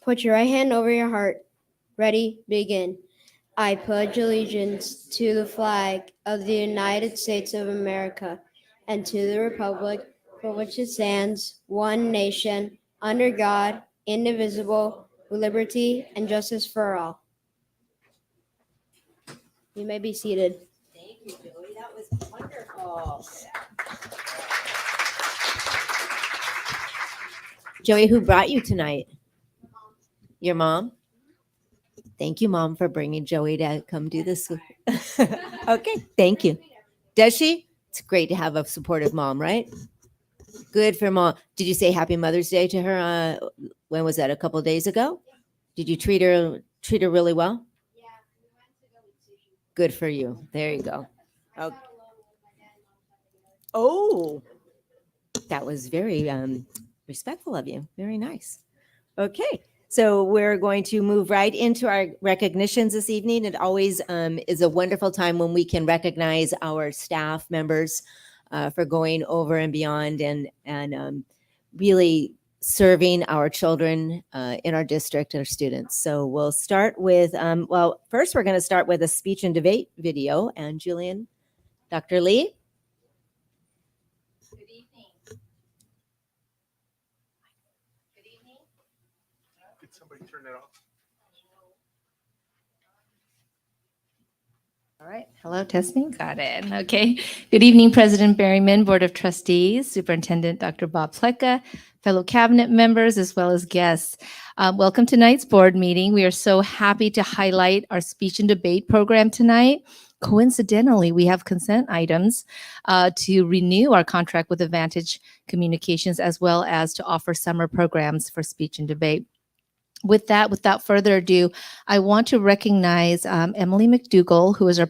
Put your right hand over your heart. Ready, begin. I pledge allegiance to the flag of the United States of America and to the republic for which it stands, one nation, under God, indivisible, with liberty and justice for all. You may be seated. Thank you, Joey. That was wonderful. Joey, who brought you tonight? Your mom? Thank you, Mom, for bringing Joey to come do this. Okay, thank you. Does she? It's great to have a supportive mom, right? Good for Mom. Did you say Happy Mother's Day to her? When was that? A couple of days ago? Did you treat her really well? Yeah, we went to go eat sushi. Good for you. There you go. Okay. Oh, that was very respectful of you. Very nice. Okay. So we're going to move right into our recognitions this evening. It always is a wonderful time when we can recognize our staff members for going over and beyond and really serving our children in our district, our students. So we'll start with, first we're going to start with a speech and debate video. And Julian, Dr. Lee. Good evening. Good evening. Did somebody turn that off? All right. Hello, testing. Got it. Okay. Good evening, President Berryman, Board of Trustees, Superintendent Dr. Bob Pleka, fellow cabinet members, as well as guests. Welcome to tonight's board meeting. We are so happy to highlight our speech and debate program tonight. Coincidentally, we have consent items to renew our contract with Advantage Communications, as well as to offer summer programs for speech and debate. With that, without further ado, I want to recognize Emily McDougall, who is our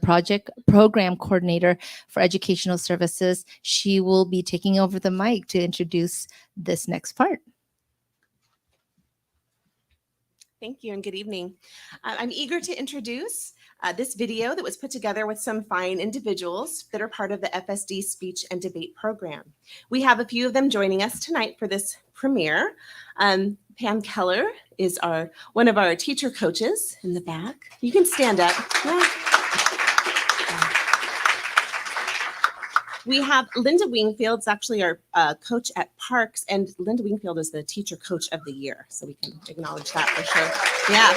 program coordinator for educational services. She will be taking over the mic to introduce this next part. Thank you and good evening. I'm eager to introduce this video that was put together with some fine individuals that are part of the FSD Speech and Debate Program. We have a few of them joining us tonight for this premiere. Pam Keller is one of our teacher coaches in the back. You can stand up. Yeah. We have Linda Wingfield's actually our coach at Parks, and Linda Wingfield is the teacher coach of the year, so we can acknowledge that for sure. Yeah.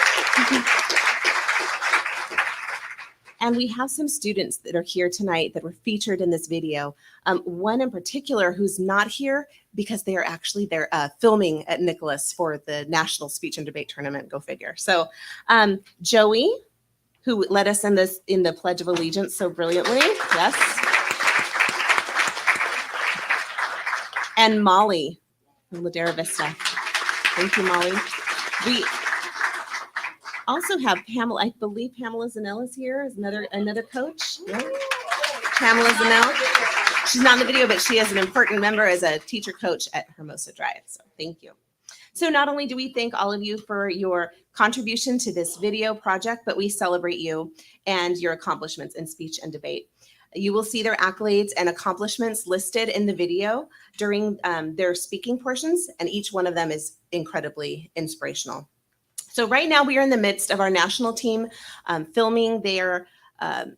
And we have some students that are here tonight that were featured in this video. One in particular who's not here because they are actually there filming at Nicholas for the National Speech and Debate Tournament, go figure. So Joey, who led us in the Pledge of Allegiance so brilliantly, yes. And Molly from Ladera Vista. Thank you, Molly. We also have Pamela. I believe Pamela Zanell is here as another coach. Yeah. Pamela Zanell. She's not in the video, but she is an important member as a teacher coach at Hermosa Drive. So thank you. So not only do we thank all of you for your contribution to this video project, but we celebrate you and your accomplishments in speech and debate. You will see their accolades and accomplishments listed in the video during their speaking portions, and each one of them is incredibly inspirational. So right now we are in the midst of our national team filming their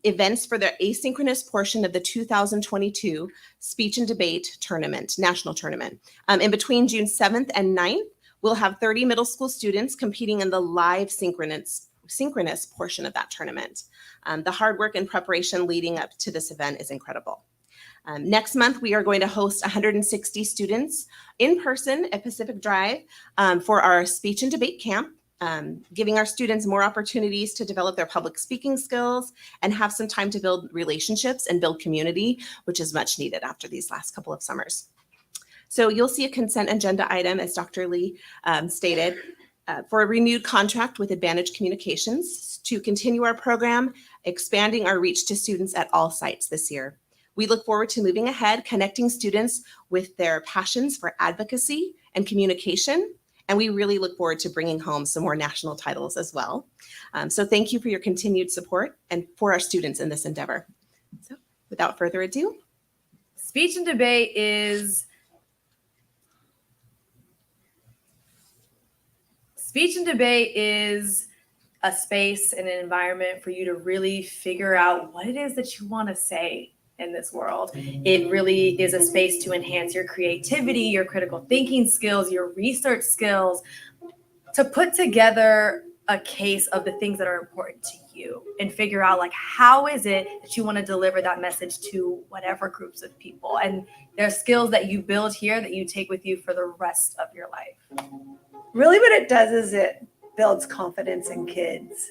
events for their asynchronous portion of the 2022 Speech and Debate Tournament, National Tournament. In between June 7th and 9th, we'll have 30 middle school students competing in the live synchronous portion of that tournament. The hard work and preparation leading up to this event is incredible. Next month, we are going to host 160 students in person at Pacific Drive for our speech and debate camp, giving our students more opportunities to develop their public speaking skills and have some time to build relationships and build community, which is much needed after these last couple of summers. So you'll see a consent agenda item, as Dr. Lee stated, for a renewed contract with Advantage Communications to continue our program, expanding our reach to students at all sites this year. We look forward to moving ahead, connecting students with their passions for advocacy and communication, and we really look forward to bringing home some more national titles as well. So thank you for your continued support and for our students in this endeavor. So without further ado. Speech and debate is speech and debate is a space and an environment for you to really figure out what it is that you want to say in this world. It really is a space to enhance your creativity, your critical thinking skills, your research skills, to put together a case of the things that are important to you and figure out like how is it that you want to deliver that message to whatever groups of people. And there are skills that you build here that you take with you for the rest of your life. Really what it does is it builds confidence in kids.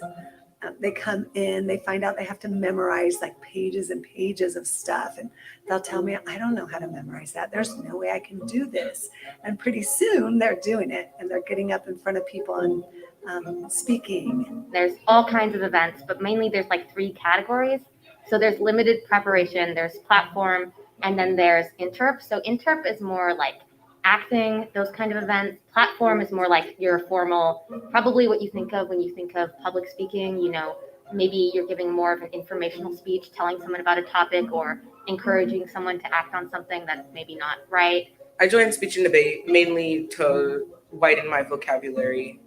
They come in, they find out they have to memorize like pages and pages of stuff. And they'll tell me, I don't know how to memorize that. There's no way I can do this. And pretty soon they're doing it and they're getting up in front of people and speaking. There's all kinds of events, but mainly there's like 3 categories. So there's limited preparation, there's platform, and then there's interp. So interp is more like acting, those kind of events. Platform is more like your formal, probably what you think of when you think of public speaking. You know, maybe you're giving more of an informational speech, telling someone about a topic or encouraging someone to act on something that's maybe not right. I joined speech and debate mainly to widen my vocabulary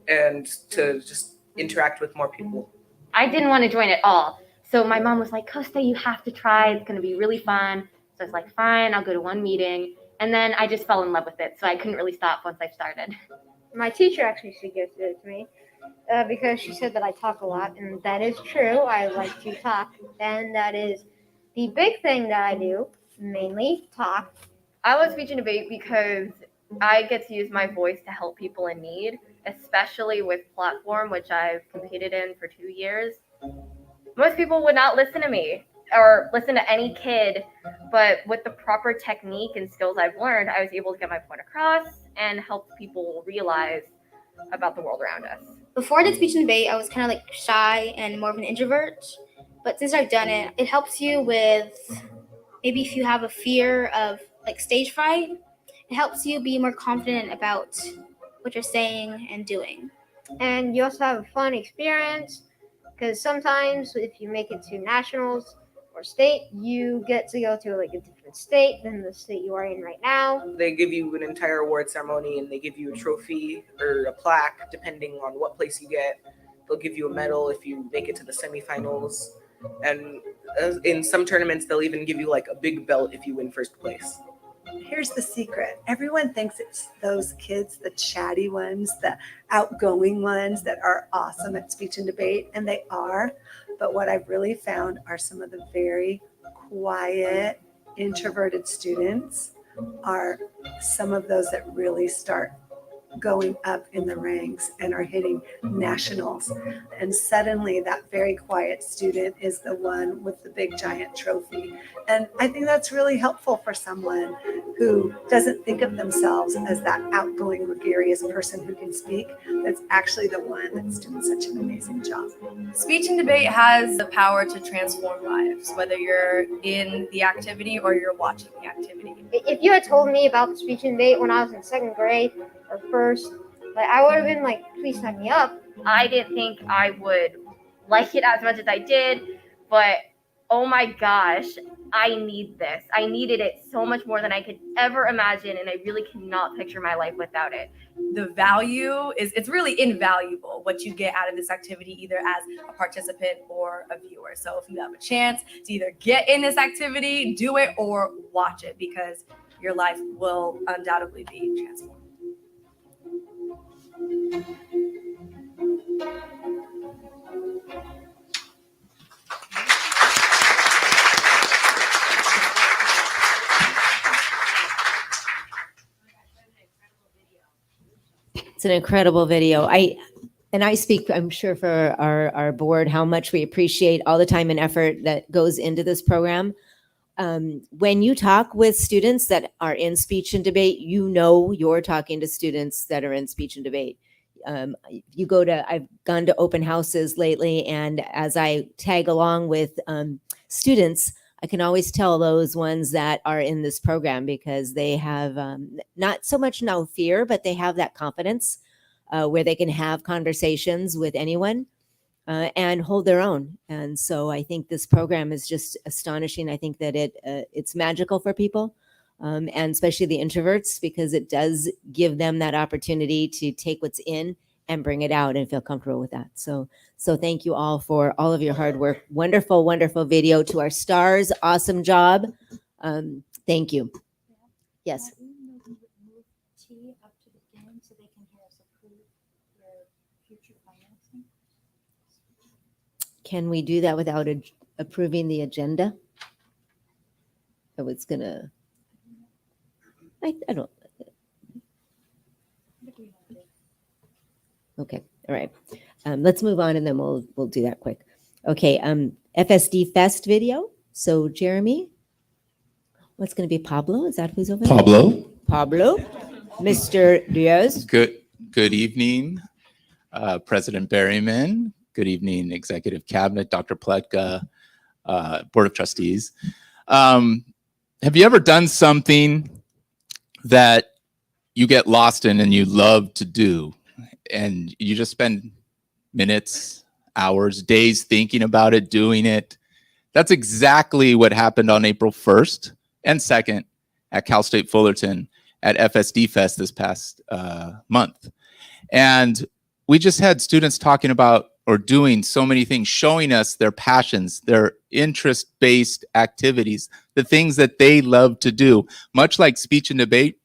and to just interact with more people. I didn't want to join at all. So my mom was like, Costa, you have to try. It's going to be really fun. So I was like, fine, I'll go to one meeting. And then I just fell in love with it. So I couldn't really stop once I started. My teacher actually suggested it to me because she said that I talk a lot, and that is true. I like to talk, and that is the big thing that I do, mainly talk. I love speech and debate because I get to use my voice to help people in need, especially with platform, which I've competed in for 2 years. Most people would not listen to me or listen to any kid, but with the proper technique and skills I've learned, I was able to get my point across and help people realize about the world around us. Before I did speech and debate, I was kind of like shy and more of an introvert. But since I've done it, it helps you with maybe if you have a fear of like stage fright, it helps you be more confident about what you're saying and doing. And you also have a fun experience because sometimes if you make it to nationals or state, you get to go to like a different state than the state you are in right now. They give you an entire award ceremony and they give you a trophy or a plaque depending on what place you get. They'll give you a medal if you make it to the semifinals. And in some tournaments, they'll even give you like a big belt if you win first place. Here's the secret. Everyone thinks it's those kids, the chatty ones, the outgoing ones that are awesome at speech and debate, and they are. But what I've really found are some of the very quiet, introverted students are some of those that really start going up in the ranks and are hitting nationals. And suddenly that very quiet student is the one with the big giant trophy. And I think that's really helpful for someone who doesn't think of themselves as that outgoing, gregarious person who can speak. That's actually the one that's doing such an amazing job. Speech and debate has the power to transform lives, whether you're in the activity or you're watching the activity. If you had told me about the speech and debate when I was in second grade or first, like I would have been like, please sign me up. I didn't think I would like it as much as I did, but oh my gosh, I need this. I needed it so much more than I could ever imagine, and I really cannot picture my life without it. The value it's really invaluable what you get out of this activity, either as a participant or a viewer. So if you have a chance to either get in this activity, do it, or watch it, because your life will undoubtedly be transformed. It's an incredible video. I speak, I'm sure, for our board, how much we appreciate all the time and effort that goes into this program. When you talk with students that are in speech and debate, you know you're talking to students that are in speech and debate. I've gone to open houses lately, and as I tag along with students, I can always tell those ones that are in this program because they have not so much no fear, but they have that confidence where they can have conversations with anyone and hold their own. And so I think this program is just astonishing. I think that it's magical for people, and especially the introverts, because it does give them that opportunity to take what's in and bring it out and feel comfortable with that. So thank you all for all of your hard work. Wonderful, wonderful video. To our stars, awesome job. Thank you. Yes. Can we do that without approving the agenda? I was gonna, I don't. Okay, all right. Let's move on and then we'll do that quick. Okay, FSD Fest video. So Jeremy, what's gonna be Pablo? Is that who's over there? Pablo, Mr. Diaz. Good evening, President Berryman. Good evening, Executive Cabinet, Dr. Pletka, Board of Trustees. Have you ever done something that you get lost in and you love to do, and you just spend minutes, hours, days thinking about it, doing it? That's exactly what happened on April 1st and 2nd at Cal State Fullerton at FSD Fest this past month. And we just had students talking about or doing so many things, showing us their passions, their interest-based activities, the things that they love to do. Much like speech and debate,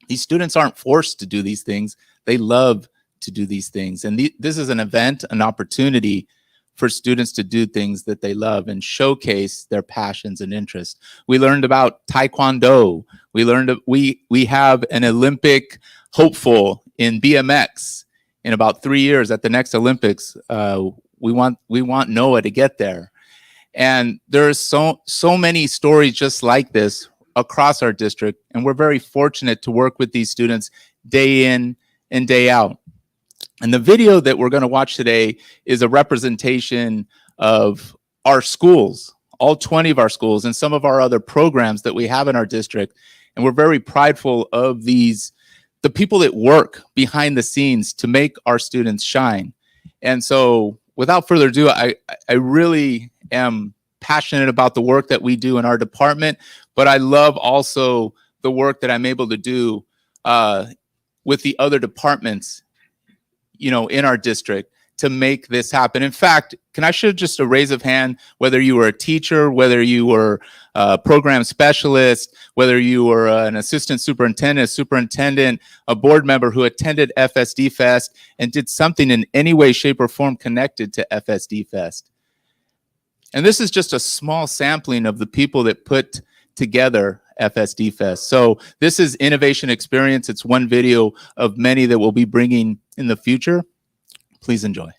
these students aren't forced to do these things. They love to do these things. And this is an event, an opportunity for students to do things that they love and showcase their passions and interests. We learned about Taekwondo. We learned we have an Olympic hopeful in BMX. In about 3 years at the next Olympics, we want Noah to get there. And there's so many stories just like this across our district, and we're very fortunate to work with these students day in and day out. And the video that we're going to watch today is a representation of our schools, all 20 of our schools, and some of our other programs that we have in our district. And we're very prideful of the people that work behind the scenes to make our students shine. And so without further ado, I really am passionate about the work that we do in our department, but I love also the work that I'm able to do with the other departments, in our district to make this happen. In fact, can I show just a raise of hand, whether you were a teacher, whether you were a program specialist, whether you were an assistant superintendent, a board member who attended FSD Fest and did something in any way, shape, or form connected to FSD Fest. And this is just a small sampling of the people that put together FSD Fest. So this is Innovation Experience. It's one video of many that we'll be bringing in the future. Please enjoy.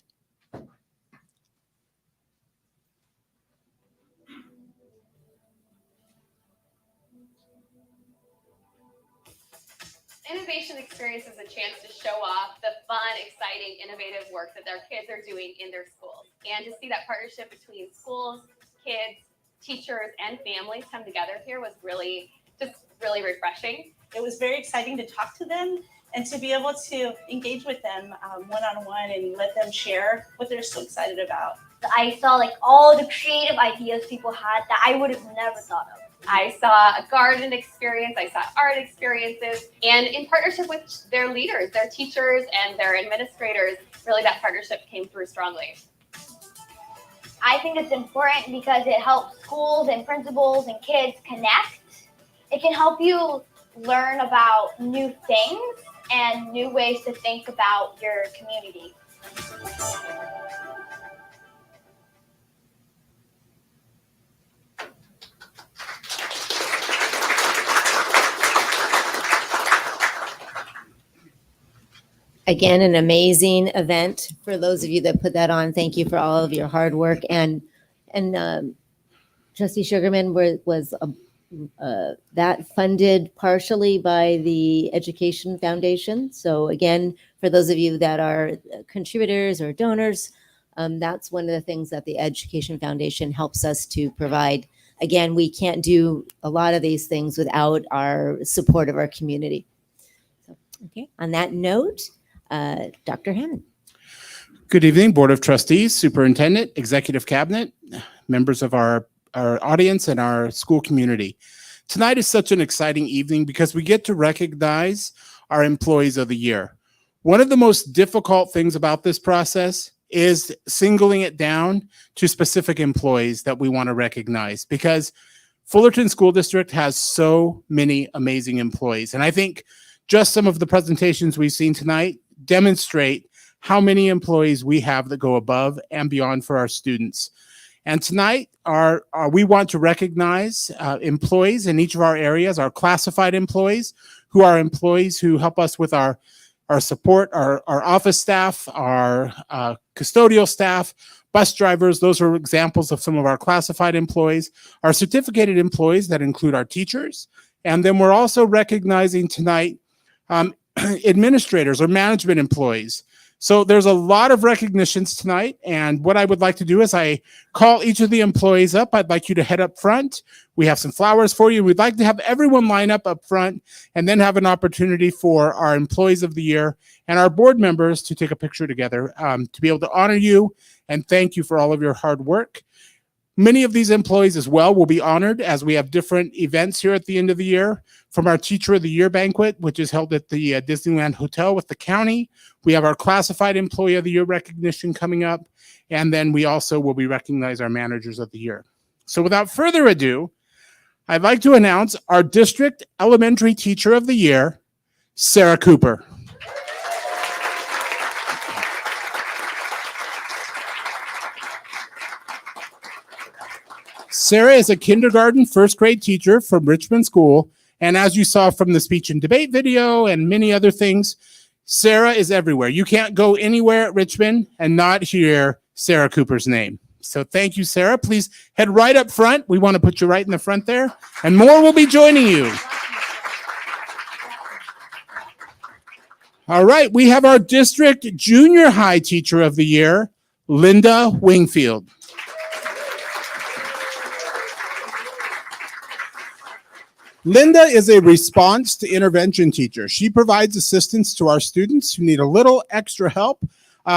Innovation Experience is a chance to show off the fun, exciting, innovative work that their kids are doing in their schools. And to see that partnership between schools, kids, teachers, and families come together here was really refreshing. It was very exciting to talk to them and to be able to engage with them one-on-one and let them share what they're so excited about. I saw all the creative ideas people had that I would have never thought of. I saw a garden experience, I saw art experiences, and in partnership with their leaders, their teachers, and their administrators, really that partnership came through strongly. I think it's important because it helps schools and principals and kids connect. It can help you learn about new things and new ways to think about your community. Again, an amazing event. For those of you that put that on, thank you for all of your hard work. And Trustee Sugarman was that funded partially by the Education Foundation. So again, for those of you that are contributors or donors, that's one of the things that the Education Foundation helps us to provide. Again, we can't do a lot of these things without our support of our community. So, okay, on that note, Dr. Hammond. Good evening, Board of Trustees, Superintendent, Executive Cabinet, members of our audience and our school community. Tonight is such an exciting evening because we get to recognize our employees of the year. One of the most difficult things about this process is singling it down to specific employees that we want to recognize, because Fullerton School District has so many amazing employees. And I think just some of the presentations we've seen tonight demonstrate how many employees we have that go above and beyond for our students. And tonight, we want to recognize employees in each of our areas, our classified employees, who are employees who help us with our support, our office staff, our custodial staff, bus drivers. Those are examples of some of our classified employees. Our certificated employees that include our teachers. And then we're also recognizing tonight administrators or management employees. So there's a lot of recognitions tonight. And what I would like to do is I call each of the employees up. I'd like you to head up front. We have some flowers for you. We'd like to have everyone line up front and then have an opportunity for our employees of the year and our board members to take a picture together to be able to honor you and thank you for all of your hard work. Many of these employees as well will be honored as we have different events here at the end of the year. From our Teacher of the Year banquet, which is held at the Disneyland Hotel with the county. We have our Classified Employee of the Year recognition coming up. And then we also will be recognizing our Managers of the Year. So without further ado, I'd like to announce our District Elementary Teacher of the Year, Sarah Cooper. Sarah is a kindergarten first grade teacher from Richmond School. And as you saw from the speech and debate video and many other things, Sarah is everywhere. You can't go anywhere at Richmond and not hear Sarah Cooper's name. So thank you, Sarah. Please head right up front. We want to put you right in the front there. And more will be joining you. All right, we have our District Junior High Teacher of the Year, Linda Wingfield. Linda is a response to intervention teacher. She provides assistance to our students who need a little extra help.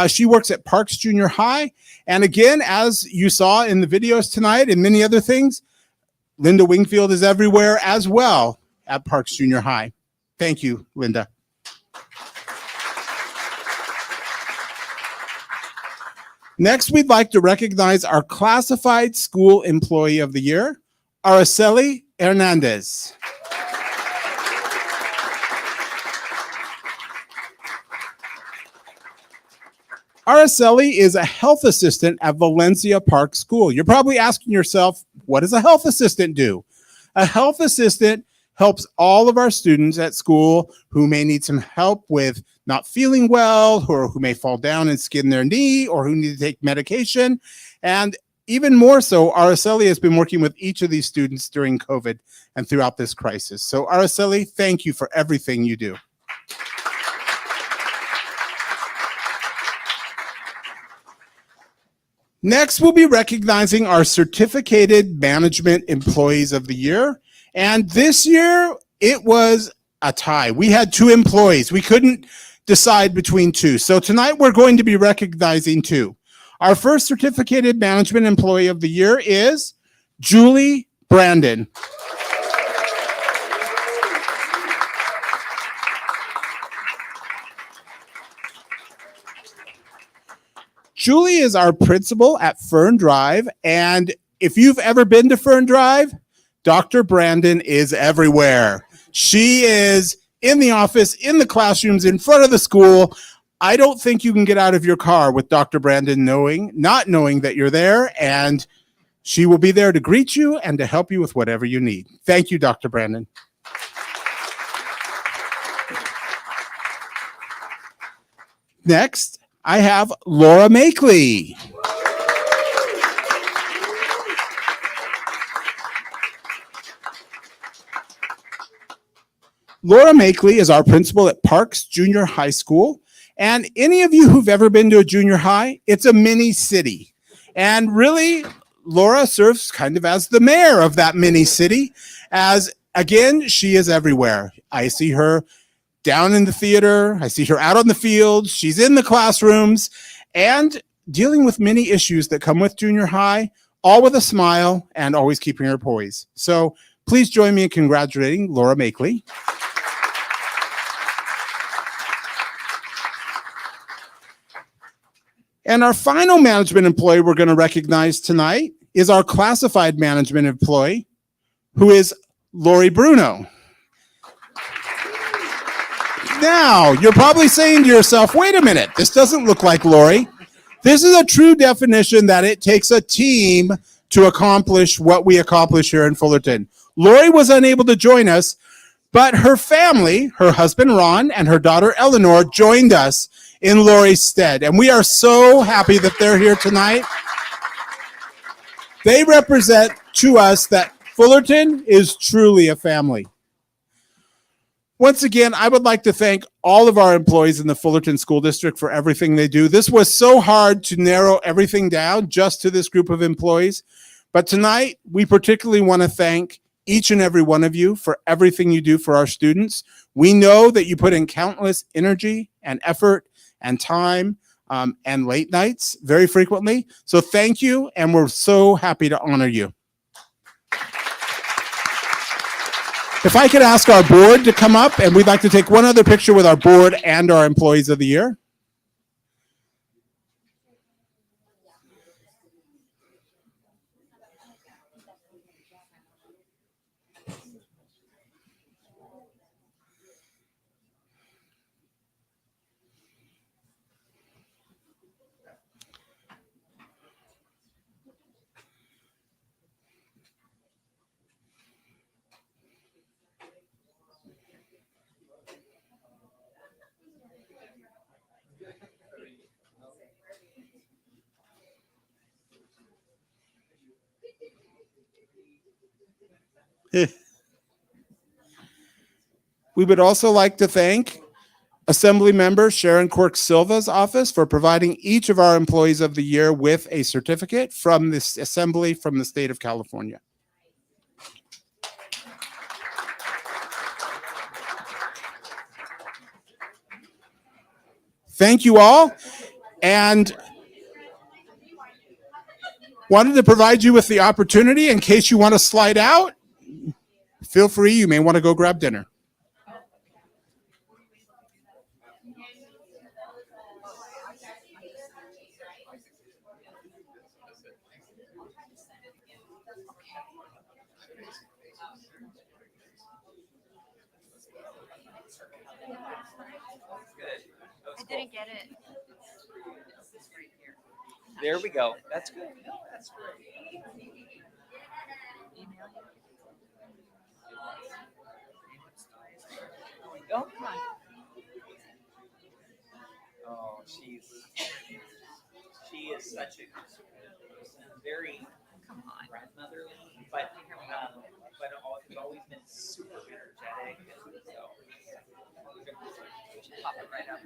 She works at Parks Junior High. And again, as you saw in the videos tonight and many other things, Linda Wingfield is everywhere as well at Parks Junior High. Thank you, Linda. Next, we'd like to recognize our Classified School Employee of the Year, Araceli Hernandez. Araceli is a health assistant at Valencia Park School. You're probably asking yourself, what does a health assistant do? A health assistant helps all of our students at school who may need some help with not feeling well, or who may fall down and skin their knee, or who need to take medication. And even more so, Araceli has been working with each of these students during COVID and throughout this crisis. So Araceli, thank you for everything you do. Next, we'll be recognizing our Certificated Management Employees of the Year. And this year, it was a tie. We had two employees. We couldn't decide between two. So tonight, we're going to be recognizing two. Our first Certificated Management Employee of the Year is Julie Brandon. Julie is our principal at Fern Drive, and if you've ever been to Fern Drive, Dr. Brandon is everywhere. She is in the office, in the classrooms, in front of the school. I don't think you can get out of your car with Dr. Brandon not knowing that you're there, and she will be there to greet you and to help you with whatever you need. Thank you, Dr. Brandon. Next, I have Laura Makeley. Laura Makeley is our principal at Parks Junior High School. And any of you who've ever been to a junior high, it's a mini city. And really, Laura serves kind of as the mayor of that mini city, as again, she is everywhere. I see her down in the theater. I see her out on the field. She's in the classrooms and dealing with many issues that come with junior high, all with a smile and always keeping her poise. So please join me in congratulating Laura Makeley. And our final management employee we're going to recognize tonight is our classified management employee, who is Lori Bruno. Now, you're probably saying to yourself, wait a minute, this doesn't look like Lori. This is a true definition that it takes a team to accomplish what we accomplish here in Fullerton. Lori was unable to join us, but her family, her husband Ron and her daughter Eleanor, joined us in Lori's stead. And we are so happy that they're here tonight. They represent to us that Fullerton is truly a family. Once again, I would like to thank all of our employees in the Fullerton School District for everything they do. This was so hard to narrow everything down just to this group of employees. But tonight, we particularly want to thank each and every one of you for everything you do for our students. We know that you put in countless energy and effort and time and late nights very frequently. So thank you, and we're so happy to honor you. If I could ask our board to come up, and we'd like to take one other picture with our board and our employees of the year. We would also like to thank Assembly Member Sharon Quirk Silva's office for providing each of our employees of the year with a certificate from this assembly from the state of California. Thank you all, and wanted to provide you with the opportunity in case you want to slide out. Feel free, you may want to go grab dinner. I didn't get it. There we go. That's good. No, that's great. Oh, come on. Oh, she is such a very grandmotherly, but it's always been super energetic. So pop it right up.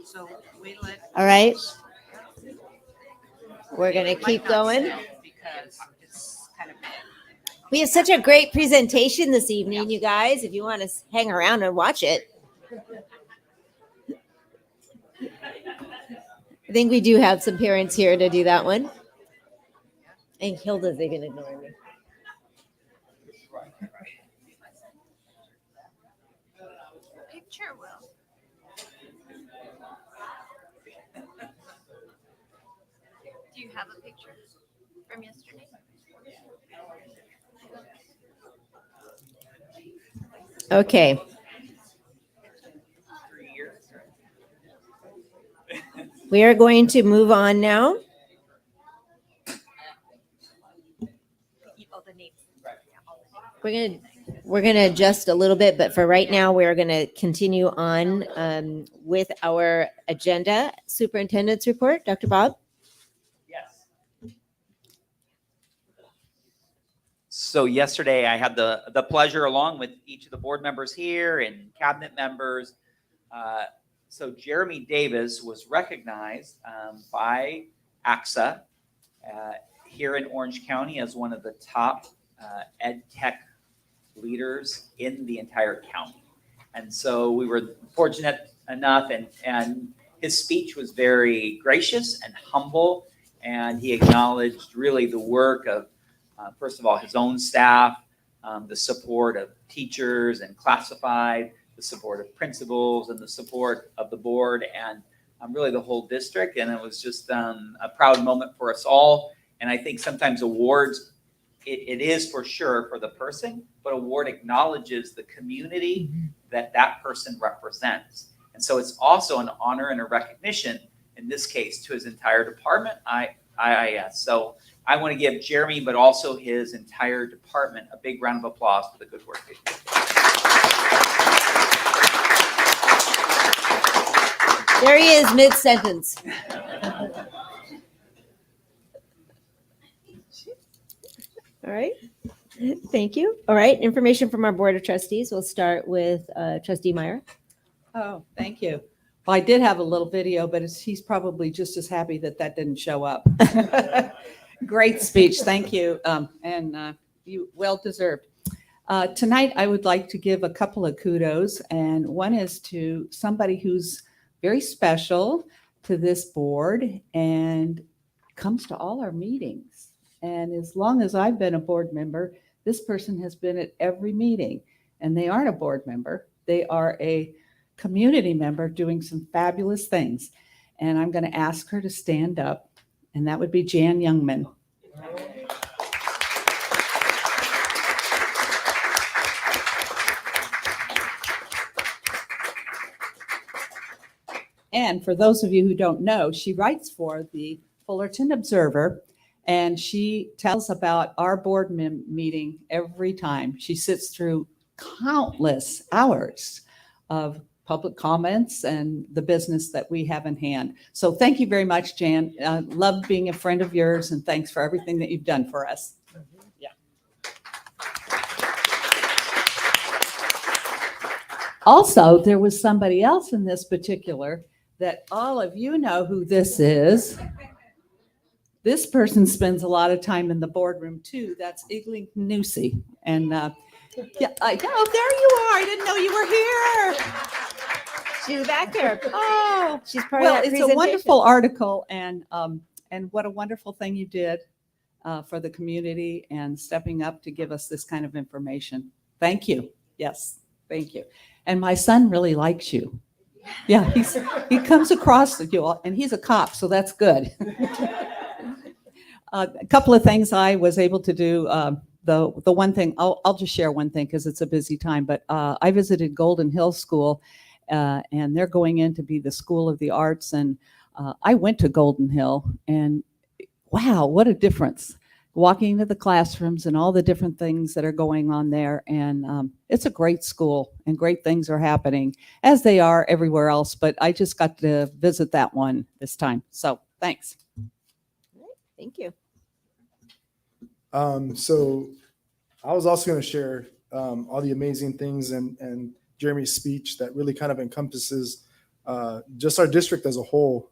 So we let. All right. We're going to keep going. Because it's kind of big. We have such a great presentation this evening, you guys, if you want to hang around and watch it. I think we do have some parents here to do that one. And Hilda's even ignoring me. Picture will. Do you have a picture from yesterday? Okay. We are going to move on now. We're gonna adjust a little bit, but for right now, we're gonna continue on with our agenda. Superintendent's report, Dr. Bob. Yes. So yesterday I had the pleasure, along with each of the board members here and cabinet members. So Jeremy Davis was recognized by Csa here in Orange County as one of the top ed tech leaders in the entire county. And so we were fortunate enough, and his speech was very gracious and humble, and he acknowledged really the work of, first of all, his own staff, the support of teachers and classified, the support of principals and the support of the board and really the whole district. And it was just a proud moment for us all. And I think sometimes awards, it is for sure for the person, but award acknowledges the community that that person represents. And so it's also an honor and a recognition, in this case, to his entire department, IIS. So I want to give Jeremy, but also his entire department, a big round of applause for the good work they do. There he is, mid-sentence. All right. Thank you. All right. Information from our Board of Trustees. We'll start with Trustee Meyer. Oh, thank you. Well, I did have a little video, but he's probably just as happy that didn't show up. Great speech. Thank you. And you well deserved. Tonight, I would like to give a couple of kudos, and one is to somebody who's very special to this board and comes to all our meetings. And as long as I've been a board member, this person has been at every meeting. And they aren't a board member. They are a community member doing some fabulous things. And I'm going to ask her to stand up. And that would be Jan Youngman. And for those of you who don't know, she writes for the Fullerton Observer, and she tells about our board meeting every time. She sits through countless hours of public comments and the business that we have in hand. So thank you very much, Jan. Love being a friend of yours, and thanks for everything that you've done for us. Yeah. Also, there was somebody else in this particular that all of you know who this is. This person spends a lot of time in the boardroom too. That's Igling Nusi. And yeah, I know, there you are. I didn't know you were here. She's back there. Oh, she's part Well, of that it's presentation. a wonderful article, and what a wonderful thing you did for the community and stepping up to give us this kind of information. Thank you. Yes, thank you. And my son really likes you. Yeah, he comes across with you, and he's a cop, so that's good. A couple of things I was able to do. The one thing, I'll just share one thing because it's a busy time, but I visited Golden Hill School, and they're going in to be the School of the Arts. And I went to Golden Hill, and wow, what a difference. Walking into the classrooms and all the different things that are going on there. And it's a great school, and great things are happening, as they are everywhere else. But I just got to visit that one this time. So thanks. Thank you. So I was also going to share all the amazing things and Jeremy's speech that really kind of encompasses just our district as a whole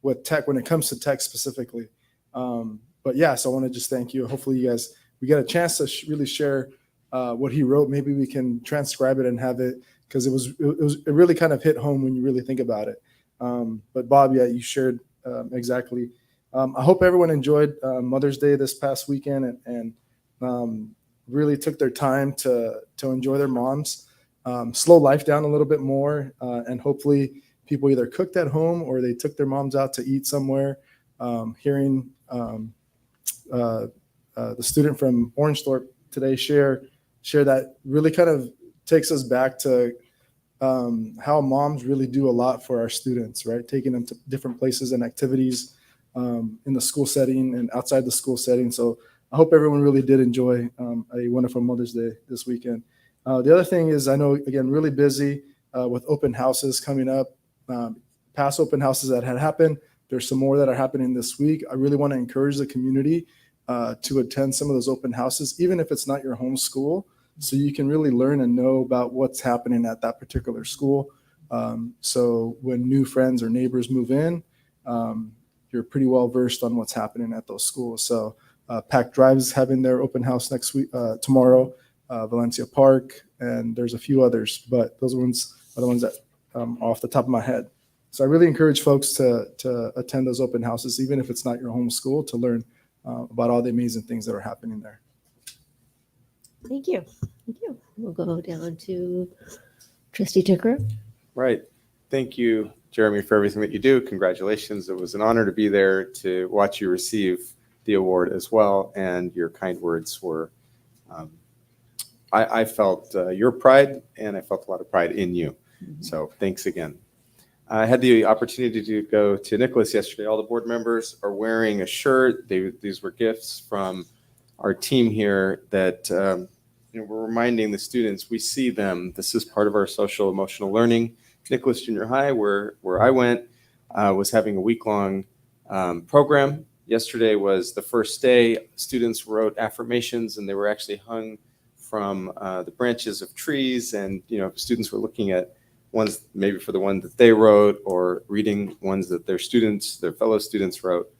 with tech, when it comes to tech specifically. But yeah, so I want to just thank you. Hopefully you guys, we get a chance to really share what he wrote. Maybe we can transcribe it and have it, because it really kind of hit home when you really think about it. But Bob, yeah, you shared exactly. I hope everyone enjoyed Mother's Day this past weekend and really took their time to enjoy their moms, slow life down a little bit more, and hopefully people either cooked at home or they took their moms out to eat somewhere. Hearing the student from Orangethorpe today share that really kind of takes us back to how moms really do a lot for our students, right? Taking them to different places and activities in the school setting and outside the school setting. So I hope everyone really did enjoy a wonderful Mother's Day this weekend. The other thing is, I know, again, really busy with open houses coming up, past open houses that had happened. There's some more that are happening this week. I really want to encourage the community to attend some of those open houses, even if it's not your home school, so you can really learn and know about what's happening at that particular school. So when new friends or neighbors move in, you're pretty well versed on what's happening at those schools. So Pack Drive is having their open house next week, tomorrow, Valencia Park, and there's a few others, but those ones are the ones that off the top of my head. So I really encourage folks to attend those open houses, even if it's not your home school, to learn about all the amazing things that are happening there. Thank you. Thank you. We'll go down to Trustee Tucker? Right. Thank you, Jeremy, for everything that you do. Congratulations. It was an honor to be there to watch you receive the award as well. And your kind words were, I felt your pride, and I felt a lot of pride in you. So thanks again. I had the opportunity to go to Nicholas yesterday. All the board members are wearing a shirt. These were gifts from our team here that we're reminding the students we see them. This is part of our social emotional learning. Nicholas Junior High, where I went, was having a week-long program. Yesterday was the first day. Students wrote affirmations, and they were actually hung from the branches of trees. And students were looking at ones maybe for the one that they wrote, or reading ones that their fellow students wrote.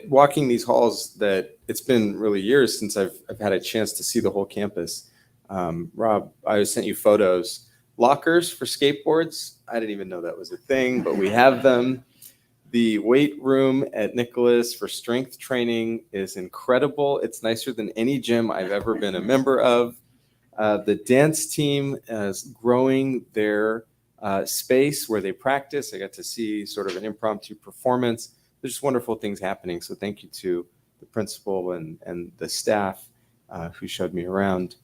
Walking these halls, that it's been really years since I've had a chance to see the whole campus. Rob, I sent you photos. Lockers for skateboards, I didn't even know that was a thing, but we have them. The weight room at Nicholas for strength training is incredible. It's nicer than any gym I've ever been a member of. The dance team is growing their space where they practice. I got to see sort of an impromptu performance. There's just wonderful things happening. So thank you to the principal and the staff who showed me around.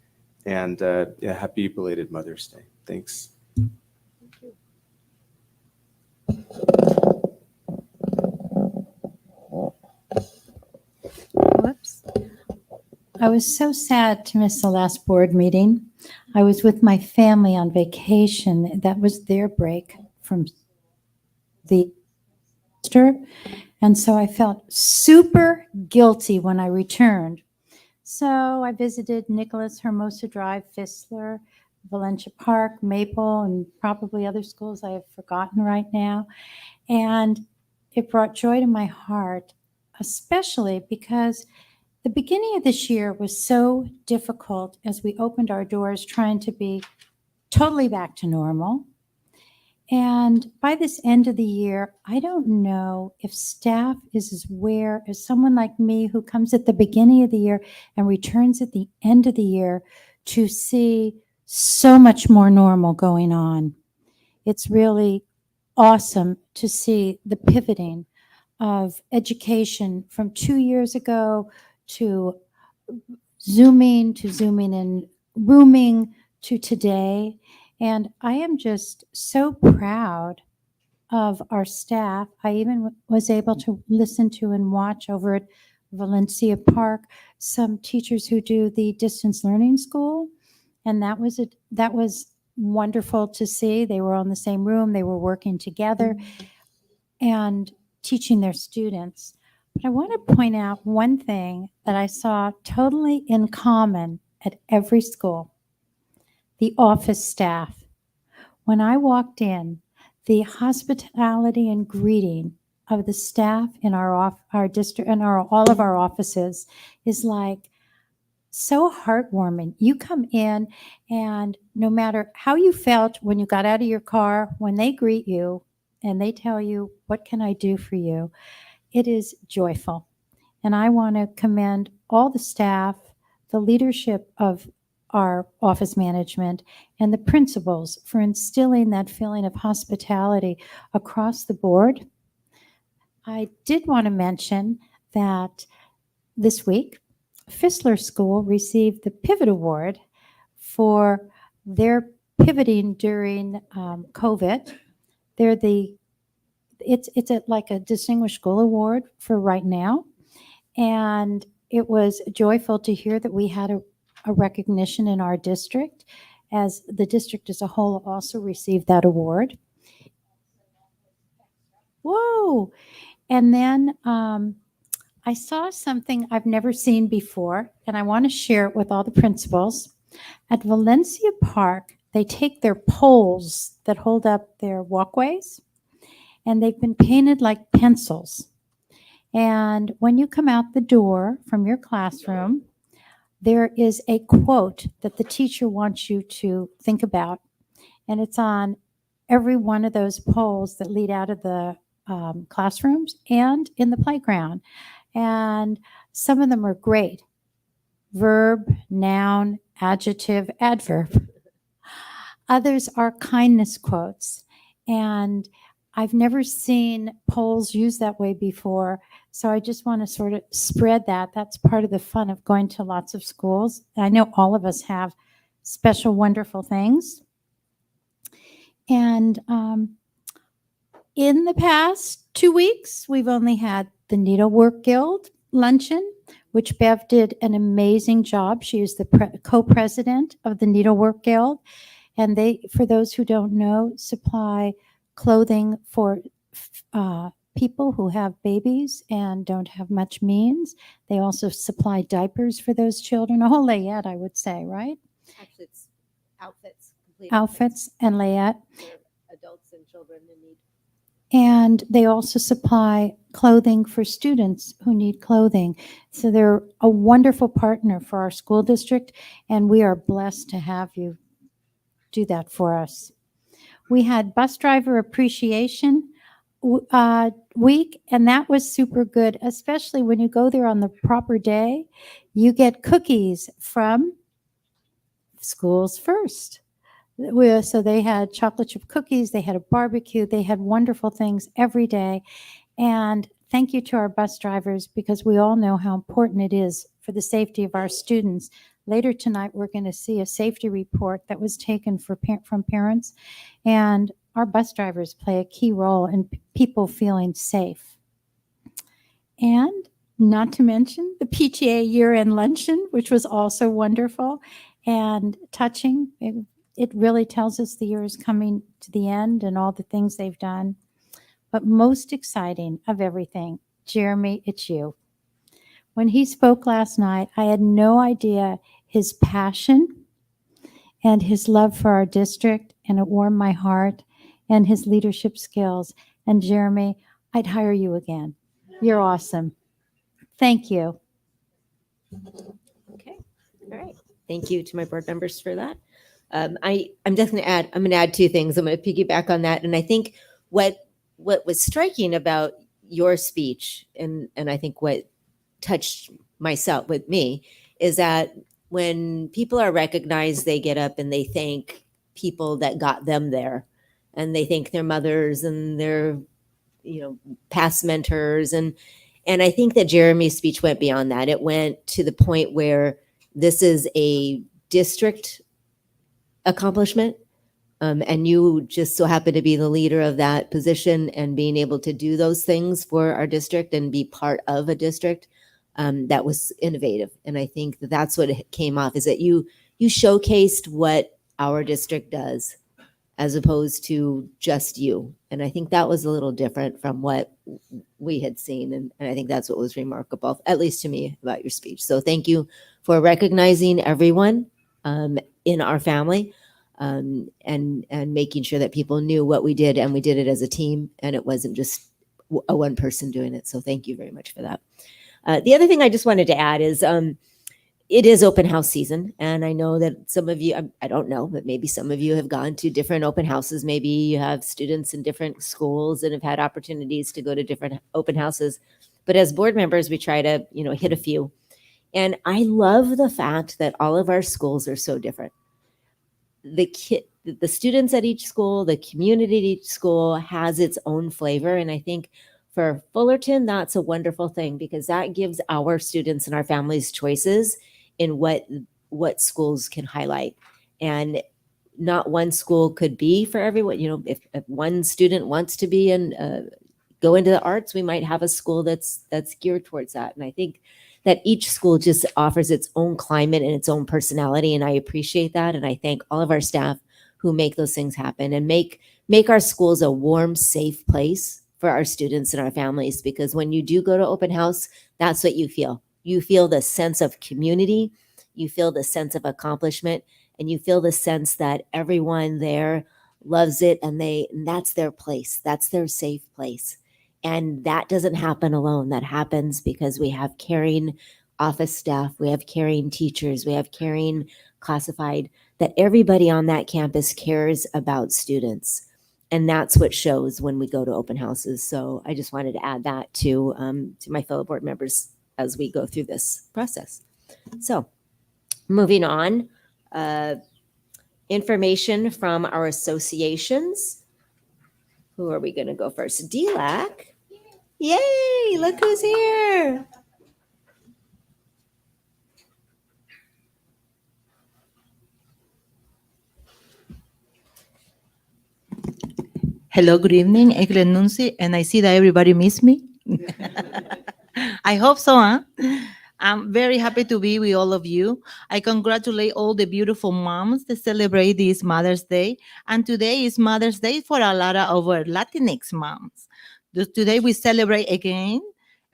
And happy belated Mother's Day. Thanks. Whoops. I was so sad to miss the last board meeting. I was with my family on vacation. That was their break from the semester. And so I felt super guilty when I returned. So I visited Nicholas, Hermosa Drive, Fistler, Valencia Park, Maple, and probably other schools I have forgotten right now. And it brought joy to my heart, especially because the beginning of this year was so difficult as we opened our doors trying to be totally back to normal. And by this end of the year, I don't know if staff is as aware as someone like me who comes at the beginning of the year and returns at the end of the year to see so much more normal going on. It's really awesome to see the pivoting of education from 2 years ago to Zooming and rooming to today. And I am just so proud of our staff. I even was able to listen to and watch over at Valencia Park some teachers who do the distance learning school. And that was wonderful to see. They were in the same room. They were working together and teaching their students. But I want to point out one thing that I saw totally in common at every school: the office staff. When I walked in, the hospitality and greeting of the staff in our district and all of our offices is like so heartwarming. You come in, and no matter how you felt when you got out of your car, when they greet you and they tell you, "What can I do for you?" it is joyful. And I want to commend all the staff, the leadership of our office management, and the principals for instilling that feeling of hospitality across the board. I did want to mention that this week, Fistler School received the Pivot Award for their pivoting during COVID. It's like a Distinguished School Award for right now. And it was joyful to hear that we had a recognition in our district, as the district as a whole also received that award. Whoa! And then I saw something I've never seen before, and I want to share it with all the principals. At Valencia Park, they take their poles that hold up their walkways, and they've been painted like pencils. And when you come out the door from your classroom, there is a quote that the teacher wants you to think about. And it's on every one of those poles that lead out of the classrooms and in the playground. And some of them are great: verb, noun, adjective, adverb. Others are kindness quotes. And I've never seen polls used that way before. So I just want to sort of spread that. That's part of the fun of going to lots of schools. I know all of us have special, wonderful things. And in the past 2 weeks, we've only had the Needlework Guild luncheon, which Bev did an amazing job. She is the co-president of the Needlework Guild. And they, for those who don't know, supply clothing for people who have babies and don't have much means. They also supply diapers for those children, a whole layette, I would say, right? Actually, it's outfits. Complete Outfits and layette. for adults and children in need. And they also supply clothing for students who need clothing. So they're a wonderful partner for our school district, and we are blessed to have you do that for us. We had bus driver appreciation week, and that was super good, especially when you go there on the proper day. You get cookies from Schools First. So they had chocolate chip cookies, they had a barbecue, they had wonderful things every day. And thank you to our bus drivers, because we all know how important it is for the safety of our students. Later tonight, we're going to see a safety report that was taken from parents, and our bus drivers play a key role in people feeling safe. And not to mention the PTA year-end luncheon, which was also wonderful and touching. It really tells us the year is coming to the end and all the things they've done. But most exciting of everything, Jeremy, it's you. When he spoke last night, I had no idea his passion and his love for our district, and it warmed my heart, and his leadership skills. And Jeremy, I'd hire you again. You're awesome. Thank you. Okay. All right. Thank you to my board members for that. I'm definitely I'm going to add two things. I'm going to piggyback on that. And I think what was striking about your speech, and I think what touched with me, is that when people are recognized, they get up and they thank people that got them there, and they thank their mothers and their, past mentors. And I think that Jeremy's speech went beyond that. It went to the point where this is a district accomplishment. And you just so happen to be the leader of that position, and being able to do those things for our district and be part of a district that was innovative. And I think that that's what it came off, is that you showcased what our district does as opposed to just you. And I think that was a little different from what we had seen. And I think that's what was remarkable, at least to me, about your speech. So thank you for recognizing everyone in our family, and making sure that people knew what we did, and we did it as a team, and it wasn't just a one person doing it. So thank you very much for that. The other thing I just wanted to add is it is open house season. And I know that some of you, I don't know, but maybe some of you have gone to different open houses. Maybe you have students in different schools and have had opportunities to go to different open houses. But as board members, we try to, hit a few. And I love the fact that all of our schools are so different. The students at each school, the community at each school has its own flavor. And I think for Fullerton, that's a wonderful thing, because that gives our students and our families choices in what schools can highlight. And not one school could be for everyone. If one student wants to be go into the arts, we might have a school that's geared towards that. And I think that each school just offers its own climate and its own personality. And I appreciate that. And I thank all of our staff who make those things happen and make our schools a warm, safe place for our students and our families. Because when you do go to open house, that's what you feel. You feel the sense of community, you feel the sense of accomplishment, and you feel the sense that everyone there loves it, and that's their place. That's their safe place. And that doesn't happen alone. That happens because we have caring office staff, we have caring teachers, we have caring classified, that everybody on that campus cares about students. And that's what shows when we go to open houses. So I just wanted to add that to my fellow board members as we go through this process. So moving on, information from our associations. Who are we going to go first? DLAC. Yay! Look who's here. Hello, good evening, Egle Nunzi, and I see that everybody missed me. I hope so, huh? I'm very happy to be with all of you. I congratulate all the beautiful moms that celebrate this Mother's Day. And today is Mother's Day for a lot of our Latinx moms. Today we celebrate again.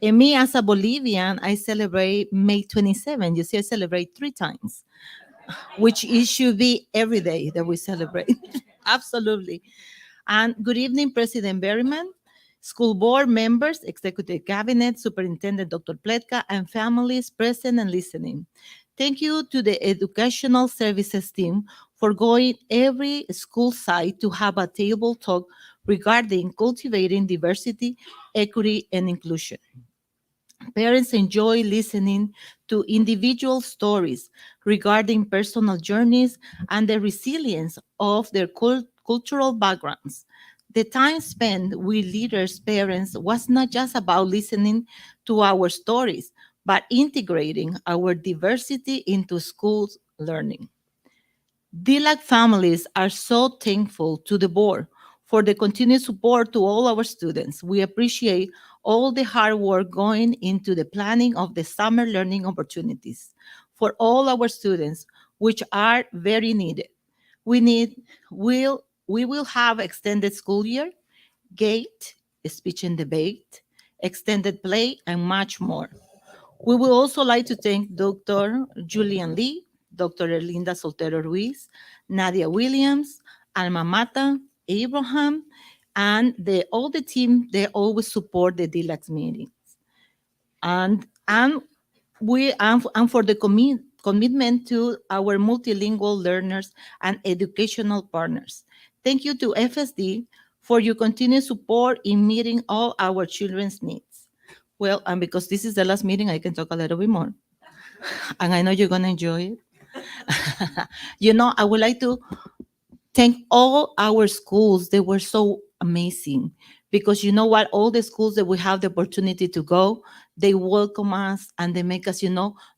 And me as a Bolivian, I celebrate May 27. You see, I celebrate 3 times, which it should be every day that we celebrate. Absolutely. And good evening, President Berryman, school board members, executive cabinet, Superintendent Dr. Pletka, and families present and listening. Thank you to the educational services team for going every school site to have a table talk regarding cultivating diversity, equity, and inclusion. Parents enjoy listening to individual stories regarding personal journeys and the resilience of their cultural backgrounds. The time spent with leaders' parents was not just about listening to our stories, but integrating our diversity into schools learning. DLAC families are so thankful to the board for the continued support to all our students. We appreciate all the hard work going into the planning of the summer learning opportunities for all our students, which are very needed. We will have extended school year, GATE, speech and debate, extended play, and much more. We would also like to thank Dr. Julian Lee, Dr. Erlinda Soltero Ruiz, Nadia Williams, Alma Mata, Abraham, and all the team. They always support the DLAX meetings. And for the commitment to our multilingual learners and educational partners. Thank you to FSD for your continued support in meeting all our children's needs. Well, and because this is the last meeting, I can talk a little bit more. And I know you're going to enjoy it. I would like to thank all our schools. They were so amazing because you know what? All the schools that we have the opportunity to go, they welcome us and they make us,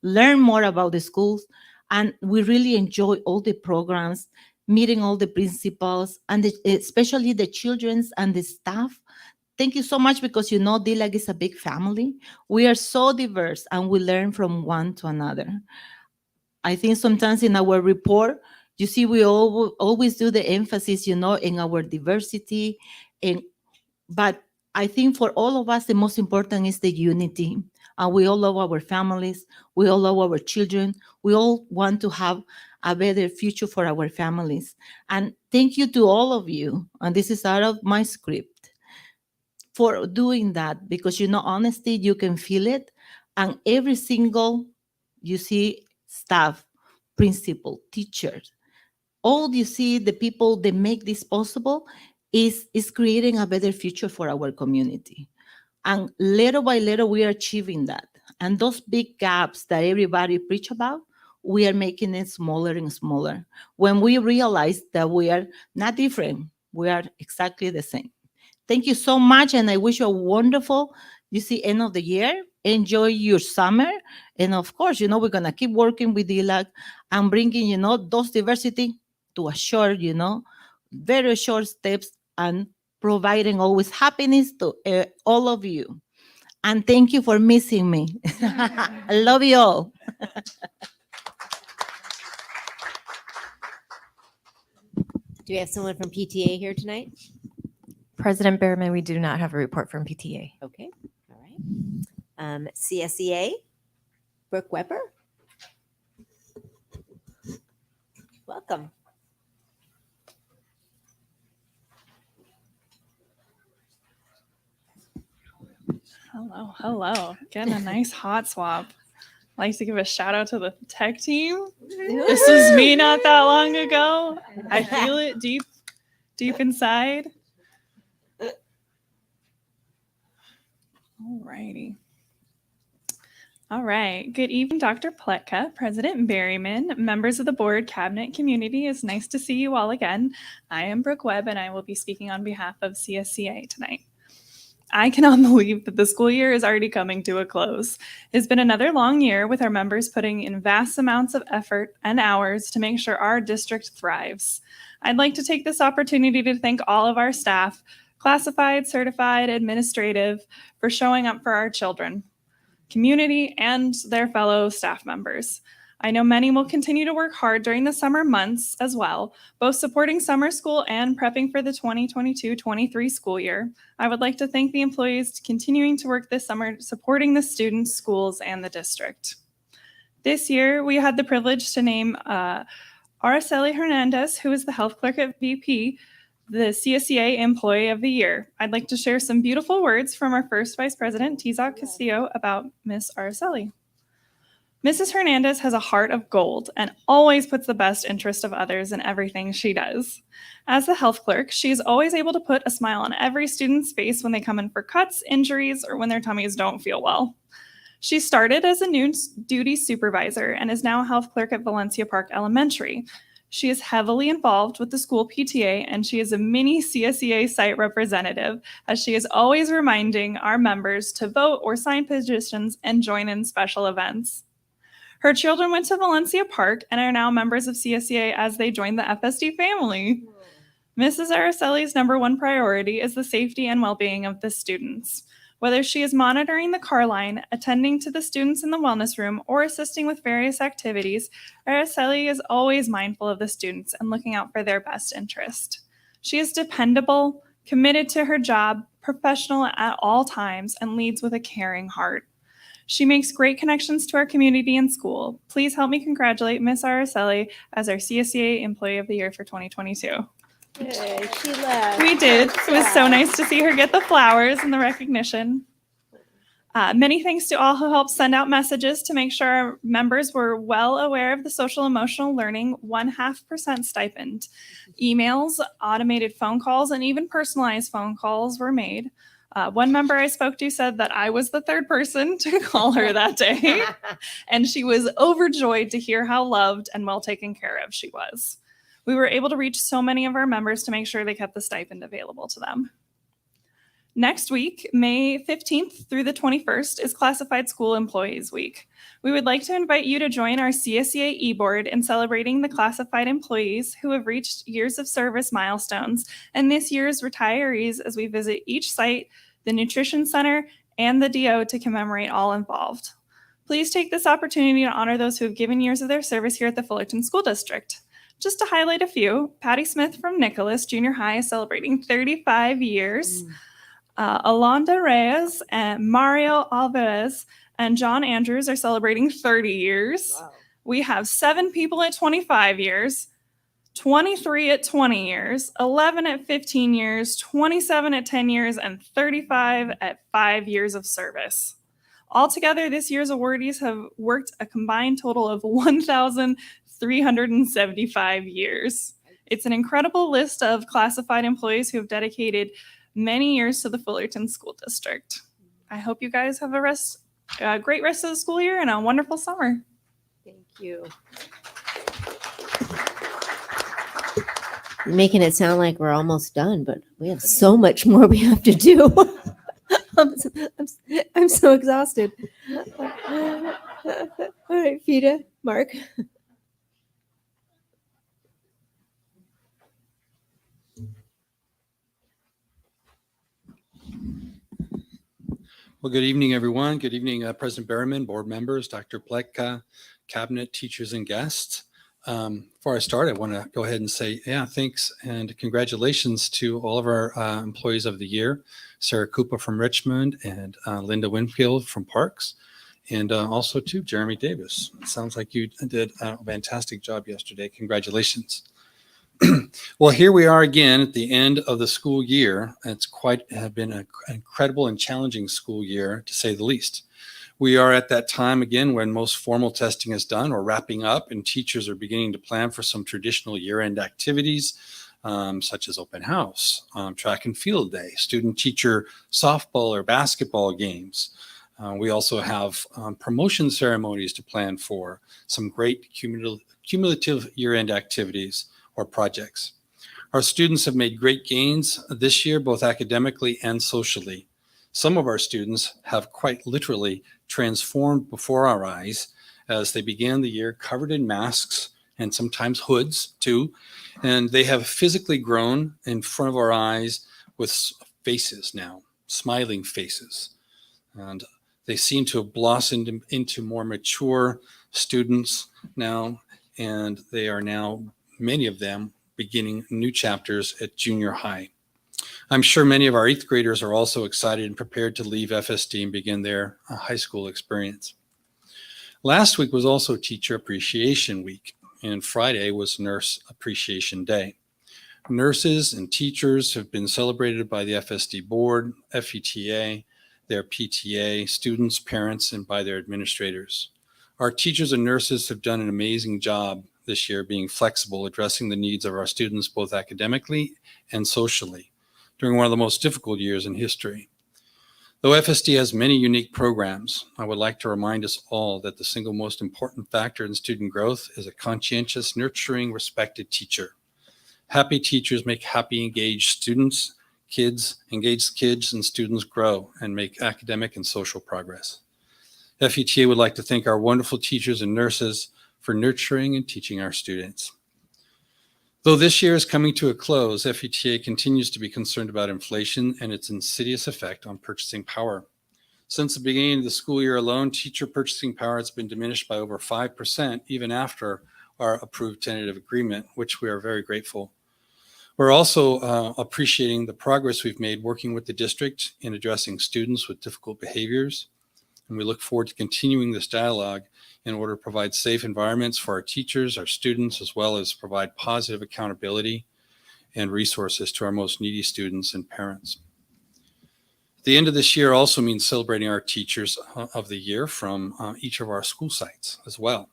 learn more about the schools. And we really enjoy all the programs, meeting all the principals, and especially the children's and the staff. Thank you so much because DLAG is a big family. We are so diverse and we learn from one to another. I think sometimes in our report, you see, we always do the emphasis, in our diversity. But I think for all of us, the most important is the unity. And we all love our families. We all love our children. We all want to have a better future for our families. And thank you to all of you. And this is out of my script for doing that because, honestly, you can feel it. And every single, staff, principal, teachers, all you see, the people that make this possible is creating a better future for our community. And little by little, we are achieving that. And those big gaps that everybody preach about, we are making it smaller and smaller. When we realize that we are not different, we are exactly the same. Thank you so much. And I wish you a wonderful, end of the year. Enjoy your summer. And of course, we're going to keep working with DLAG and bringing, those diversity to a short, very short steps and providing always happiness to all of you. And thank you for missing me. I love you all. Do we have someone from PTA here tonight? President Behrman, we do not have a report from PTA. Okay, all right. CSEA, Brooke Weber. Welcome. Hello. Getting a nice hot swap. I'd like to give a shout out to the tech team. This is me not that long ago. I feel it deep inside. Alrighty. All right. Good evening, Dr. Pletka, President Berryman, members of the board, cabinet, community. It's nice to see you all again. I am Brooke Webb, and I will be speaking on behalf of CSCA tonight. I cannot believe that the school year is already coming to a close. It's been another long year with our members putting in vast amounts of effort and hours to make sure our district thrives. I'd like to take this opportunity to thank all of our staff, classified, certified, administrative, for showing up for our children, community, and their fellow staff members. I know many will continue to work hard during the summer months as well, both supporting summer school and prepping for the 2022-23 school year. I would like to thank the employees continuing to work this summer, supporting the students, schools, and the district. This year, we had the privilege to name Araceli Hernandez, who is the health clerk at VP, the CSCA Employee of the Year. I'd like to share some beautiful words from our first Vice President, Csa Castillo, about Miss Araceli. Mrs. Hernandez has a heart of gold and always puts the best interest of others in everything she does. As the health clerk, she is always able to put a smile on every student's face when they come in for cuts, injuries, or when their tummies don't feel well. She started as a noon duty supervisor and is now a health clerk at Valencia Park Elementary. She is heavily involved with the school PTA, and she is a mini CSCA site representative, as she is always reminding our members to vote or sign petitions and join in special events. Her children went to Valencia Park and are now members of CSCA as they joined the FSD family. Mrs. Araceli's number one priority is the safety and well-being of the students. Whether she is monitoring the car line, attending to the students in the wellness room, or assisting with various activities, Araceli is always mindful of the students and looking out for their best interest. She is dependable, committed to her job, professional at all times, and leads with a caring heart. She makes great connections to our community and school. Please help me congratulate Miss Araceli as our CSCA Employee of the Year for 2022. Yay, she left. We did. It was so nice to see her get the flowers and the recognition. Many thanks to all who helped send out messages to make sure our members were well aware of the social emotional learning 0.5% stipend. Emails, automated phone calls, and even personalized phone calls were made. One member I spoke to said that I was the third person to call her that day, and she was overjoyed to hear how loved and well taken care of she was. We were able to reach so many of our members to make sure they kept the stipend available to them. Next week, May 15th through the 21st, is Classified School Employees Week. We would like to invite you to join our CSCA e-board in celebrating the classified employees who have reached years of service milestones and this year's retirees as we visit each site, the Nutrition Center, and the DO to commemorate all involved. Please take this opportunity to honor those who have given years of their service here at the Fullerton School District. Just to highlight a few, Patty Smith from Nicholas Junior High is celebrating 35 years. Alonda Reyes and Mario Alvarez and John Andrews are celebrating 30 years. Wow. We have 7 people at 25 years, 23 at 20 years, 11 at 15 years, 27 at 10 years, and 35 at 5 years of service. Altogether, this year's awardees have worked a combined total of 1,375 years. It's an incredible list of classified employees who have dedicated many years to the Fullerton School District. I hope you guys have a great rest of the school year and a wonderful summer. Thank you. You're making it sound like we're almost done, but we have so much more we have to do. I'm so exhausted. All right, Fida, Mark. Well, good evening, everyone. Good evening, President Berryman, board members, Dr. Pletka, cabinet, teachers, and guests. Before I start, I want to go ahead and say, thanks and congratulations to all of our employees of the year, Sarah Cooper from Richmond and Linda Winfield from Parks, and also to Jeremy Davis. It sounds like you did a fantastic job yesterday. Congratulations. Well, here we are again at the end of the school year. It's been an incredible and challenging school year, to say the least. We are at that time again when most formal testing is done or wrapping up, and teachers are beginning to plan for some traditional year-end activities, such as open house, track and field day, student-teacher softball or basketball games. We also have promotion ceremonies to plan for, some great cumulative year-end activities or projects. Our students have made great gains this year, both academically and socially. Some of our students have quite literally transformed before our eyes as they began the year covered in masks and sometimes hoods too. And they have physically grown in front of our eyes with faces now, smiling faces. And they seem to have blossomed into more mature students now. And they are now, many of them, beginning new chapters at junior high. I'm sure many of our 8th graders are also excited and prepared to leave FSD and begin their high school experience. Last week was also Teacher Appreciation Week, and Friday was Nurse Appreciation Day. Nurses and teachers have been celebrated by the FSD Board, FETA, their PTA, students, parents, and by their administrators. Our teachers and nurses have done an amazing job this year being flexible, addressing the needs of our students both academically and socially during one of the most difficult years in history. Though FSD has many unique programs, I would like to remind us all that the single most important factor in student growth is a conscientious, nurturing, respected teacher. Happy teachers make happy, engaged students. Engaged kids and students grow and make academic and social progress. FETA would like to thank our wonderful teachers and nurses for nurturing and teaching our students. Though this year is coming to a close, FETA continues to be concerned about inflation and its insidious effect on purchasing power. Since the beginning of the school year alone, teacher purchasing power has been diminished by over 5%, even after our approved tentative agreement, which we are very grateful. We're also appreciating the progress we've made working with the district in addressing students with difficult behaviors. And we look forward to continuing this dialogue in order to provide safe environments for our teachers, our students, as well as provide positive accountability and resources to our most needy students and parents. The end of this year also means celebrating our teachers of the year from each of our school sites as well,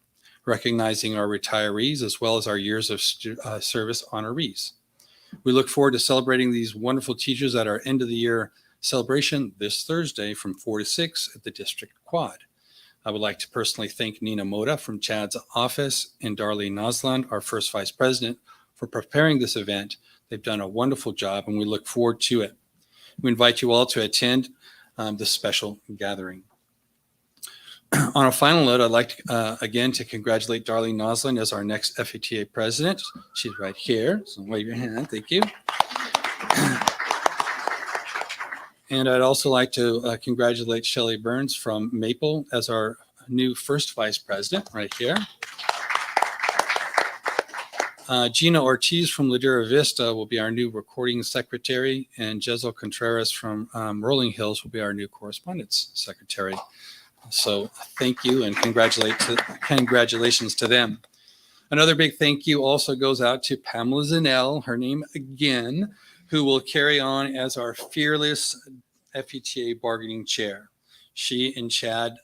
recognizing our retirees as well as our years of service honorees. We look forward to celebrating these wonderful teachers at our end of the year celebration this Thursday from 4 to 6 at the District Quad. I would like to personally thank Nina Moda from Chad's office and Darlene Nosland, our first vice president, for preparing this event. They've done a wonderful job and we look forward to it. We invite you all to attend this special gathering. On a final note, I'd like to, again to congratulate Darlene Nosland as our next FETA president. She's right here, so wave your hand, thank you. And I'd also like to congratulate Shelley Burns from Maple as our new first vice president, right here. Gina Ortiz from Ladera Vista will be our new recording secretary, and Jezel Contreras from Rolling Hills will be our new correspondence secretary. So thank you and congratulations to them. Another big thank you also goes out to Pamela Zanell, her name again, who will carry on as our fearless FETA bargaining chair. She and Chad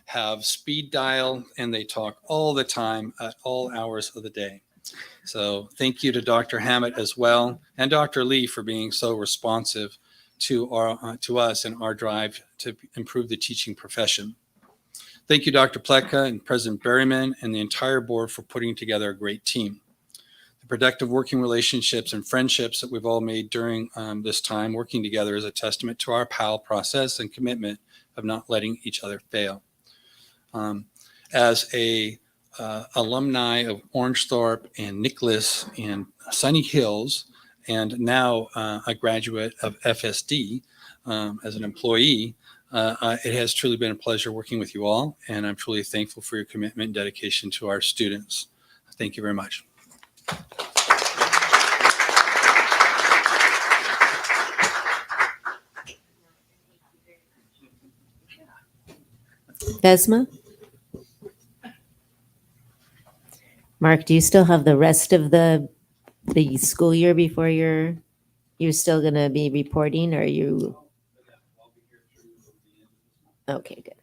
have speed dial and they talk all the time at all hours of the day. So thank you to Dr. Hammett as well and Dr. Lee for being so responsive to us in our drive to improve the teaching profession. Thank you, Dr. Pletka and President Berryman and the entire board for putting together a great team. The productive working relationships and friendships that we've all made during this time working together is a testament to our PAL process and commitment of not letting each other fail. As a alumni of Orangethorpe and Nicholas and Sunny Hills, and now a graduate of FSD as an employee, it has truly been a pleasure working with you all, and I'm truly thankful for your commitment and dedication to our students. Thank you very much. Vesma? Mark, do you still have the rest of the school year before you're still going to be reporting, or are you? Okay, good.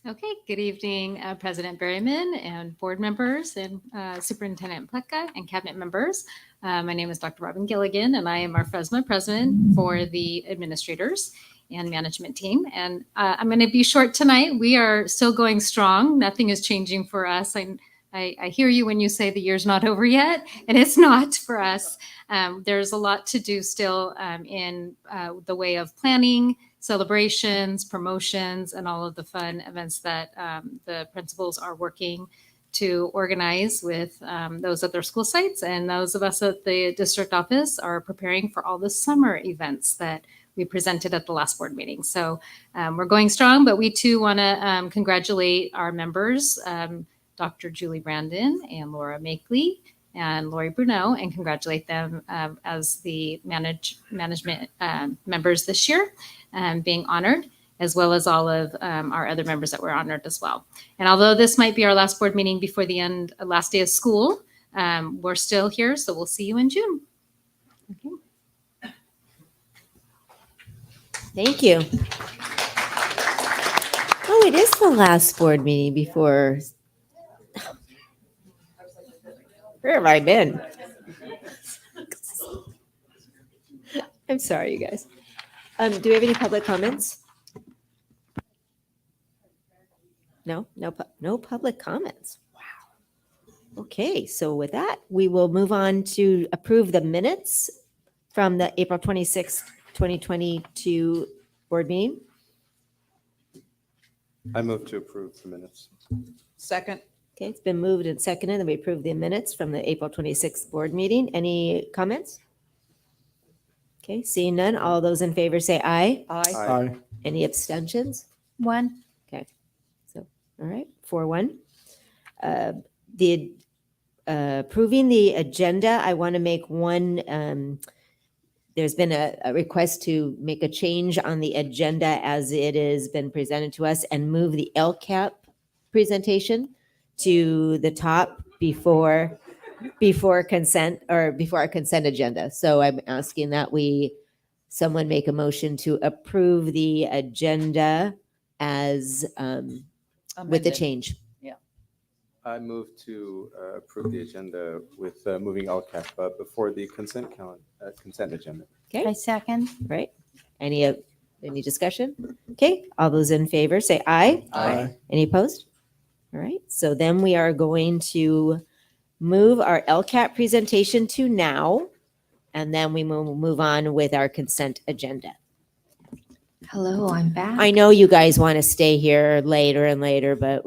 Okay, good evening, President Berryman and board members and Superintendent Pletka and cabinet members. My name is Dr. Robin Gilligan and I am our FSMA president for the administrators. and management team. And I'm going to be short tonight. We are still going strong. Nothing is changing for us. I hear you when you say the year's not over yet, and it's not for us. There's a lot to do still in the way of planning, celebrations, promotions, and all of the fun events that the principals are working to organize with those at their school sites. And those of us at the district office are preparing for all the summer events that we presented at the last board meeting. So we're going strong, but we too want to congratulate our members, Dr. Julie Brandon and Laura Makeley and Lori Bruneau, and congratulate them as the management members this year, being honored, as well as all of our other members that were honored as well. And although this might be our last board meeting before the last day of school, we're still here, so we'll see you in June. Okay. Thank you. Oh, it is the last board meeting before. Where have I been? I'm sorry, you guys. Do we have any public comments? No public comments. Wow. Okay, so with that, we will move on to approve the minutes from the April 26th, 2022 board meeting. I move to approve the minutes. Second. Okay, it's been moved and seconded that we approve the minutes from the April 26th board meeting. Any comments? Okay, seeing none, all those in favor say aye. Aye. Aye. Any abstentions? One. Okay, so, all right, 4-1. The approving the agenda, I want to make one, there's been a request to make a change on the agenda as it has been presented to us and move the Lcap presentation to the top before consent or before our consent agenda. So I'm asking that someone make a motion to approve the agenda as with the Amended. change. I move to approve the agenda with moving LCAP before the consent agenda. Okay, I second. right. Any discussion? Okay, all those in favor say aye. Aye. Any opposed? All right, so then we are going to move our LCAP presentation to now, and then we move on with our consent agenda. Hello, I'm back. I know you guys want to stay here later and later, but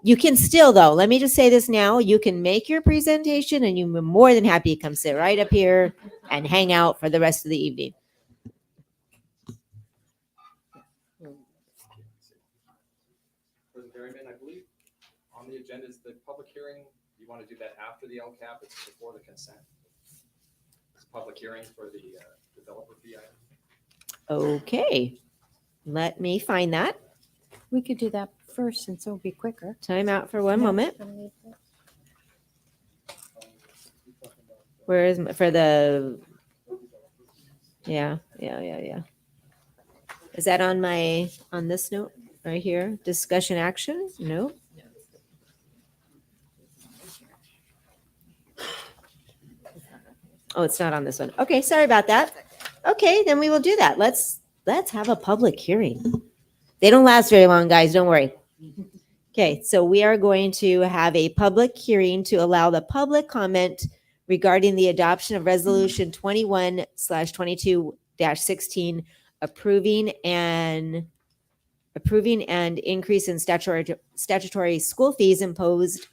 you can still, though. Let me just say this now. You can make your presentation, and you're more than happy to come sit right up here and hang out for the rest of the evening. President Berryman, I believe on the agenda is the public hearing. You want to do that after the LCAP? It's before the consent. It's public hearing for the developer fee item. Okay, let me find that. We could do that first since it'll be quicker. Time out for one moment. Where is for the? Yeah. Is that on this note right here? Discussion action? No. Oh, it's not on this one. Okay, sorry about that. Okay, then we will do that. Let's have a public hearing. They don't last very long, guys. Don't worry. Okay, so we are going to have a public hearing to allow the public comment regarding the adoption of Resolution 21/22-16, approving and increase in statutory school fees imposed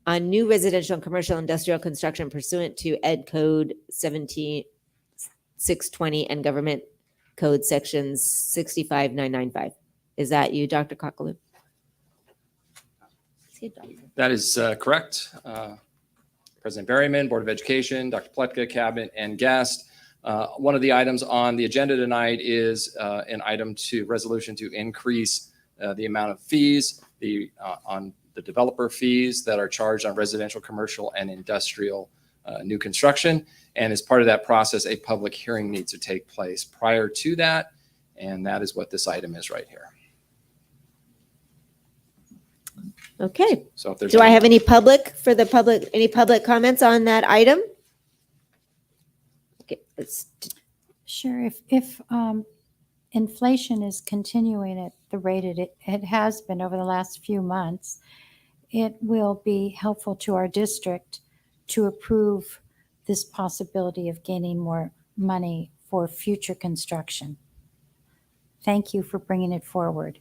on new residential and commercial industrial construction pursuant to Ed Code 17620 and Government Code Sections 65995. Is that you, Dr. Cockaloop? That is correct. President Berryman, Board of Education, Dr. Pletka, Cabinet, and guest. One of the items on the agenda tonight is an item to resolution to increase the amount of fees on the developer fees that are charged on residential, commercial, and industrial new construction. And as part of that process, a public hearing needs to take place prior to that. And that is what this item is right here. Okay. So if there's Do I have any public comments on that item? Okay, Sure. If inflation is continuing at the rate it has been over the last few months, it will be helpful to our district to approve this possibility of gaining more money for future construction. Thank you for bringing it forward.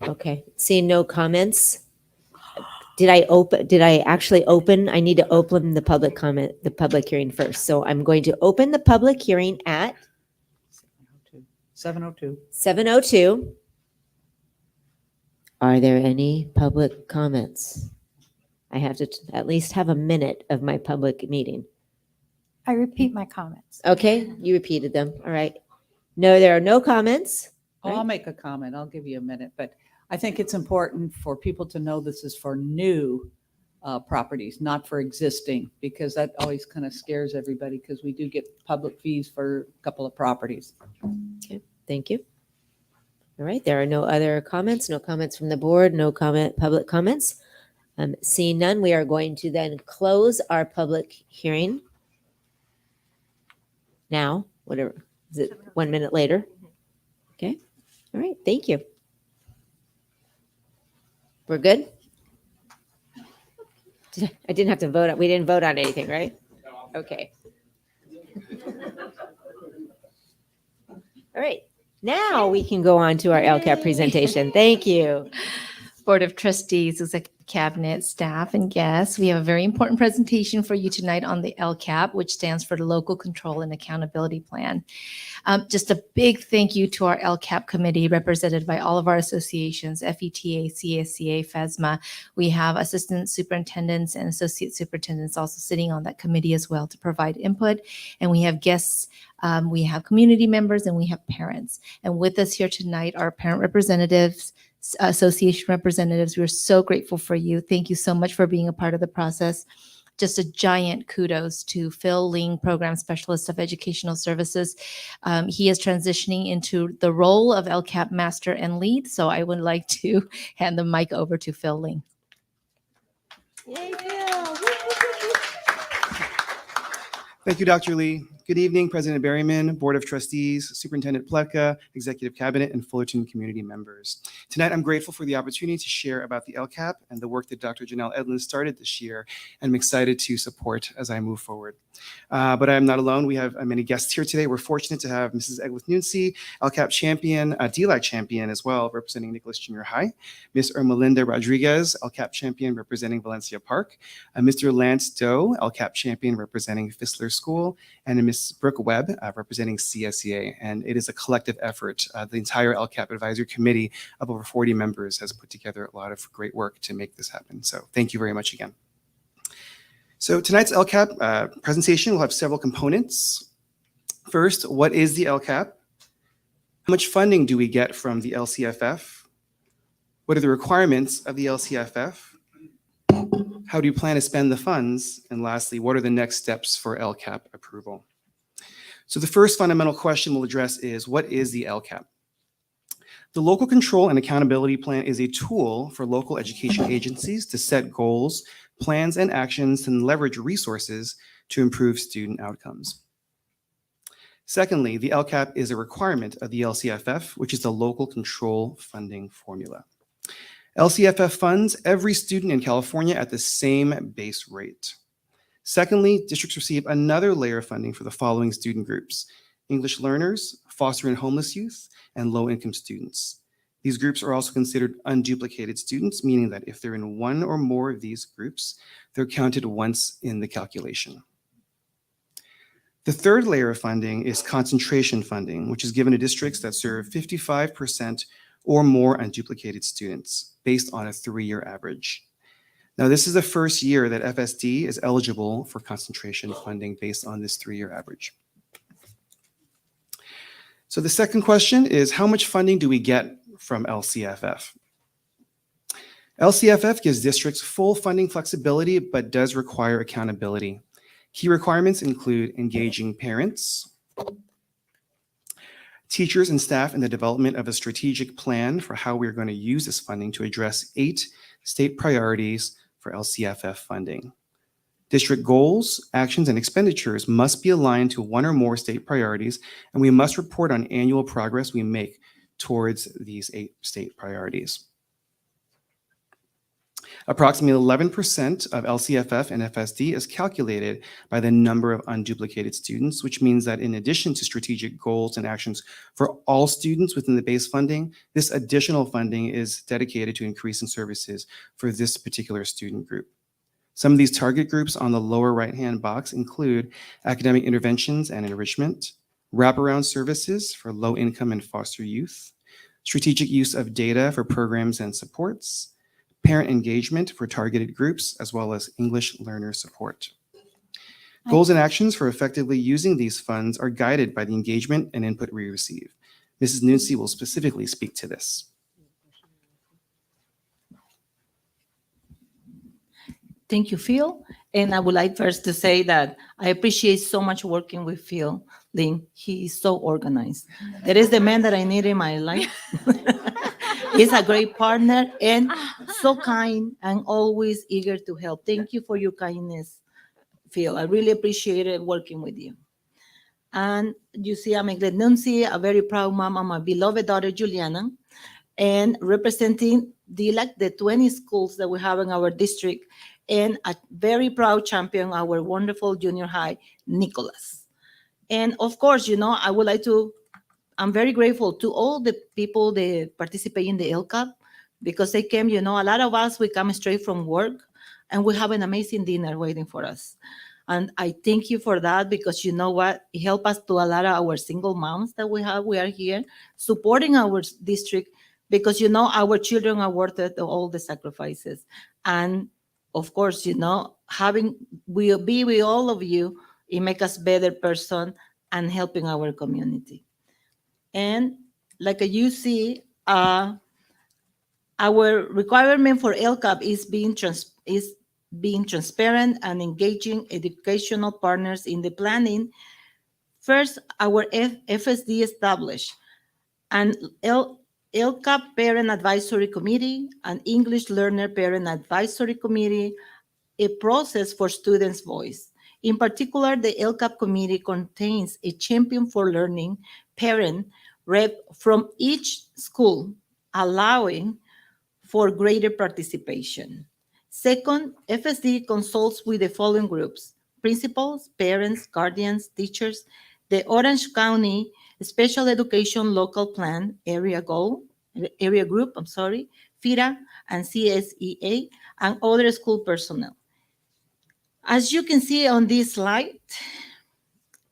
Okay, seeing no comments. Did I actually open? I need to open the public hearing first. So I'm going to open the public hearing at 7:02. 7:02. Are there any public comments? I have to at least have a minute of my public meeting. I repeat my comments. Okay, you repeated them. All right. No, there are no comments. Oh, I'll make a comment. I'll give you a minute, but I think it's important for people to know this is for new properties, not for existing, because that always kind of scares everybody because we do get public fees for a couple of properties. Okay, thank you. All right, there are no other comments, no comments from the board, no public comments. Seeing none, we are going to then close our public hearing now, whatever, is it 1 minute later? Okay, all right, thank you. We're good? I didn't have to vote. We didn't vote on anything, right? Okay. All right. Now we can go on to our LCAP presentation. Thank you. Board of Trustees, Executive Cabinet, staff, and guests, we have a very important presentation for you tonight on the LCAP, which stands for the Local Control and Accountability Plan. Just a big thank you to our LCAP committee represented by all of our associations, FETA, CSCA, FESMA. We have assistant superintendents and associate superintendents also sitting on that committee as well to provide input. And we have guests, we have community members, and we have parents. And with us here tonight are parent representatives, association representatives. We're so grateful for you. Thank you so much for being a part of the process. Just a giant kudos to Phil Ling, Program Specialist of Educational Services. He is transitioning into the role of LCAP Master and Lead. So I would like to hand the mic over to Phil Ling. Yay, Phil. Thank you, Dr. Lee. Good evening, President Berryman, Board of Trustees, Superintendent Pletka, Executive Cabinet, and Fullerton community members. Tonight, I'm grateful for the opportunity to share about the LCAP and the work that Dr. Janelle Edlin started this year, and I'm excited to support as I move forward. But I am not alone. We have many guests here today. We're fortunate to have Mrs. Eglis-Nuncy, LCAP champion, DLAC champion as well, representing Nicholas Junior High, Ms. Ermelinda Rodriguez, LCAP champion representing Valencia Park, Mr. Lance Doe, LCAP champion representing Fissler School, and Ms. Brooke Webb, representing CSEA. And it is a collective effort. The entire LCAP Advisory Committee of over 40 members has put together a lot of great work to make this happen. So thank you very much again. So tonight's LCAP presentation will have several components. First, what is the LCAP? How much funding do we get from the LCFF? What are the requirements of the LCFF? How do you plan to spend the funds? And lastly, what are the next steps for LCAP approval? So the first fundamental question we'll address is, what is the LCAP? The Local Control and Accountability Plan is a tool for local education agencies to set goals, plans, and actions and leverage resources to improve student outcomes. Secondly, the LCAP is a requirement of the LCFF, which is the Local Control Funding Formula. LCFF funds every student in California at the same base rate. Secondly, districts receive another layer of funding for the following student groups: English learners, foster and homeless youth, and low-income students. These groups are also considered unduplicated students, meaning that if they're in one or more of these groups, they're counted once in the calculation. The third layer of funding is concentration funding, which is given to districts that serve 55% or more unduplicated students based on a 3-year average. Now, this is the first year that FSD is eligible for concentration funding based on this 3-year average. So the second question is, how much funding do we get from LCFF? LCFF gives districts full funding flexibility, but does require accountability. Key requirements include engaging parents, teachers and staff in the development of a strategic plan for how we're going to use this funding to address 8 state priorities for LCFF funding. District goals, actions, and expenditures must be aligned to one or more state priorities, and we must report on annual progress we make towards these 8 state priorities. Approximately 11% of LCFF and FSD is calculated by the number of unduplicated students, which means that in addition to strategic goals and actions for all students within the base funding, this additional funding is dedicated to increasing services for this particular student group. Some of these target groups on the lower right-hand box include academic interventions and enrichment, wraparound services for low-income and foster youth, strategic use of data for programs and supports, parent engagement for targeted groups, as well as English learner support. Goals and actions for effectively using these funds are guided by the engagement and input we receive. Mrs. Nuncy will specifically speak to this. Thank you, Phil. And I would like first to say that I appreciate so much working with Phil Lin. He is so organized. That is the man that I need in my life. He's a great partner and so kind and always eager to help. Thank you for your kindness, Phil. I really appreciated working with you. And you see, I'm Makeley Nuncy, a very proud mom of my beloved daughter, Juliana, and representing the 20 schools that we have in our district, and a very proud champion, our wonderful junior high, Nicholas. And of course, I would like to I'm very grateful to all the people that participate in the Lcap because they came, a lot of us, we come straight from work and we have an amazing dinner waiting for us. And I thank you for that because you know what? It helped us to a lot of our single moms that we have. We are here supporting our district because, our children are worth it, all the sacrifices. And of course, we'll be with all of you. It makes us better person and helping our community. And like you see, our requirement for Lcap is being transparent and engaging educational partners in the planning. First, our FSD established an Lcap Parent Advisory Committee, an English Learner Parent Advisory Committee, a process for students' voice. In particular, the Lcap committee contains a champion for learning parent rep from each school, allowing for greater participation. Second, FSD consults with the following groups: principals, parents, guardians, teachers, the Orange County Special Education Local Plan Area Group, FIRA, and CSEA, and other school personnel. As you can see on this slide,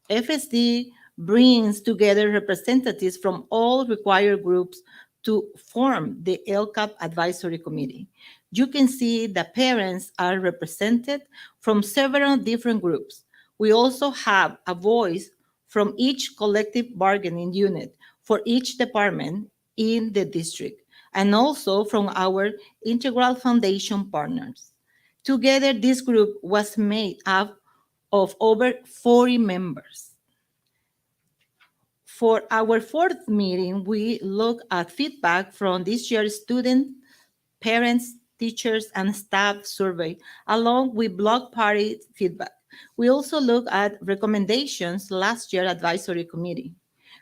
FSD brings together representatives from all required groups to form the Lcap Advisory Committee. You can see the parents are represented from several different groups. We also have a voice from each collective bargaining unit for each department in the district, and also from our Integral Foundation partners. Together, this group was made up of over 40 members. For our fourth meeting, we look at feedback from this year's student, parents, teachers, and staff survey, along with block party feedback. We also look at recommendations last year advisory committee.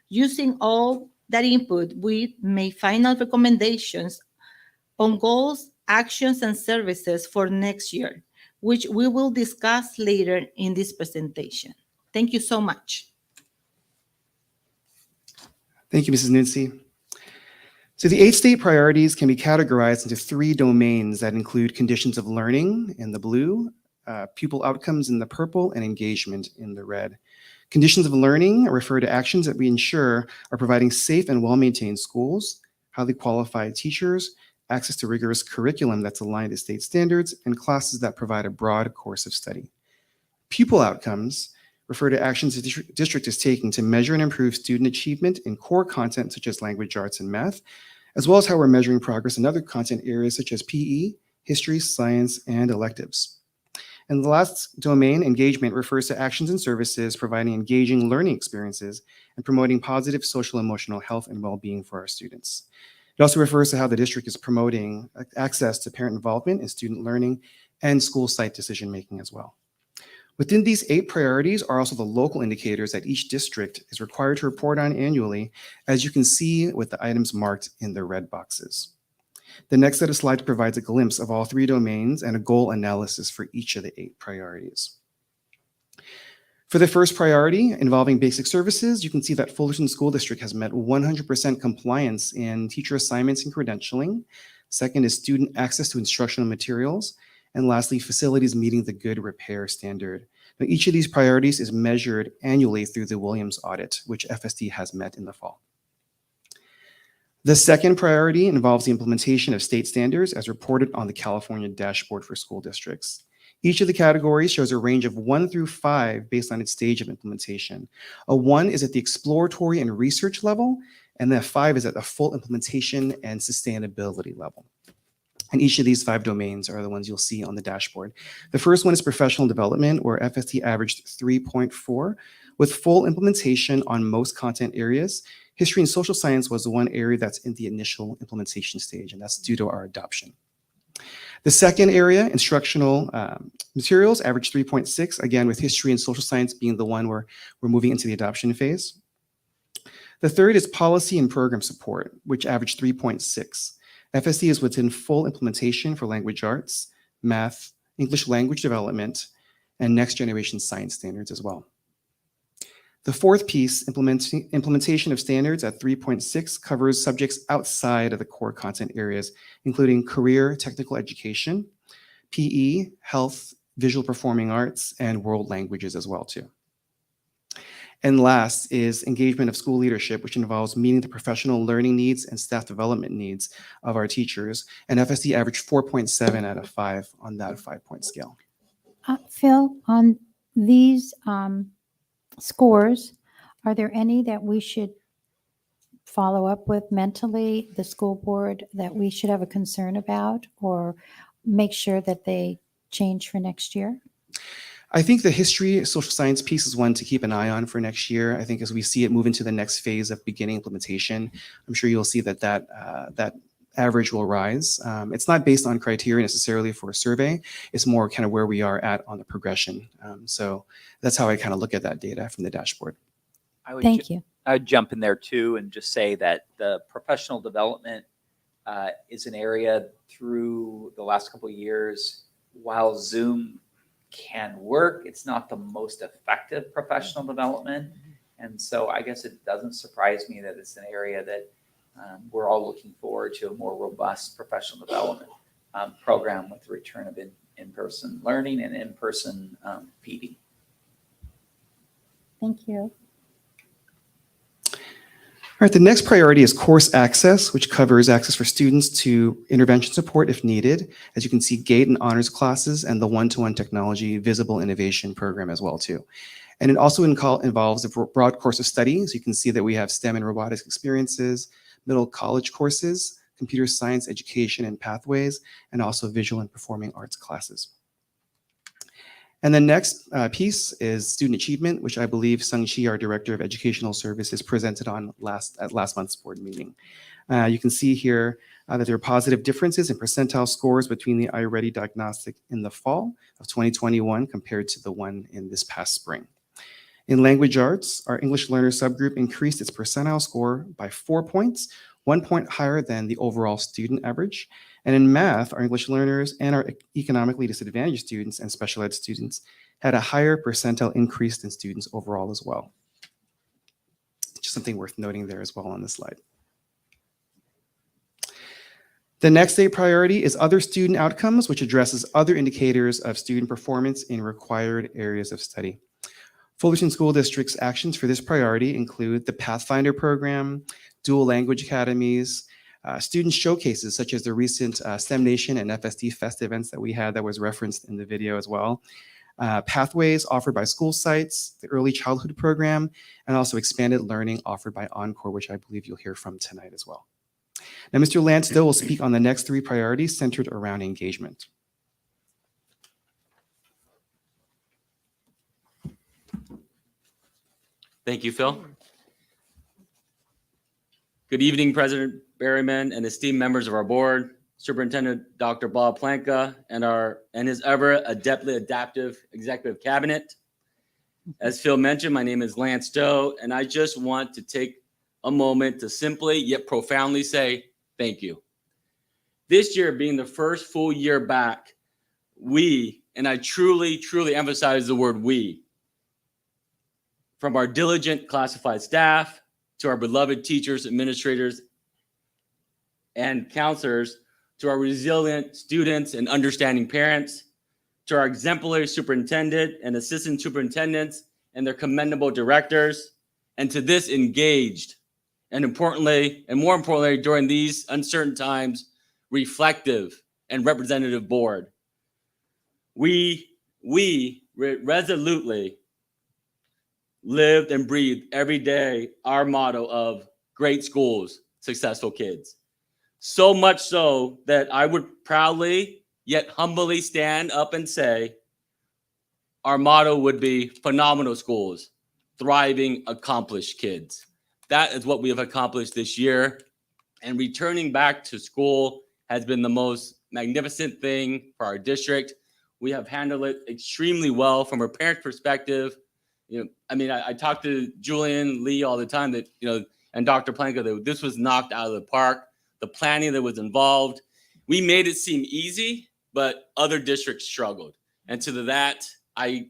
Using all that input, we made final recommendations on goals, actions, and services for next year, which we will discuss later in this presentation. Thank you so much. Thank you, Mrs. Nuncy. So the 8 state priorities can be categorized into 3 domains that include conditions of learning in the blue, pupil outcomes in the purple, and engagement in the red. Conditions of learning refer to actions that we ensure are providing safe and well-maintained schools, highly qualified teachers, access to rigorous curriculum that's aligned to state standards, and classes that provide a broad course of study. Pupil outcomes refer to actions the district is taking to measure and improve student achievement in core content such as language arts and math, as well as how we're measuring progress in other content areas such as PE, history, science, and electives. And the last domain, engagement, refers to actions and services providing engaging learning experiences and promoting positive social emotional health and well-being for our students. It also refers to how the district is promoting access to parent involvement in student learning and school site decision-making as well. Within these 8 priorities are also the local indicators that each district is required to report on annually, as you can see with the items marked in the red boxes. The next set of slides provides a glimpse of all 3 domains and a goal analysis for each of the 8 priorities. For the first priority involving basic services, you can see that Fullerton School District has met 100% compliance in teacher assignments and credentialing. Second is student access to instructional materials. And lastly, facilities meeting the good repair standard. Now, each of these priorities is measured annually through the Williams audit, which FSD has met in the fall. The second priority involves the implementation of state standards as reported on the California dashboard for school districts. Each of the categories shows a range of 1 through 5 based on its stage of implementation. A 1 is at the exploratory and research level, and then a 5 is at the full implementation and sustainability level. And each of these 5 domains are the ones you'll see on the dashboard. The first one is professional development, where FSD averaged 3.4, with full implementation on most content areas. History and social science was the one area that's in the initial implementation stage, and that's due to our adoption. The second area, instructional materials, averaged 3.6, again with history and social science being the one where we're moving into the adoption phase. The third is policy and program support, which averaged 3.6. FSD is within full implementation for language arts, math, English language development, and next generation science standards as well. The fourth piece, implementation of standards at 3.6, covers subjects outside of the core content areas, including career technical education, PE, health, visual performing arts, and world languages as well too. And last is engagement of school leadership, which involves meeting the professional learning needs and staff development needs of our teachers. And FSD averaged 4.7 out of 5 on that 5-point scale. Phil, on these scores, are there any that we should follow up with mentally, the school board, that we should have a concern about or make sure that they change for next year? I think the history, social science piece is one to keep an eye on for next year. I think as we see it move into the next phase of beginning implementation, I'm sure you'll see that that average will rise. It's not based on criteria necessarily for a survey. It's more kind of where we are at on the progression. So that's how I kind of look at that data from the dashboard. Thank you. I would jump in there too and just say that the professional development is an area through the last couple of years, while Zoom can work, it's not the most effective professional development. And so I guess it doesn't surprise me that it's an area that we're all looking forward to a more robust professional development program with the return of in-person learning and in-person PD. Thank you. All right, the next priority is course access, which covers access for students to intervention support if needed. As you can see, GATE and honors classes and the one-to-one technology visible innovation program as well too. And it also involves a broad course of study. So you can see that we have STEM and robotics experiences, middle college courses, computer science education and pathways, and also visual and performing arts classes. And the next piece is student achievement, which I believe Sung Chi, our Director of Educational Services, presented on at last month's board meeting. You can see here that there are positive differences in percentile scores between the iReady diagnostic in the fall of 2021 compared to the one in this past spring. In language arts, our English learner subgroup increased its percentile score by 4 points, 1 point higher than the overall student average. And in math, our English learners and our economically disadvantaged students and special ed students had a higher percentile increase than students overall as well. Just something worth noting there as well on this slide. The next state priority is other student outcomes, which addresses other indicators of student performance in required areas of study. Fullerton School District's actions for this priority include the Pathfinder program, dual language academies, student showcases such as the recent STEM Nation and FSD Fest events that we had that was referenced in the video as well. Pathways offered by school sites, the early childhood program, and also expanded learning offered by Encore, which I believe you'll hear from tonight as well. Now, Mr. Lansdale will speak on the next 3 priorities centered around engagement. Thank you, Phil. Good evening, President Berryman and esteemed members of our board, Superintendent Dr. Bob Planka, and his ever adeptly adaptive executive cabinet. As Phil mentioned, my name is Lance Doe, and I just want to take a moment to simply yet profoundly say thank you. This year being the first full year back, we, and I truly, truly emphasize the word we, from our diligent classified staff to our beloved teachers, administrators, and counselors, to our resilient students and understanding parents, to our exemplary superintendent and assistant superintendents and their commendable directors, and to this engaged and more importantly, during these uncertain times, reflective and representative board. We resolutely lived and breathed every day our motto of great schools, successful kids. So much so that I would proudly yet humbly stand up and say our motto would be phenomenal schools, thriving, accomplished kids. That is what we have accomplished this year. And returning back to school has been the most magnificent thing for our district. We have handled it extremely well from a parent perspective. I talk to Julian Lee all the time and Dr. Planka, that this was knocked out of the park. The planning that was involved, we made it seem easy, but other districts struggled. And to that, I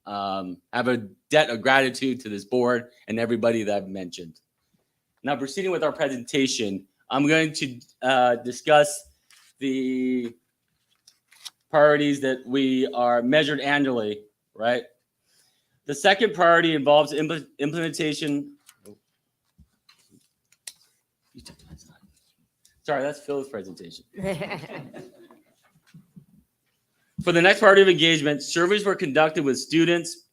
have a debt of gratitude to this board and everybody that I've mentioned. Now, proceeding with our presentation, I'm going to discuss the priorities that we are measured annually, right? The second priority involves implementation. Sorry, that's Phil's presentation. For the next priority of engagement, surveys were conducted with students,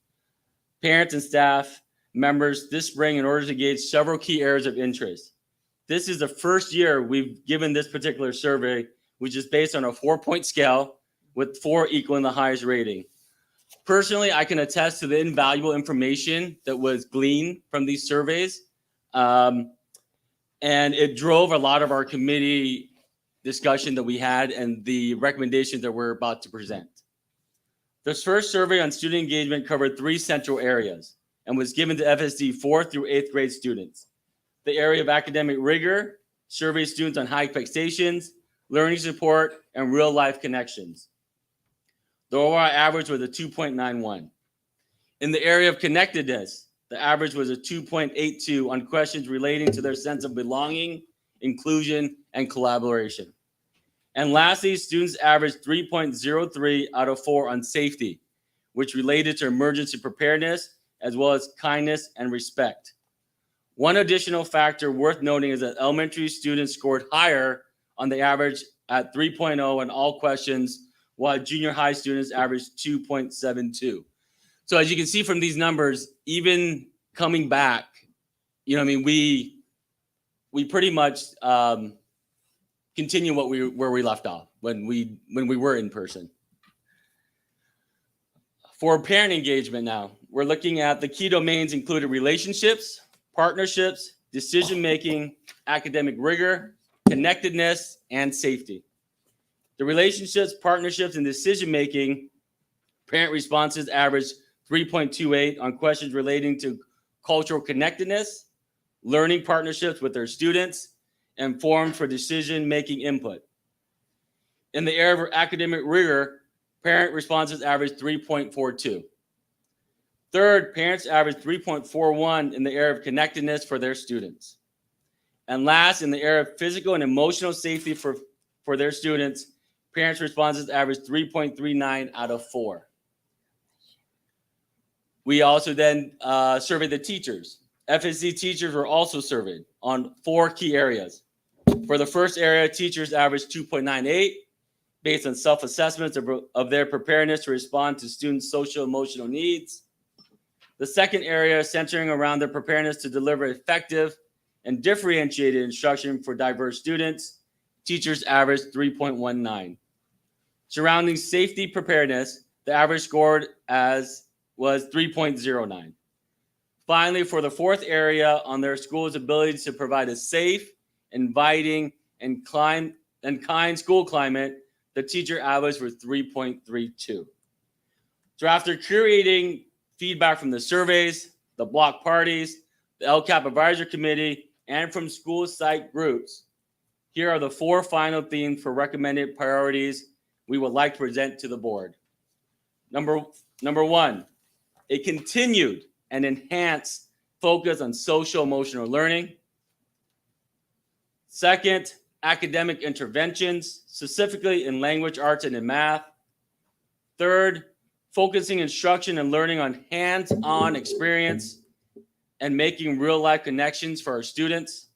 parents, and staff members this spring in order to gauge several key areas of interest. This is the first year we've given this particular survey, which is based on a 4-point scale with 4 equaling the highest rating. Personally, I can attest to the invaluable information that was gleaned from these surveys. And it drove a lot of our committee discussion that we had and the recommendations that we're about to present. This first survey on student engagement covered 3 central areas and was given to FSD 4th through 8th grade students. The area of academic rigor, surveyed students on high expectations, learning support, and real life connections. The overall average was a 2.91. In the area of connectedness, the average was a 2.82 on questions relating to their sense of belonging, inclusion, and collaboration. And lastly, students averaged 3.03 out of 4 on safety, which related to emergency preparedness, as well as kindness and respect. One additional factor worth noting is that elementary students scored higher on the average at 3.0 on all questions, while junior high students averaged 2.72. So as you can see from these numbers, even coming back, we pretty much continue where we left off when we were in person. For parent engagement now, we're looking at the key domains included relationships, partnerships, decision-making, academic rigor, connectedness, and safety. The relationships, partnerships, and decision-making, parent responses averaged 3.28 on questions relating to cultural connectedness, learning partnerships with their students, and forums for decision-making input. In the area of academic rigor, parent responses averaged 3.42. Third, parents averaged 3.41 in the area of connectedness for their students. And last, in the area of physical and emotional safety for their students, parents' responses averaged 3.39 out of 4. We also then surveyed the teachers. FSD teachers were also surveyed on 4 key areas. For the first area, teachers averaged 2.98 based on self-assessments of their preparedness to respond to students' social emotional needs. The second area, centering around their preparedness to deliver effective and differentiated instruction for diverse students, teachers averaged 3.19. Surrounding safety preparedness, the average scored was 3.09. Finally, for the fourth area on their school's ability to provide a safe, inviting, and kind school climate, the teacher average was 3.32. So after curating feedback from the surveys, the block parties, the LCAP advisory committee, and from school site groups, here are the 4 final themes for recommended priorities we would like to present to the board. Number 1, a continued and enhanced focus on social emotional learning. Second, academic interventions, specifically in language arts and in math. Third, focusing instruction and learning on hands-on experience and making real-life connections for our students.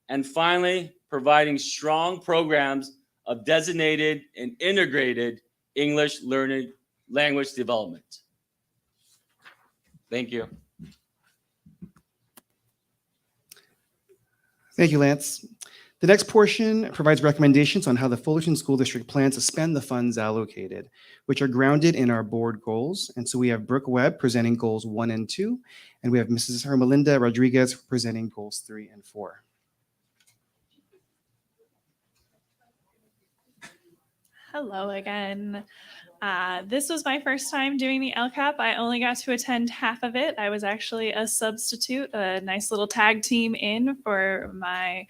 And finally, providing strong programs of designated and integrated English learning language development. Thank you. Thank you, Lance. The next portion provides recommendations on how the Fullerton School District plans to spend the funds allocated, which are grounded in our board goals. And so we have Brooke Webb presenting goals 1 and 2, and we have Mrs. Hermelinda Rodriguez presenting goals 3 and 4. Hello again. This was my first time doing the LCAP. I only got to attend half of it. I was actually a substitute, a nice little tag team in for my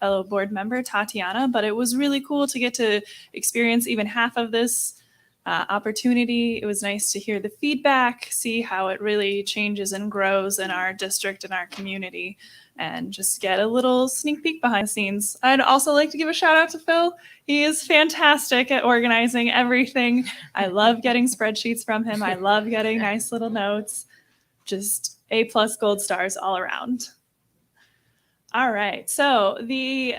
fellow board member, Tatiana, but it was really cool to get to experience even half of this opportunity. It was nice to hear the feedback, see how it really changes and grows in our district and our community, and just get a little sneak peek behind the scenes. I'd also like to give a shout out to Phil. He is fantastic at organizing everything. I love getting spreadsheets from him. I love getting nice little notes. Just A+ gold stars all around. All right, so the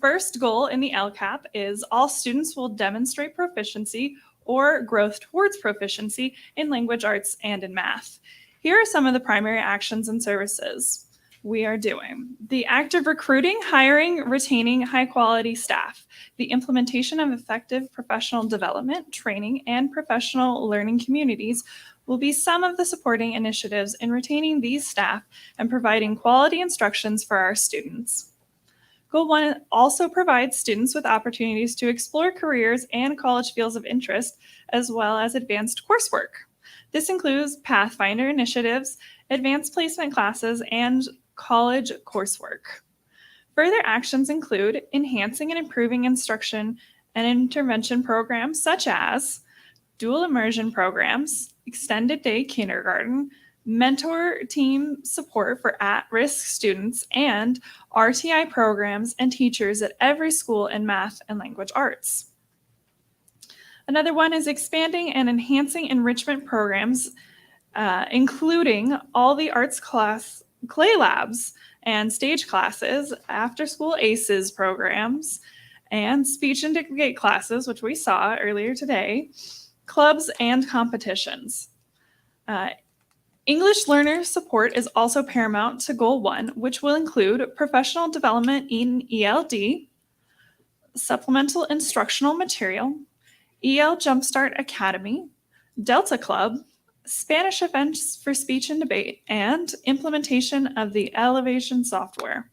first goal in the LCAP is all students will demonstrate proficiency or growth towards proficiency in language arts and in math. Here are some of the primary actions and services we are doing. The active recruiting, hiring, retaining high-quality staff. The implementation of effective professional development, training, and professional learning communities will be some of the supporting initiatives in retaining these staff and providing quality instructions for our students. Goal 1 also provides students with opportunities to explore careers and college fields of interest, as well as advanced coursework. This includes Pathfinder initiatives, advanced placement classes, and college coursework. Further actions include enhancing and improving instruction and intervention programs such as dual immersion programs, extended day kindergarten, mentor team support for at-risk students, and RTI programs and teachers at every school in math and language arts. Another one is expanding and enhancing enrichment programs, including all the arts class clay labs and stage classes, after-school ACEs programs, and speech and debate classes, which we saw earlier today, clubs, and competitions. English learner support is also paramount to Goal 1, which will include professional development in ELD, supplemental instructional material, EL Jumpstart Academy, Delta Club, Spanish events for speech and debate, and implementation of the Elevation software.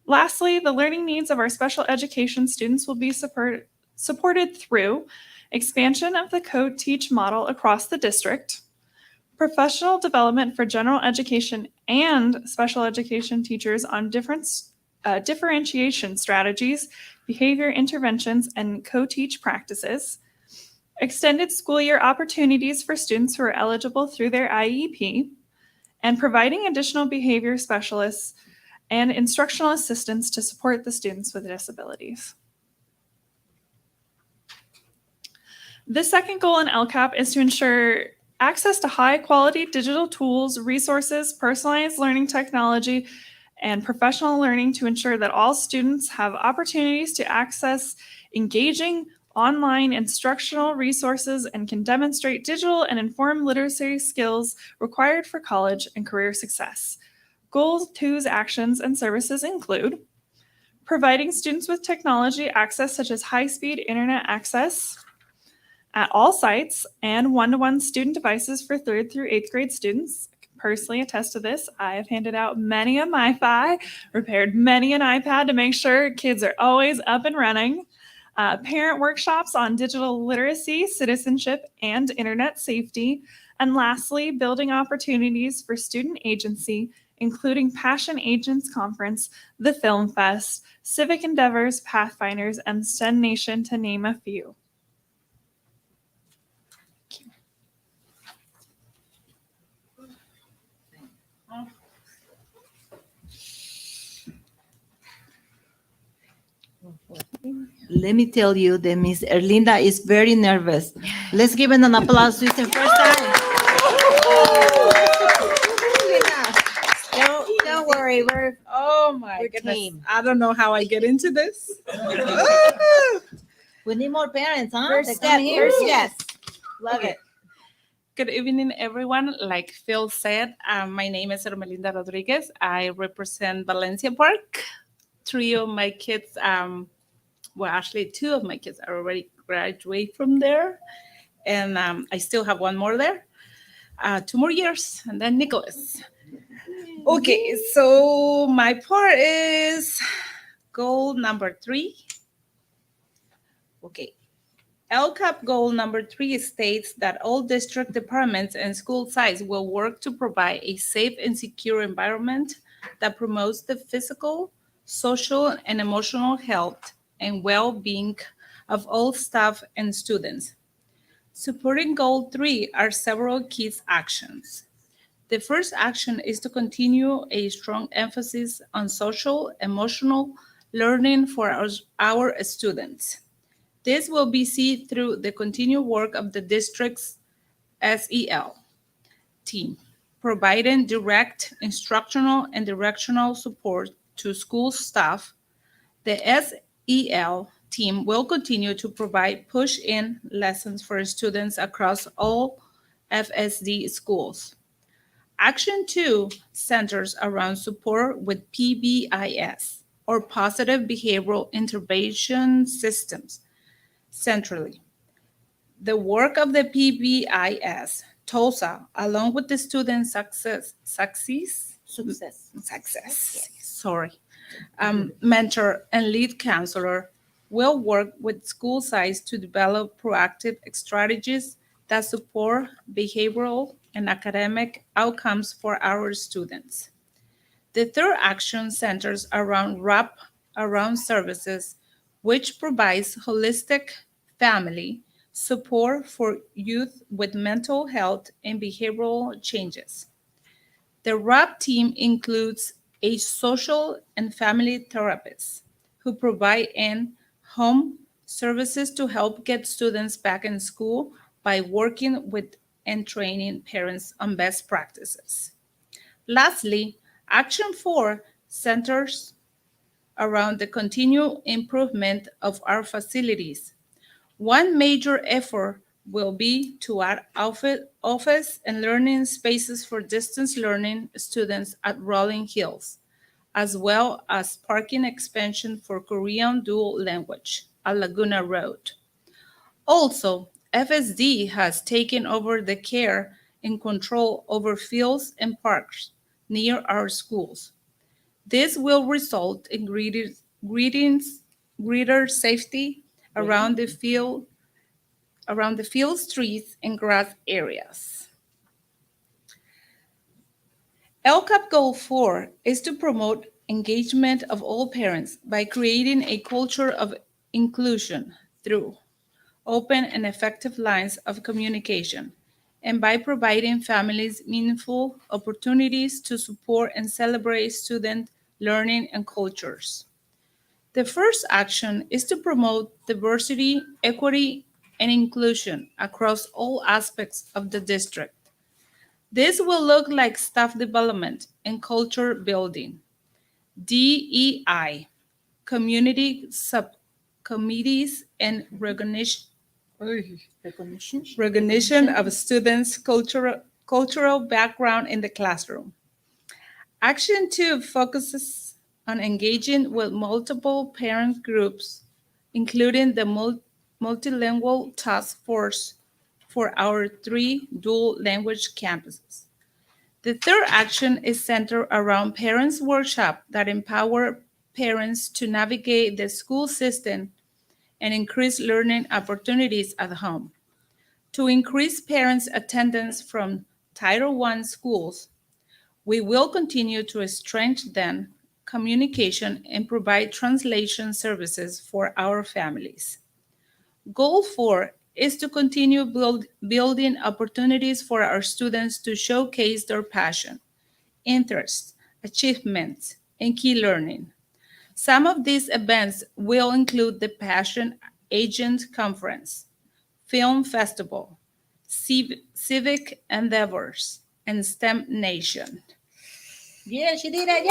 Lastly, the learning needs of our special education students will be supported through expansion of the co-teach model across the district, professional development for general education and special education teachers on differentiation strategies, behavior interventions, and co-teach practices, extended school year opportunities for students who are eligible through their IEP, and providing additional behavior specialists and instructional assistants to support the students with disabilities. The second goal in LCAP is to ensure access to high-quality digital tools, resources, personalized learning technology, and professional learning to ensure that all students have opportunities to access engaging online instructional resources and can demonstrate digital and informed literacy skills required for college and career success. Goal 2's actions and services include providing students with technology access such as high-speed internet access at all sites and one-to-one student devices for 3rd through 8th grade students, personally attest to this. I have handed out many a MiFi, repaired many an iPad to make sure kids are always up and running. Parent workshops on digital literacy, citizenship, and internet safety. And lastly, building opportunities for student agency, including Passion Agents Conference, the Film Fest, Civic Endeavors, Pathfinders, and STEM Nation, to name a few. Let me tell you that Miss Erlinda is very nervous. Let's give her an applause. It's the first time. Don't worry, we're Oh my We're goodness. team. I don't know how I get into this. We need more parents, huh? first They step. come here. First step. Love Okay. it. Good evening, everyone. Like Phil said, my name is Ermelinda Rodriguez. I represent Valencia Park. Three of my kids, well, actually, two of my kids are already graduate from there. And I still have one more there. 2 more years, and then Nicholas. Okay, so my part is goal number 3. Okay. LCAP goal number 3 states that all district departments and school sites will work to provide a safe and secure environment that promotes the physical, social, and emotional health and well-being of all staff and students. Supporting goal 3 are several key actions. The first action is to continue a strong emphasis on social, emotional learning for our students. This will be seen through the continued work of the district's SEL team, providing direct instructional and directional support to school staff. The SEL team will continue to provide push-in lessons for students across all FSD schools. Action 2 centers around support with PBIS, or Positive Behavioral Intervention Systems, centrally. The work of the PBIS, TOSA, along with the student success, mentor and lead counselor, will work with school sites to develop proactive strategies that support behavioral and academic outcomes for our students. The third action centers around wrap around services, which provides holistic family support for youth with mental health and behavioral changes. The WRAP team includes a social and family therapist who provide in-home services to help get students back in school by working with and training parents on best practices. Lastly, Action 4 centers around the continued improvement of our facilities. One major effort will be to add office and learning spaces for distance learning students at Rolling Hills, as well as parking expansion for Korean dual language at Laguna Road. Also, FSD has taken over the care and control over fields and parks near our schools. This will result in greater safety around the field, streets, and grass areas. LCAP Goal 4 is to promote engagement of all parents by creating a culture of inclusion through open and effective lines of communication, and by providing families meaningful opportunities to support and celebrate student learning and cultures. The first action is to promote diversity, equity, and inclusion across all aspects of the district. This will look like staff development and culture building, DEI, community subcommittees, and recognition of students' cultural background in the classroom. Action 2 focuses on engaging with multiple parent groups, including the multilingual task force for our 3 dual language campuses. The third action is centered around parents' workshop that empower parents to navigate the school system and increase learning opportunities at home. To increase parents' attendance from Title I schools, we will continue to strengthen communication and provide translation services for our families. Goal 4 is to continue building opportunities for our students to showcase their passion, interests, achievements, and key learning. Some of these events will include the Passion Agent Conference, Film Festival, Civic Endeavors, and STEM Nation. Yeah, she did it.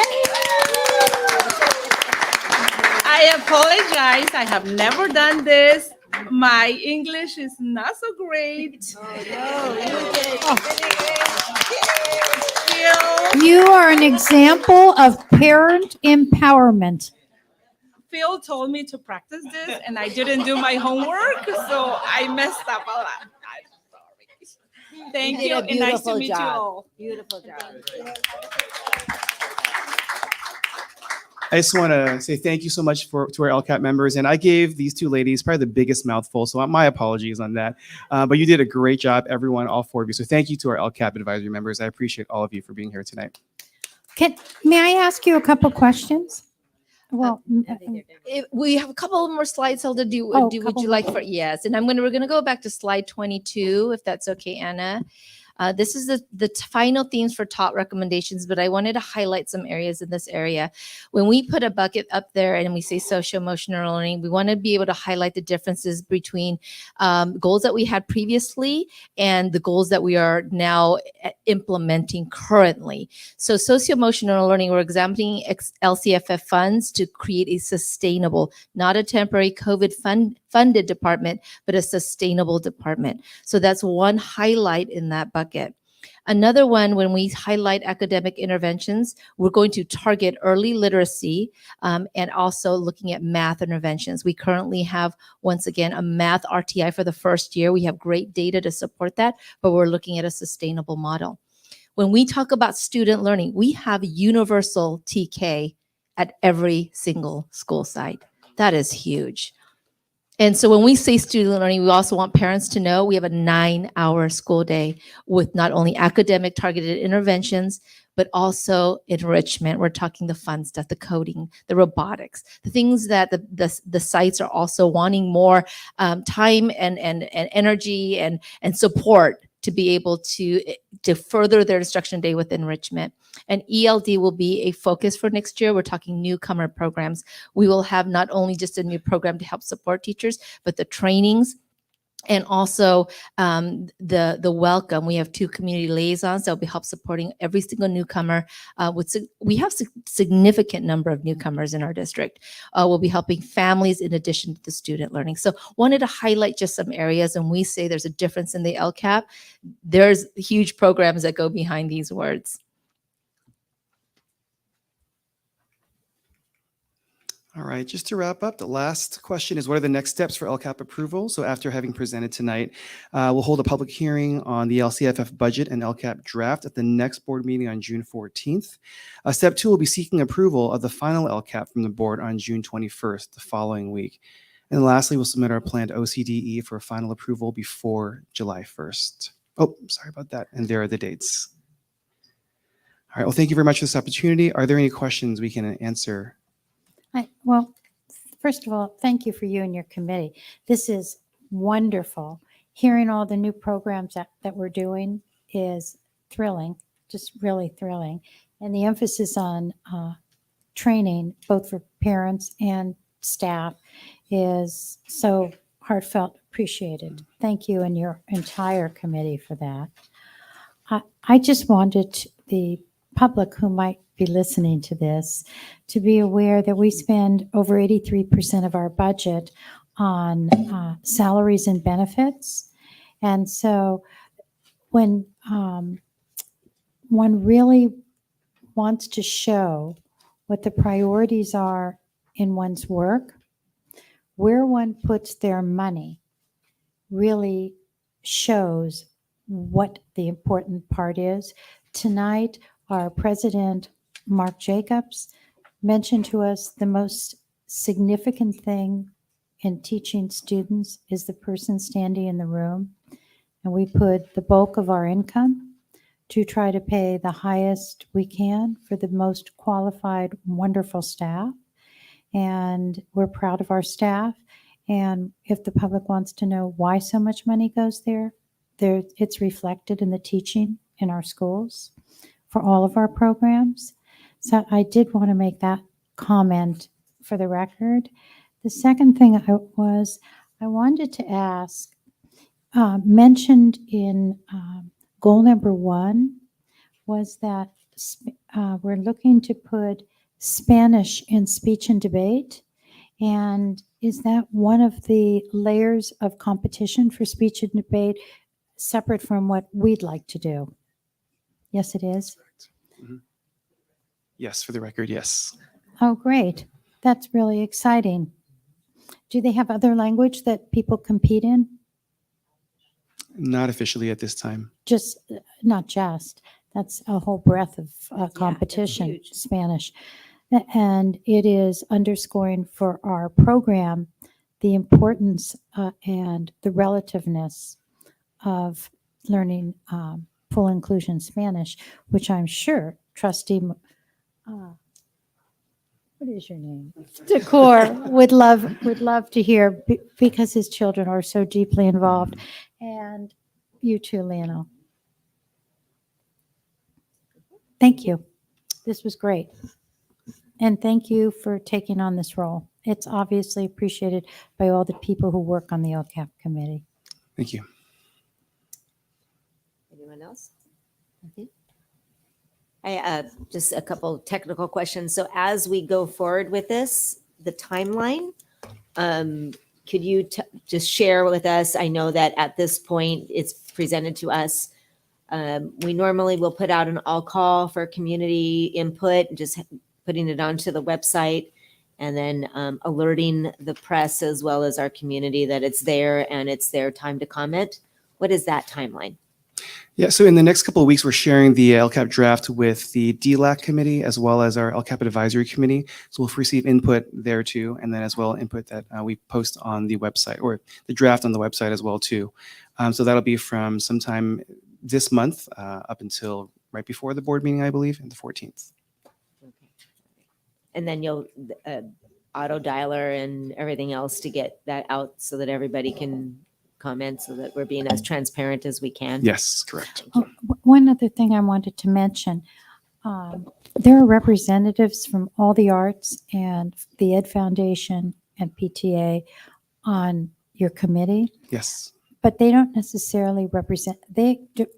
I apologize. I have never done this. My English is not so great. You are an example of parent empowerment. Phil told me to practice this, and I didn't do my homework, so I messed up a lot. I'm sorry. Thank you, and nice to meet you all. Beautiful job. I just want to say thank you so much to our LCAP members. And I gave these two ladies probably the biggest mouthful, so my apologies on that. But you did a great job, everyone, all four of you. So thank you to our LCAP advisory members. I appreciate all of you for being here tonight. May I ask you a couple questions? Well, We have a couple more slides, Hilda. Oh, Would couple you more. like for, yes, and we're gonna go back to slide 22, if that's okay, Anna. This is the final themes for top recommendations, but I wanted to highlight some areas in this area. When we put a bucket up there and we say social emotional learning, we want to be able to highlight the differences between goals that we had previously and the goals that we are now implementing currently. So socio-emotional learning, we're examining LCFF funds to create a sustainable, not a temporary COVID funded department, but a sustainable department. So that's one highlight in that bucket. Another one, when we highlight academic interventions, we're going to target early literacy and also looking at math interventions. We currently have, once again, a math RTI for the first year. We have great data to support that, but we're looking at a sustainable model. When we talk about student learning, we have universal TK at every single school site. That is huge. And so when we say student learning, we also want parents to know we have a 9-hour school day with not only academic targeted interventions, but also enrichment. We're talking the fun stuff, the coding, the robotics, the things that the sites are also wanting more time and energy and support to be able to further their instruction day with enrichment. And ELD will be a focus for next year. We're talking newcomer programs. We will have not only just a new program to help support teachers, but the trainings and also the welcome. We have 2 community liaisons that will be help supporting every single newcomer. We have significant number of newcomers in our district. We'll be helping families in addition to the student learning. So wanted to highlight just some areas. And we say there's a difference in the LCAP. There's huge programs that go behind these words. All right, just to wrap up, the last question is what are the next steps for LCAP approval? So after having presented tonight, we'll hold a public hearing on the LCFF budget and LCAP draft at the next board meeting on June 14th. Step 2 will be seeking approval of the final LCAP from the board on June 21st, the following week. And lastly, we'll submit our planned OCDE for final approval before July 1st. Oh, sorry about that. And there are the dates. All right, well, thank you very much for this opportunity. Are there any questions we can answer? Well, first of all, thank you for you and your committee. This is wonderful. Hearing all the new programs that we're doing is thrilling, just really thrilling. And the emphasis on training, both for parents and staff, is so heartfelt appreciated. Thank you and your entire committee for that. I just wanted the public who might be listening to this to be aware that we spend over 83% of our budget on salaries and benefits. And so when one really wants to show what the priorities are in one's work, where one puts their money really shows what the important part is. tonight, our president, Mark Jacobs, mentioned to us the most significant thing in teaching students is the person standing in the room. And we put the bulk of our income to try to pay the highest we can for the most qualified, wonderful staff. And we're proud of our staff. And if the public wants to know why so much money goes there, it's reflected in the teaching in our schools for all of our programs. So I did want to make that comment for the record. The second thing I wanted to ask, mentioned in goal number 1 was that we're looking to put Spanish in speech and debate. And is that one of the layers of competition for speech and debate separate from what we'd like to do? Yes, it is. Yes, for the record, yes. Oh, great. That's really exciting. Do they have other language that people compete in? Not officially at this time. Not just. That's a whole breadth of competition, huge. Spanish. And it is underscoring for our program the importance and the relativeness of learning full inclusion Spanish, which I'm sure Trustee, what is your name? Decor would love to hear because his children are so deeply involved. And you too, Lionel. Thank you. This was great. And thank you for taking on this role. It's obviously appreciated by all the people who work on the Lcap committee. Thank you. Anyone else? Okay. I just a couple technical questions. So as we go forward with this, the timeline, could you just share with us? I know that at this point it's presented to us. We normally will put out an all call for community input, just putting it onto the website and then alerting the press as well as our community that it's there and it's their time to comment. What is that timeline? Yeah, so in the next couple of weeks, we're sharing the Lcap draft with the DLAC committee as well as our Lcap advisory committee. So we'll receive input there too, and then as well input that we post on the website or the draft on the website as well too. So that'll be from sometime this month up until right before the board meeting, I believe, and the 14th. And then you'll auto dialer and everything else to get that out so that everybody can comment so that we're being as transparent as we can. Yes, correct. One other thing I wanted to mention, there are representatives from all the arts and the Ed Foundation and PTA on your committee. Yes. But they don't necessarily represent,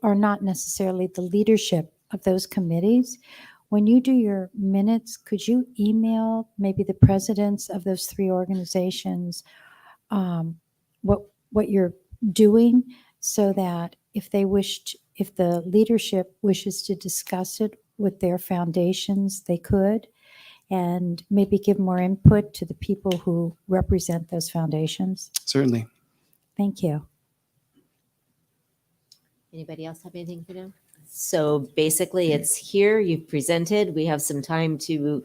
are not necessarily the leadership of those committees. When you do your minutes, could you email maybe the presidents of those 3 organizations what you're doing so that if the leadership wishes to discuss it with their foundations, they could, and maybe give more input to the people who represent those foundations? Certainly. Thank you. Anybody else have anything for them? So basically it's here, you've presented, we have some time to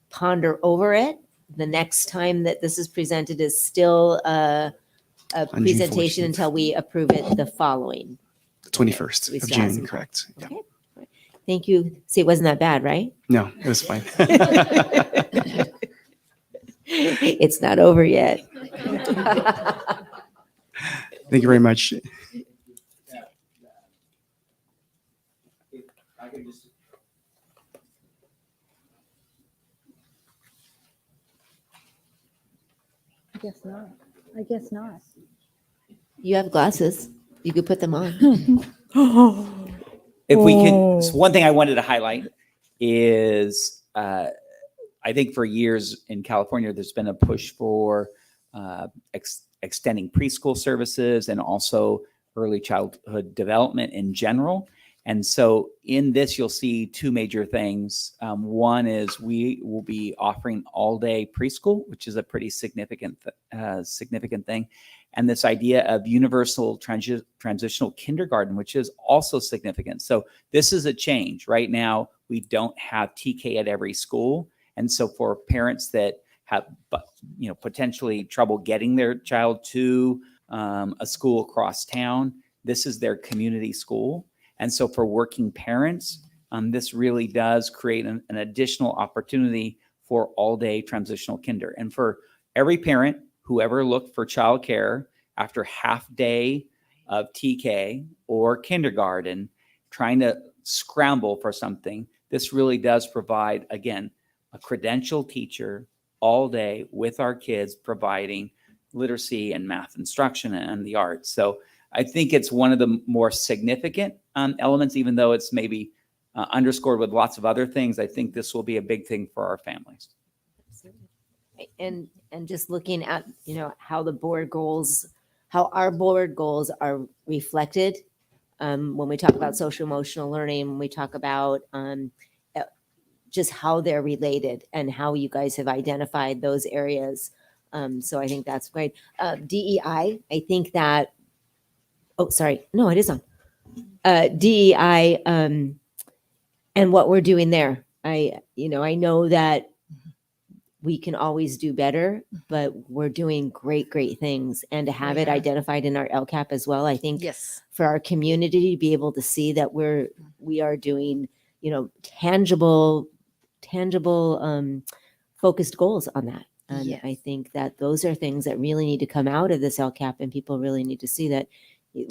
ponder over it. The next time that this is presented is still a June presentation 14th. until we approve it the following. The 21st We of still have June, some time. correct. Yeah. Okay. Thank you. See, it wasn't that bad, right? No, it was fine. It's not over yet. Thank you very much. I guess not. I guess not. You have glasses. You could put them on. If we Oh. could, so one thing I wanted to highlight is I think for years in California, there's been a push for extending preschool services and also early childhood development in general. And so in this, you'll see two major things. One is we will be offering all-day preschool, which is a pretty significant thing. And this idea of universal transitional kindergarten, which is also significant. So this is a change. Right now, we don't have TK at every school. And so for parents that have, potentially trouble getting their child to a school across town, this is their community school. And so for working parents, this really does create an additional opportunity for all-day transitional kinder. And for every parent who ever looked for childcare after half day of TK or kindergarten, trying to scramble for something, this really does provide, again, a credentialed teacher all day with our kids, providing literacy and math instruction and the arts. So I think it's one of the more significant elements, even though it's maybe underscored with lots of other things. I think this will be a big thing for our families. And just looking at, how the board goals, how our board goals are reflected when we talk about social emotional learning, when we talk about just how they're related and how you guys have identified those areas. So I think that's great. DEI, I think that, oh, sorry. No, it is on. DEI and what we're doing there. I know that we can always do better, but we're doing great things. And to have it identified in our LCAP as well, I think for our community to be able to see that we are doing, tangible, focused goals on that. And I think that those are things that really need to come out of this LCAP, and people really need to see that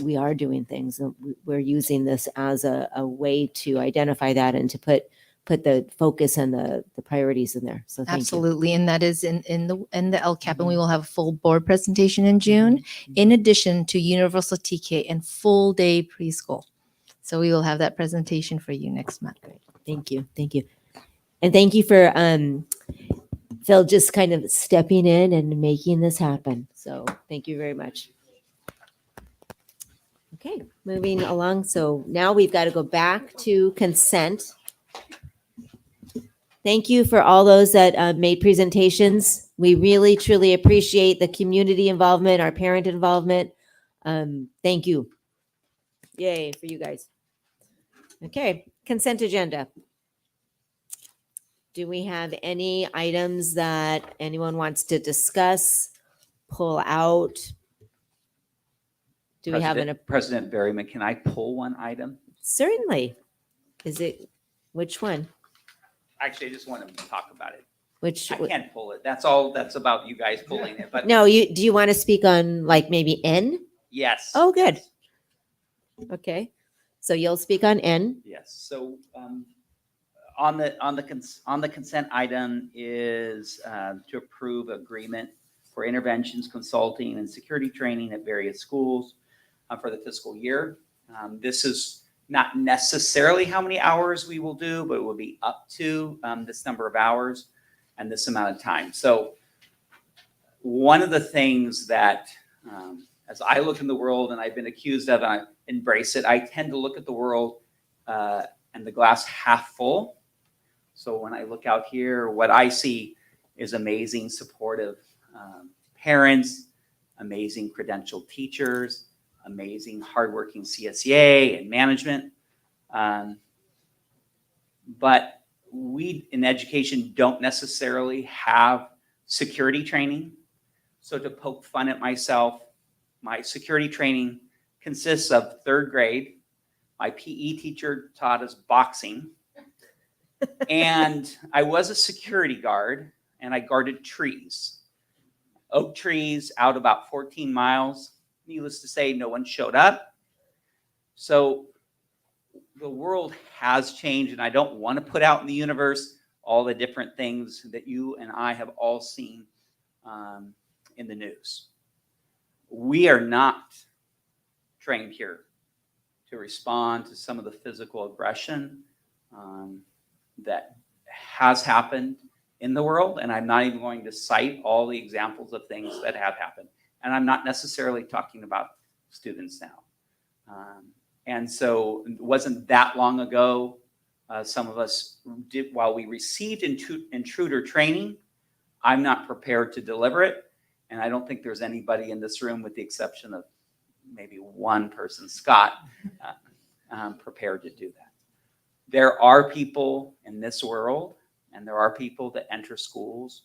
we are doing things. And we're using this as a way to identify that and to put the focus and the priorities in there. So thank Absolutely. And that is in the LCAP, and we will have a full board presentation in June, in addition to universal TK and full day preschool. So we will have that presentation for you next month. Thank you. And thank you for Phil just kind of stepping in and making this happen. So thank you very much. Okay, moving along. So now we've got to go back to consent. Thank you for all those that made presentations. We really, truly appreciate the community involvement, our parent involvement. Thank you. Yay for you guys. Okay, consent agenda. Do we have any items that anyone wants to discuss, pull out? Do we have President Berryman, can I pull one item? Certainly. Is it, which one? Actually, I just want to talk about it. Which? I can't pull it. That's all. That's about you guys pulling it. But No, do you want to speak on like maybe N? yes. Oh, good. Okay. So you'll speak on N. Yes. So on the consent item is to approve agreement for interventions, consulting, and security training at various schools for the fiscal year. This is not necessarily how many hours we will do, but it will be up to this number of hours and this amount of time. So one of the things that, as I look in the world, and I've been accused of, and I embrace it, I tend to look at the world and the glass half full. So when I look out here, what I see is amazing, supportive parents, amazing credentialed teachers, amazing hardworking CSEA and management. But we in education don't necessarily have security training. So to poke fun at myself, my security training consists of 3rd grade. My PE teacher taught us boxing. And I was a security guard, and I guarded trees. Oak trees out about 14 miles. Needless to say, no one showed up. So the world has changed, and I don't want to put out in the universe all the different things that you and I have all seen in the news. We are not trained here to respond to some of the physical aggression that has happened in the world, and I'm not even going to cite all the examples of things that have happened. And I'm not necessarily talking about students now. And so it wasn't that long ago, some of us did, while we received intruder training, I'm not prepared to deliver it. And I don't think there's anybody in this room, with the exception of maybe one person, Scott, prepared to do that. There are people in this world, and there are people that enter schools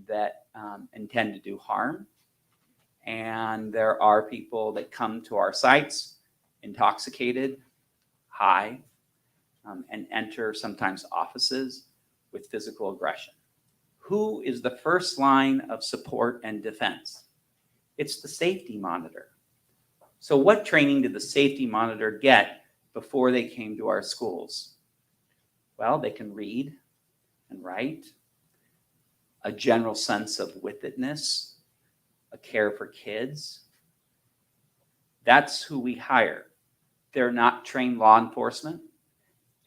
that intend to do harm. And there are people that come to our sites intoxicated, high, and enter sometimes offices with physical aggression. Who is the first line of support and defense? It's the safety monitor. So what training did the safety monitor get before they came to our schools? Well, they can read and write, a general sense of wittedness, a care for kids. That's who we hire. They're not trained law enforcement.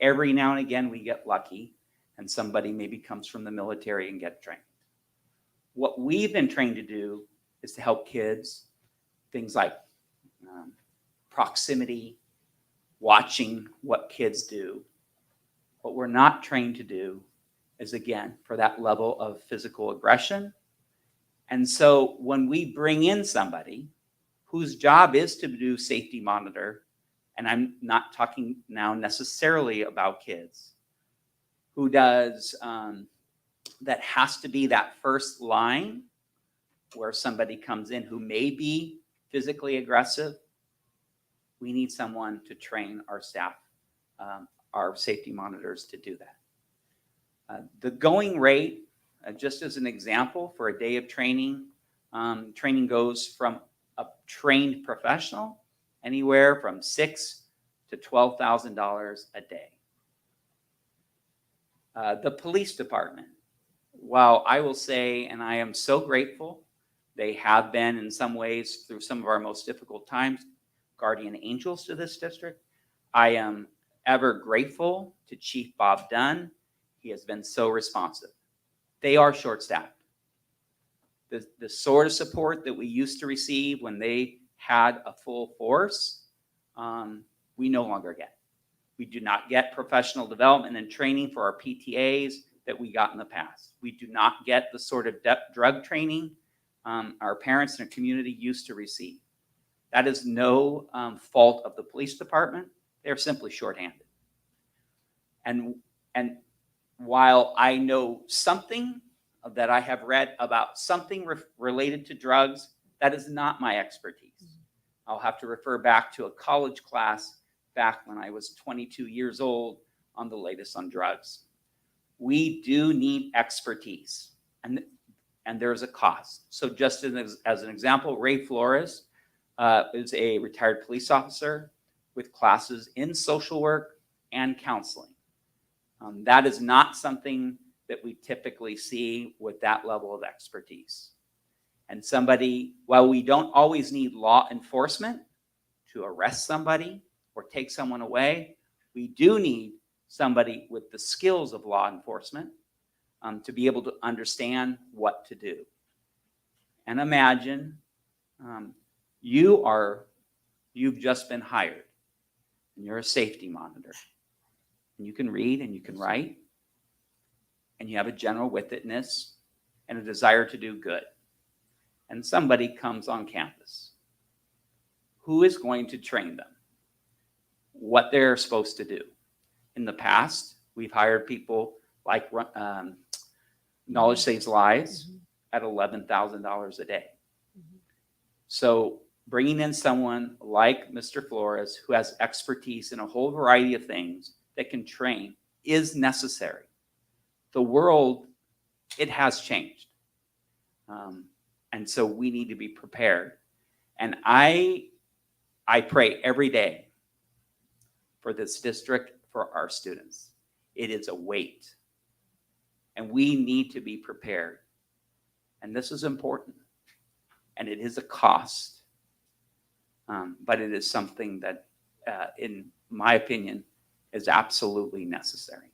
Every now and again, we get lucky and somebody maybe comes from the military and get trained. What we've been trained to do is to help kids, things like proximity, watching what kids do. What we're not trained to do is, again, for that level of physical aggression. And so when we bring in somebody whose job is to do safety monitor, and I'm not talking now necessarily about kids, who does, that has to be that first line where somebody comes in who may be physically aggressive, we need someone to train our staff, our safety monitors, to do that. The going rate, just as an example, for a day of training, training goes from a trained professional anywhere from $6,000 to $12,000 a day. The police department, while I will say, and I am so grateful, they have been in some ways through some of our most difficult times, guardian angels to this district. I am ever grateful to Chief Bob Dunn. He has been so responsive. They are short-staffed. The sort of support that we used to receive when they had a full force, we no longer get. We do not get professional development and training for our PTAs that we got in the past. We do not get the sort of drug training our parents and our community used to receive. That is no fault of the police department. They're simply shorthanded. And while I know something that I have read about something related to drugs, that is not my expertise. I'll have to refer back to a college class back when I was 22 years old on the latest on drugs. We do need expertise, and there's a cost. So just as an example, Ray Flores is a retired police officer with classes in social work and counseling. That is not something that we typically see with that level of expertise. And somebody, while we don't always need law enforcement to arrest somebody or take someone away, we do need somebody with the skills of law enforcement to be able to understand what to do. And imagine you've just been hired and you're a safety monitor and you can read and you can write and you have a general wittedness and a desire to do good. And somebody comes on campus. Who is going to train them? What they're supposed to do? In the past, we've hired people like Knowledge Saves Lives at $11,000 a day. So bringing in someone like Mr. Flores, who has expertise in a whole variety of things that can train, is necessary. The world, it has changed. And so we need to be prepared. And I pray every day for this district, for our students. It is a weight. And we need to be prepared. And this is important. And it is a cost. But it is something that, in my opinion, is absolutely necessary.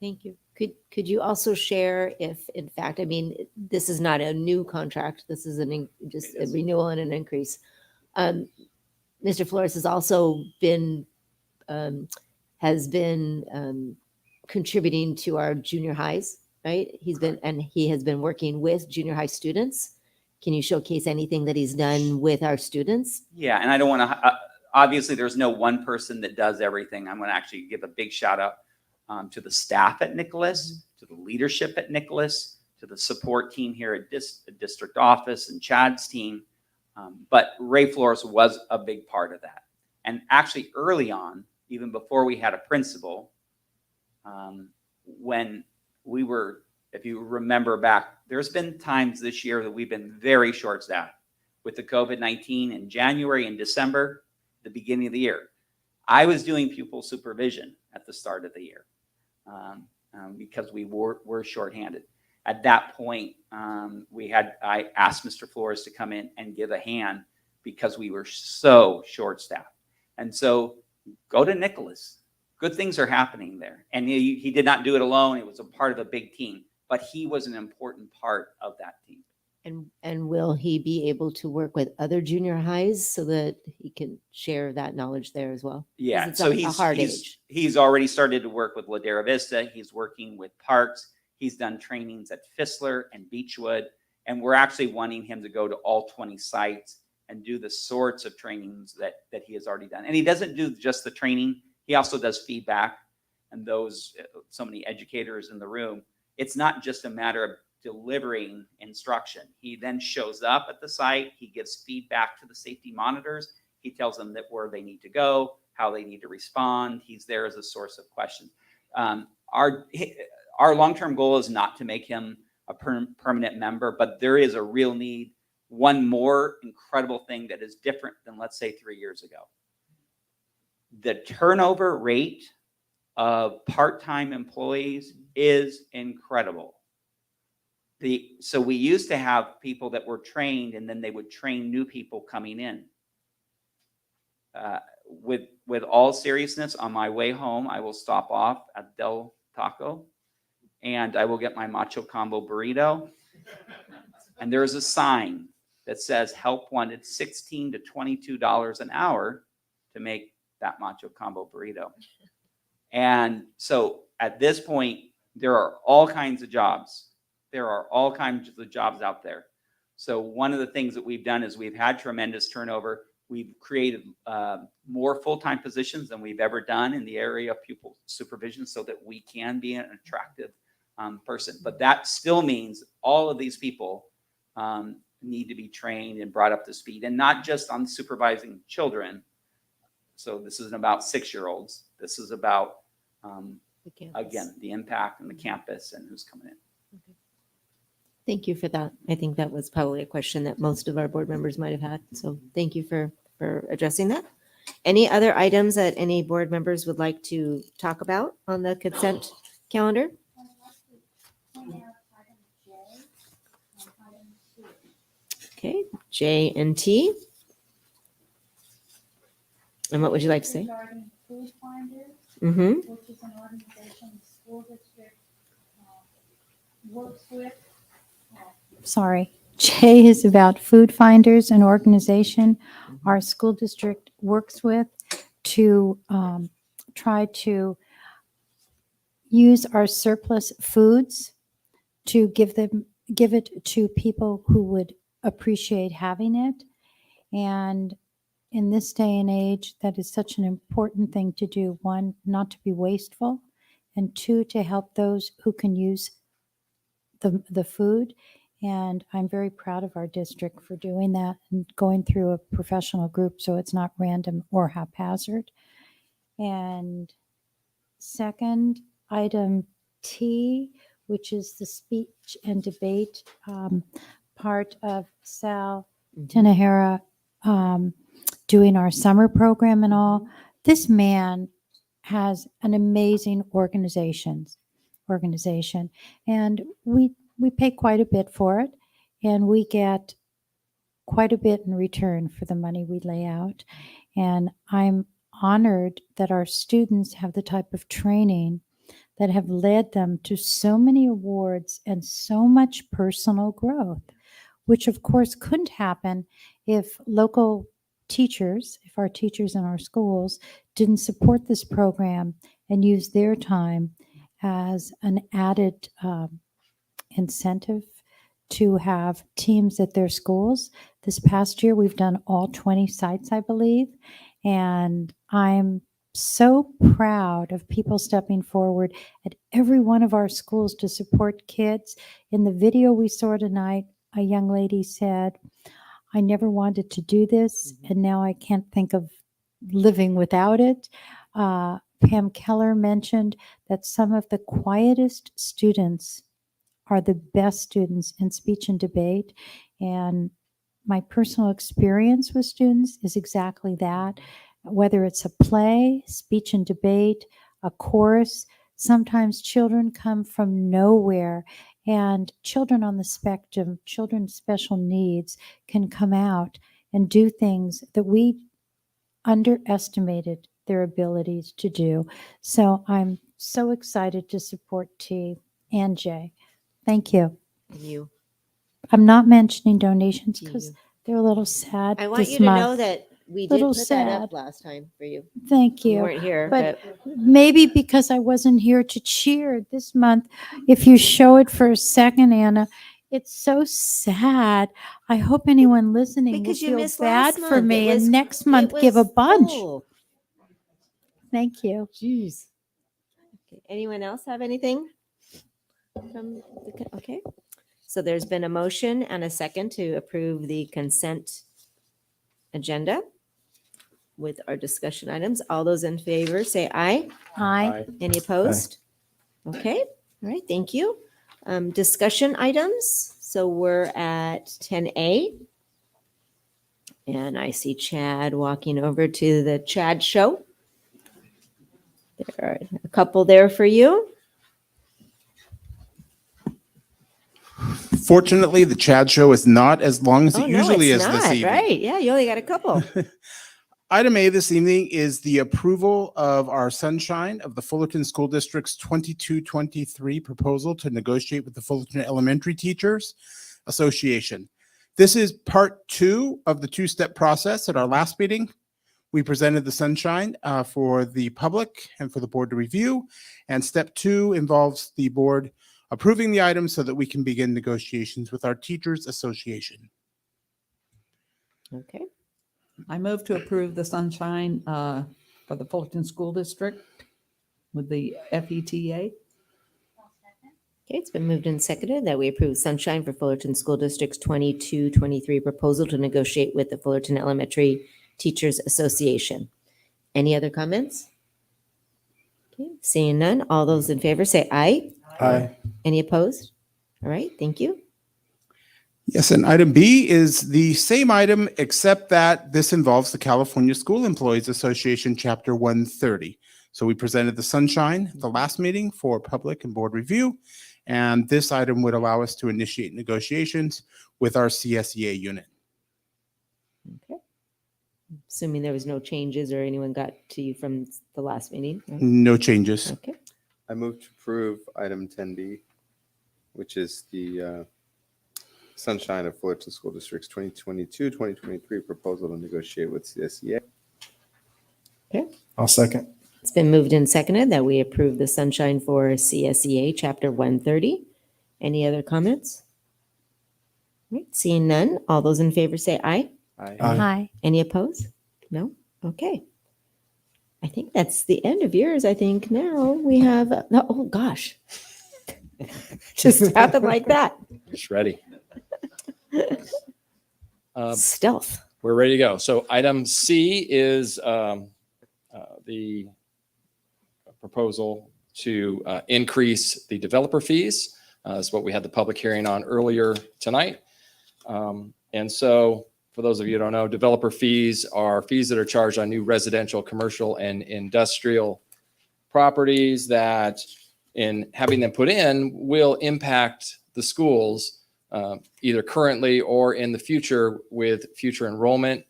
Thank you. Could you also share if, in fact, I mean, this is not a new contract. This is just a renewal and an increase. Mr. Flores has also been has been contributing to our junior highs, right? He has been working with junior high students. Can you showcase anything that he's done with our students? Yeah, and I don't want to, obviously, there's no one person that does everything. I'm going to actually give a big shout out to the staff at Nicholas, to the leadership at Nicholas, to the support team here at district office and Chad's team. But Ray Flores was a big part of that. And actually early on, even before we had a principal, when we were, if you remember back, there's been times this year that we've been very short-staffed with the COVID-19 in January and December, the beginning of the year. I was doing pupil supervision at the start of the year because we were shorthanded. At that point, I asked Mr. Flores to come in and give a hand because we were so short-staffed. And so go to Nicholas. Good things are happening there. And he did not do it alone. It was a part of a big team, but he was an important part of that team. And will he be able to work with other junior highs so that he can share that knowledge there as well? Yeah, It's so a hard age. he's already started to work with Ladera Vista. He's working with Parks. He's done trainings at Fissler and Beechwood. And we're actually wanting him to go to all 20 sites and do the sorts of trainings that he has already done. And he doesn't do just the training. He also does feedback. And those, so many educators in the room, it's not just a matter of delivering instruction. He then shows up at the site. He gives feedback to the safety monitors. He tells them that where they need to go, how they need to respond. He's there as a source of questions. Our long-term goal is not to make him a permanent member, but there is a real need. One more incredible thing that is different than, let's say, 3 years ago. The turnover rate of part-time employees is incredible. So we used to have people that were trained and then they would train new people coming in. With all seriousness, on my way home, I will stop off at Del Taco and I will get my Macho Combo burrito. And there's a sign that says help wanted $16 to $22 an hour to make that Macho Combo burrito. And so at this point, there are all kinds of jobs. There are all kinds of jobs out there. So one of the things that we've done is we've had tremendous turnover. We've created more full-time positions than we've ever done in the area of pupil supervision so that we can be an attractive person. But that still means all of these people need to be trained and brought up to speed, and not just on supervising children. So this isn't about 6-year-olds. This is about, again, the impact on the campus and who's coming in. Thank you for that. I think that was probably a question that most of our board members might have had. So thank you for addressing that. Any other items that any board members would like to talk about on the consent calendar? Okay, J and T. And what would you like to say? Regarding Food Finders, Mm-hmm. which is an organization the school district works with. Sorry, J is about Food Finders, an organization our school district works with to try to use our surplus foods to give it to people who would appreciate having it. And in this day and age, that is such an important thing to do. One, not to be wasteful, and two, to help those who can use the food. And I'm very proud of our district for doing that and going through a professional group so it's not random or haphazard. And second, item T, which is the speech and debate part of Sal Tinahara doing our summer program and all. This man has an amazing organization, and we pay quite a bit for it, and we get quite a bit in return for the money we lay out. And I'm honored that our students have the type of training that have led them to so many awards and so much personal growth, which of course couldn't happen if local teachers, if our teachers in our schools didn't support this program and use their time as an added incentive to have teams at their schools. This past year, we've done all 20 sites, I believe, and I'm so proud of people stepping forward at every one of our schools to support kids. In the video we saw tonight, a young lady said, I never wanted to do this, and now I can't think of living without it. Pam Keller mentioned that some of the quietest students are the best students in speech and debate. And my personal experience with students is exactly that. Whether it's a play, speech and debate, a course, sometimes children come from nowhere, and children on the spectrum, children with special needs, can come out and do things that we underestimated their abilities to do. So I'm so excited to support T and J. Thank you. You. I'm not mentioning donations because they're a little sad. I want this you to month. know that we did Little put that up sad. last time for you. Thank You you. weren't here, but maybe because I wasn't here to cheer this month, if you show it for a second, Anna, it's so sad. I hope anyone listening Because you will feel missed bad last for month. me It was- and next it month give a was bunch. full. Thank you. Jeez. Okay. Anyone else have anything? Okay. So there's been a motion and a second to approve the consent agenda with our discussion items. All those in favor say aye. Aye. Any opposed? Okay. All right. Thank you. Discussion items. So we're at 10A. And I see Chad walking over to the Chad show. There are a couple there for you. Fortunately, the Chad show is not as long as Oh, it no, usually it's is this not, evening. right? Yeah, you only got a couple. Item A this evening is the approval of our sunshine of the Fullerton School District's 22-23 proposal to negotiate with the Fullerton Elementary Teachers Association. This is part 2 of the 2-step process. At our last meeting, we presented the sunshine for the public and for the board to review. And step 2 involves the board approving the item so that we can begin negotiations with our Teachers Association. Okay. I move to approve the sunshine for the Fullerton School District with the FETA. Okay, it's been moved and seconded that we approve sunshine for Fullerton School District's 22-23 proposal to negotiate with the Fullerton Elementary Teachers Association. Any other comments? Okay, seeing none, all those in favor say aye. Aye. Any opposed? All right, thank you. Yes, and item B is the same item, except that this involves the California School Employees Association, Chapter 130. So we presented the sunshine at the last meeting for public and board review, and this item would allow us to initiate negotiations with our CSEA unit. Okay. Assuming there was no changes or anyone got to you from the last meeting. right? No changes. Okay. I move to approve item 10B, which is the sunshine of Fullerton School District's 2022-2023 proposal to negotiate with CSEA. Okay. I'll second. It's been moved and seconded that we approve the sunshine for CSEA Chapter 130. Any other comments? All right, seeing none, all those in favor say aye. Aye. Aye. Any opposed? No? Okay. I think that's the end of yours. I think now we have, oh gosh. Just happened like that. Just ready. Stealth. We're ready to go. So item C is the proposal to increase the developer fees. That's what we had the public hearing on earlier tonight. And so for those of you who don't know, developer fees are fees that are charged on new residential, commercial, and industrial properties that in having them put in will impact the schools either currently or in the future with future enrollment.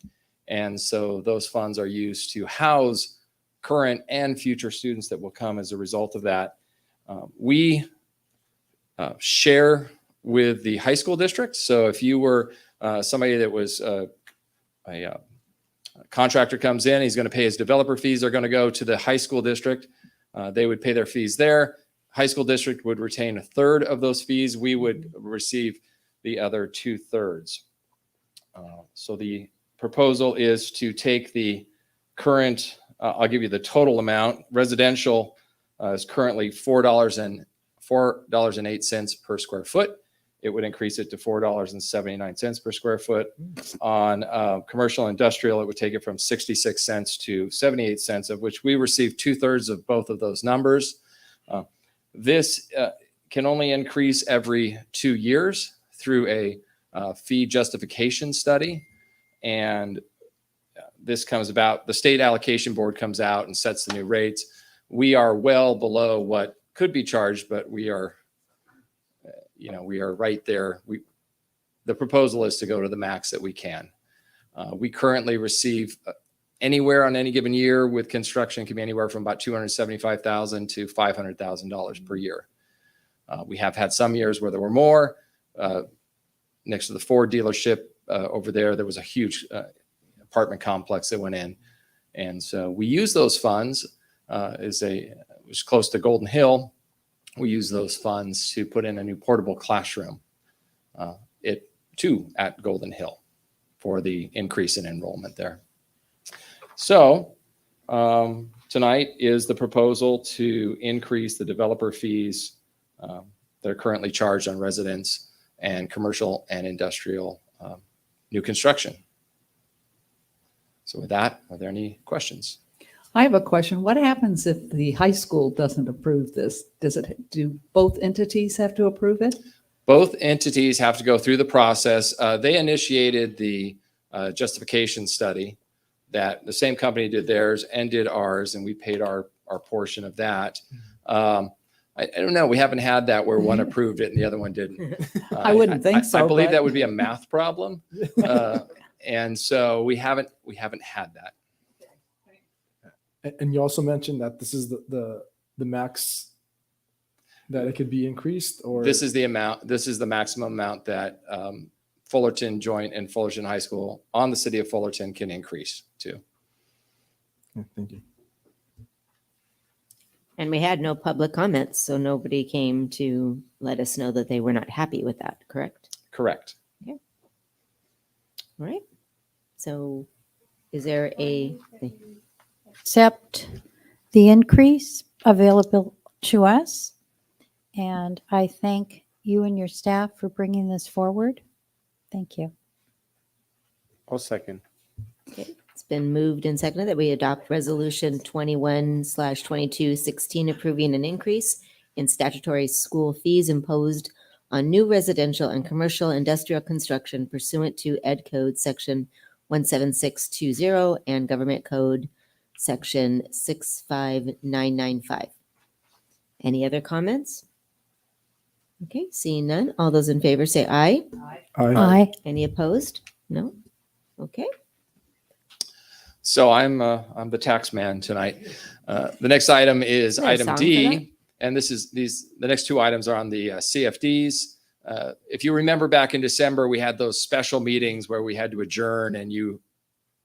And so those funds are used to house current and future students that will come as a result of that. We share with the high school district. So if you were somebody that was a Contractor comes in, he's going to pay his developer fees. They're going to go to the high school district. They would pay their fees there. High school district would retain a third of those fees. We would receive the other 2/3. So the proposal is to take the current, I'll give you the total amount. Residential is currently $4.08 per square foot. It would increase it to $4.79 per square foot. On commercial industrial, it would take it from 66 cents to 78 cents, of which we receive 2/3 of both of those numbers. This can only increase every 2 years through a fee justification study. And this comes about, the state allocation board comes out and sets the new rates. We are well below what could be charged, but we are, we are right there. The proposal is to go to the max that we can. We currently receive anywhere on any given year with construction can be anywhere from about $275,000 to $500,000 per year. We have had some years where there were more. Next to the Ford dealership over there was a huge apartment complex that went in. And so we use those funds it was close to Golden Hill. We use those funds to put in a new portable classroom at Golden Hill for the increase in enrollment there. So tonight is the proposal to increase the developer fees that are currently charged on residents and commercial and industrial new construction. So with that, are there any questions? I have a question. What happens if the high school doesn't approve this? Do both entities have to approve it? Both entities have to go through the process. They initiated the justification study. That the same company did theirs and did ours, and we paid our portion of that. I don't know. We haven't had that where one approved it and the other one didn't. I wouldn't think so. I believe but- that would be a math problem, and so we haven't had that. And you also mentioned that this is the max that it could be increased, or This is the amount. This is the maximum amount that Fullerton Joint and Fullerton High School on the city of Fullerton can increase to. Yeah, thank you. And we had no public comments, so nobody came to let us know that they were not happy with that, correct? Correct. Okay. All right. So is there Accept the increase available to us. And I thank you and your staff for bringing this forward. Thank you. I'll second. Okay. It's been moved and seconded that we adopt Resolution 21/2216 approving an increase in statutory school fees imposed on new residential and commercial industrial construction pursuant to Ed Code Section 17620 and Government Code Section 65995. Any other comments? Okay, seeing none. All those in favor say aye. Aye. Any opposed? No? Okay. So I'm the tax man tonight. The next item is Is there a item song for D, that? and the next two items are on the CFDs. If you remember back in December, we had those special meetings where we had to adjourn and you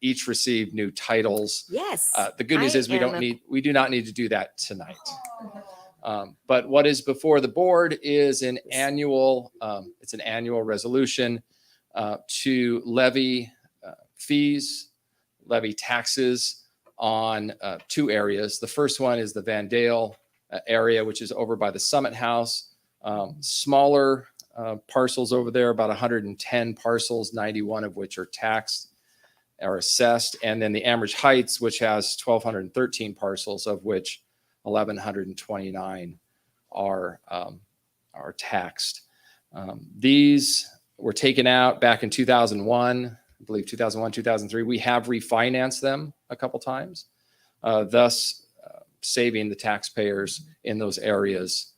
each received new titles. Yes. The good news is we do not need to do that tonight. But what is before the board is an annual resolution to levy fees, levy taxes on two areas. The first one is the Vandale area, which is over by the Summit House. Smaller parcels over there, about 110 parcels, 91 of which are taxed or assessed. And then the Ambridge Heights, which has 1,213 parcels, of which 1,129 are taxed. These were taken out back in 2001, I believe 2001, 2003. We have refinanced them a couple times, thus saving the taxpayers in those areas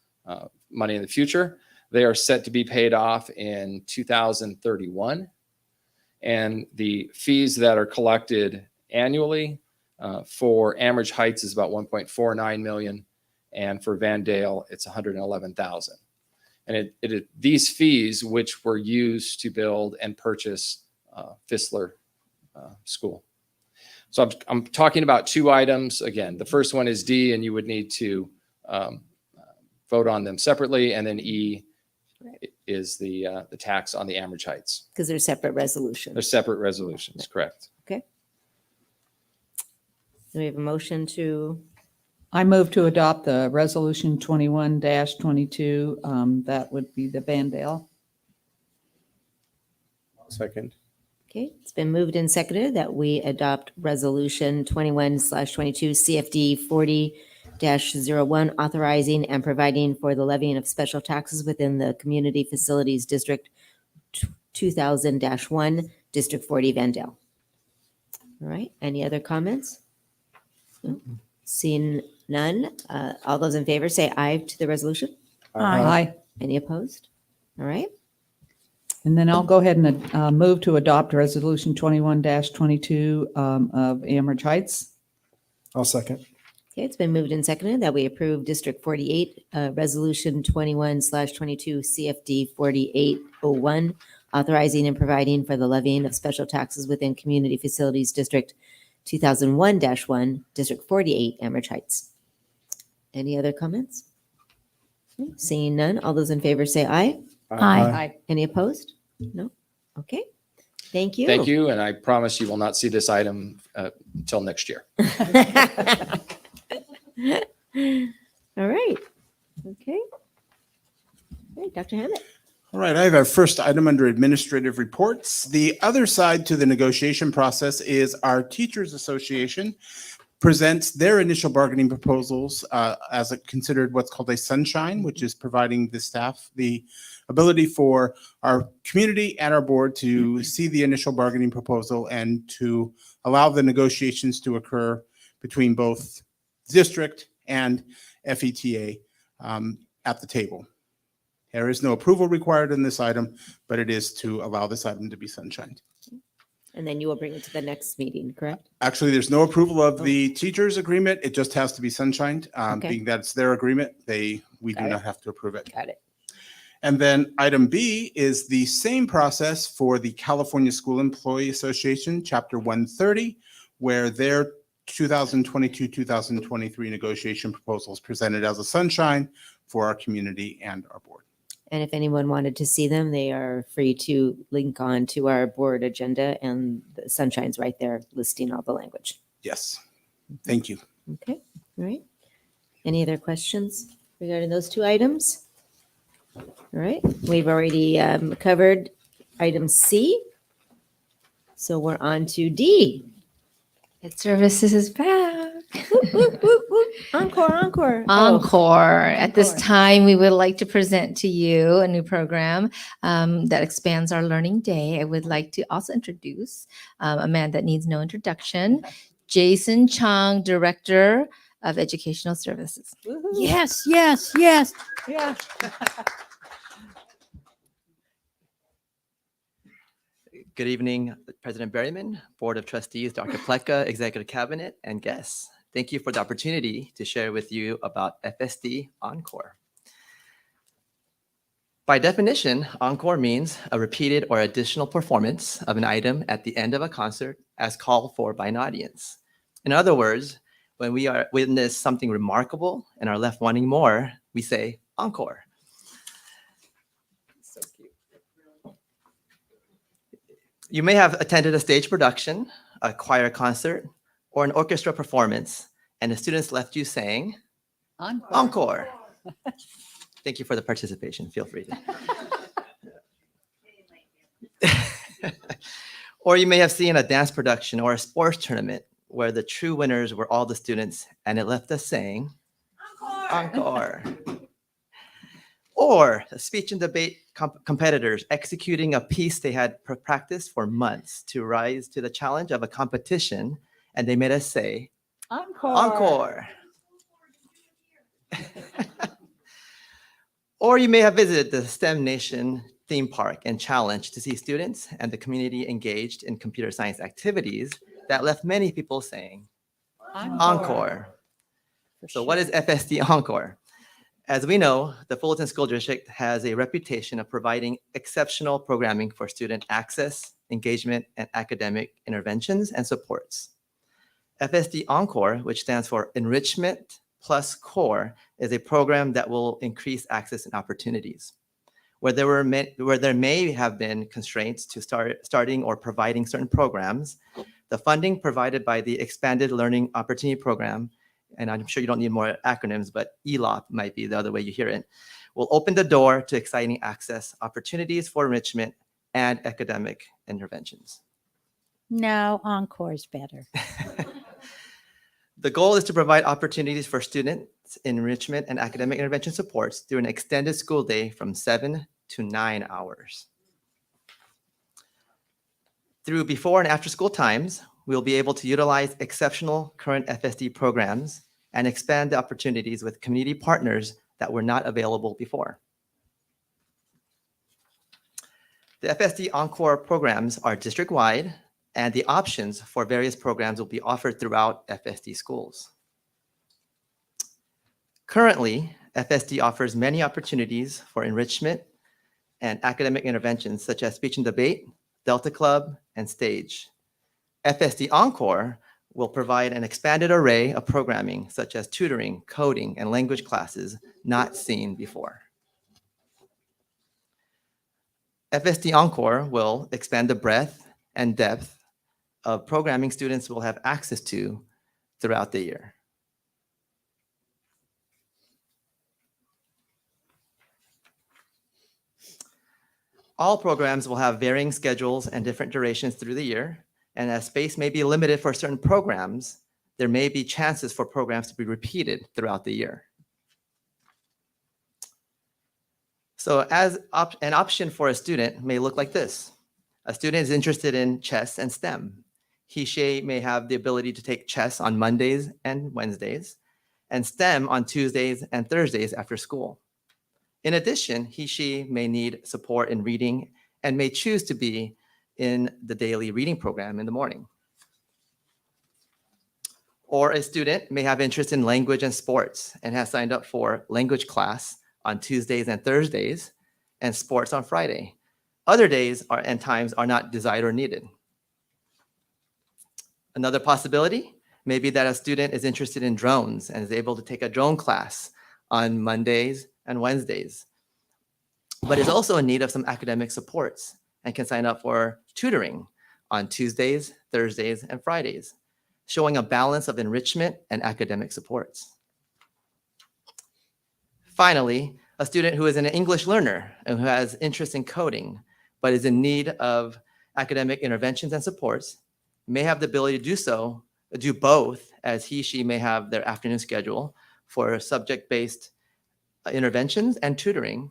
money in the future. They are set to be paid off in 2031. And the fees that are collected annually for Ambridge Heights is about 1.49 million. And for Vandale, it's 111,000. And these fees, which were used to build and purchase Fissler School. So I'm talking about two items. Again, the first one is D, and you would need to vote on them separately. And then E is the tax on the Ambridge Heights. Because they're separate resolutions. They're separate resolutions, correct. Okay. Do we have a motion to? I move to adopt the resolution 21-22. That would be the Vandale. Second. Okay, it's been moved and seconded that we adopt resolution 21/22 CFD 40-01, authorizing and providing for the levying of special taxes within the Community Facilities District 2000-1, District 40, Vandale. All right, any other comments? No? Seeing none, all those in favor say aye to the resolution. Aye. Any opposed? All right. And then I'll go ahead and move to adopt resolution 21-22 of Ambridge Heights. I'll second. Okay, it's been moved and seconded that we approve District 48, Resolution 21/22 CFD 4801, authorizing and providing for the levying of special taxes within Community Facilities District 2001-1, District 48, Ambridge Heights. Any other comments? Okay, seeing none, all those in favor say aye. Aye. Any opposed? No? Okay. Thank you. Thank you, and I promise you will not see this item until next year. All right. Okay. Okay, Dr. Hammett. All right, I have our first item under administrative reports. The other side to the negotiation process is our Teachers Association presents their initial bargaining proposals as a considered what's called a sunshine, which is providing the staff the ability for our community and our board to see the initial bargaining proposal and to allow the negotiations to occur between both district and FETA at the table. There is no approval required in this item, but it is to allow this item to be sunshined. And then you will bring it to the next meeting, correct? Actually, there's no approval of the teachers' agreement. It just has to be sunshined. Okay. Being that it's their agreement, we Got do it. not have to approve it. Got it. And then item B is the same process for the California School Employee Association, Chapter 130, where their 2022-2023 negotiation proposals presented as a sunshine for our community and our board. And if anyone wanted to see them, they are free to link on to our board agenda, and the sunshine's right there listing all the language. Yes. Thank you. Okay, all right. Any other questions regarding those two items? All right, we've already covered item C. So we're on to D. Ed Services is back. Encore, encore. Encore. At this time, we would like to present to you a new program that expands our learning day. I would like to also introduce a man that needs no introduction, Jason Chong, Director of Educational Services. Yes, yes, yes. Yeah. Good evening, President Berryman, Board of Trustees, Dr. Pletka, Executive Cabinet, and guests. Thank you for the opportunity to share with you about FSD Encore. By definition, encore means a repeated or additional performance of an item at the end of a concert as called for by an audience. In other words, when we are witness something remarkable and are left wanting more, we say encore. So cute. You may have attended a stage production, a choir concert, or an orchestra performance, and the students left you saying, Encore. encore. Thank you for the participation. Feel free to. Or you may have seen a dance production or a sports tournament where the true winners were all the students, and it left us saying, encore. Or a speech and debate competitors executing a piece they had practiced for months to rise to the challenge of a competition, and they made us say, Encore. encore. Or you may have visited the STEM Nation theme park and challenge to see students and the community engaged in computer science activities that left many people saying, encore. So what is FSD Encore? As we know, the Fullerton School District has a reputation of providing exceptional programming for student access, engagement, and academic interventions and supports. FSD Encore, which stands for Enrichment Plus Core, is a program that will increase access and opportunities. Where there may have been constraints to starting or providing certain programs, the funding provided by the Expanded Learning Opportunity Program, and I'm sure you don't need more acronyms, but ELOP might be the other way you hear it, will open the door to exciting access opportunities for enrichment and academic interventions. No, Encore is better. The goal is to provide opportunities for students in enrichment and academic intervention supports through an extended school day from 7 to 9 hours. Through before and after school times, we'll be able to utilize exceptional current FSD programs and expand the opportunities with community partners that were not available before. The FSD Encore programs are district-wide, and the options for various programs will be offered throughout FSD schools. Currently, FSD offers many opportunities for enrichment and academic interventions such as speech and debate, Delta Club, and stage. FSD Encore will provide an expanded array of programming such as tutoring, coding, and language classes not seen before. FSD Encore will expand the breadth and depth of programming students will have access to throughout the year. All programs will have varying schedules and different durations through the year, and as space may be limited for certain programs, there may be chances for programs to be repeated throughout the year. So as an option for a student may look like this. A student is interested in chess and STEM. She may have the ability to take chess on Mondays and Wednesdays, and STEM on Tuesdays and Thursdays after school. In addition, she may need support in reading and may choose to be in the daily reading program in the morning. Or a student may have interest in language and sports and has signed up for language class on Tuesdays and Thursdays and sports on Friday. Other days and times are not desired or needed. Another possibility may be that a student is interested in drones and is able to take a drone class on Mondays and Wednesdays, but is also in need of some academic supports and can sign up for tutoring on Tuesdays, Thursdays, and Fridays, showing a balance of enrichment and academic supports. Finally, a student who is an English learner and who has interest in coding, but is in need of academic interventions and supports, may have the ability to do both, as she may have their afternoon schedule for subject-based interventions and tutoring,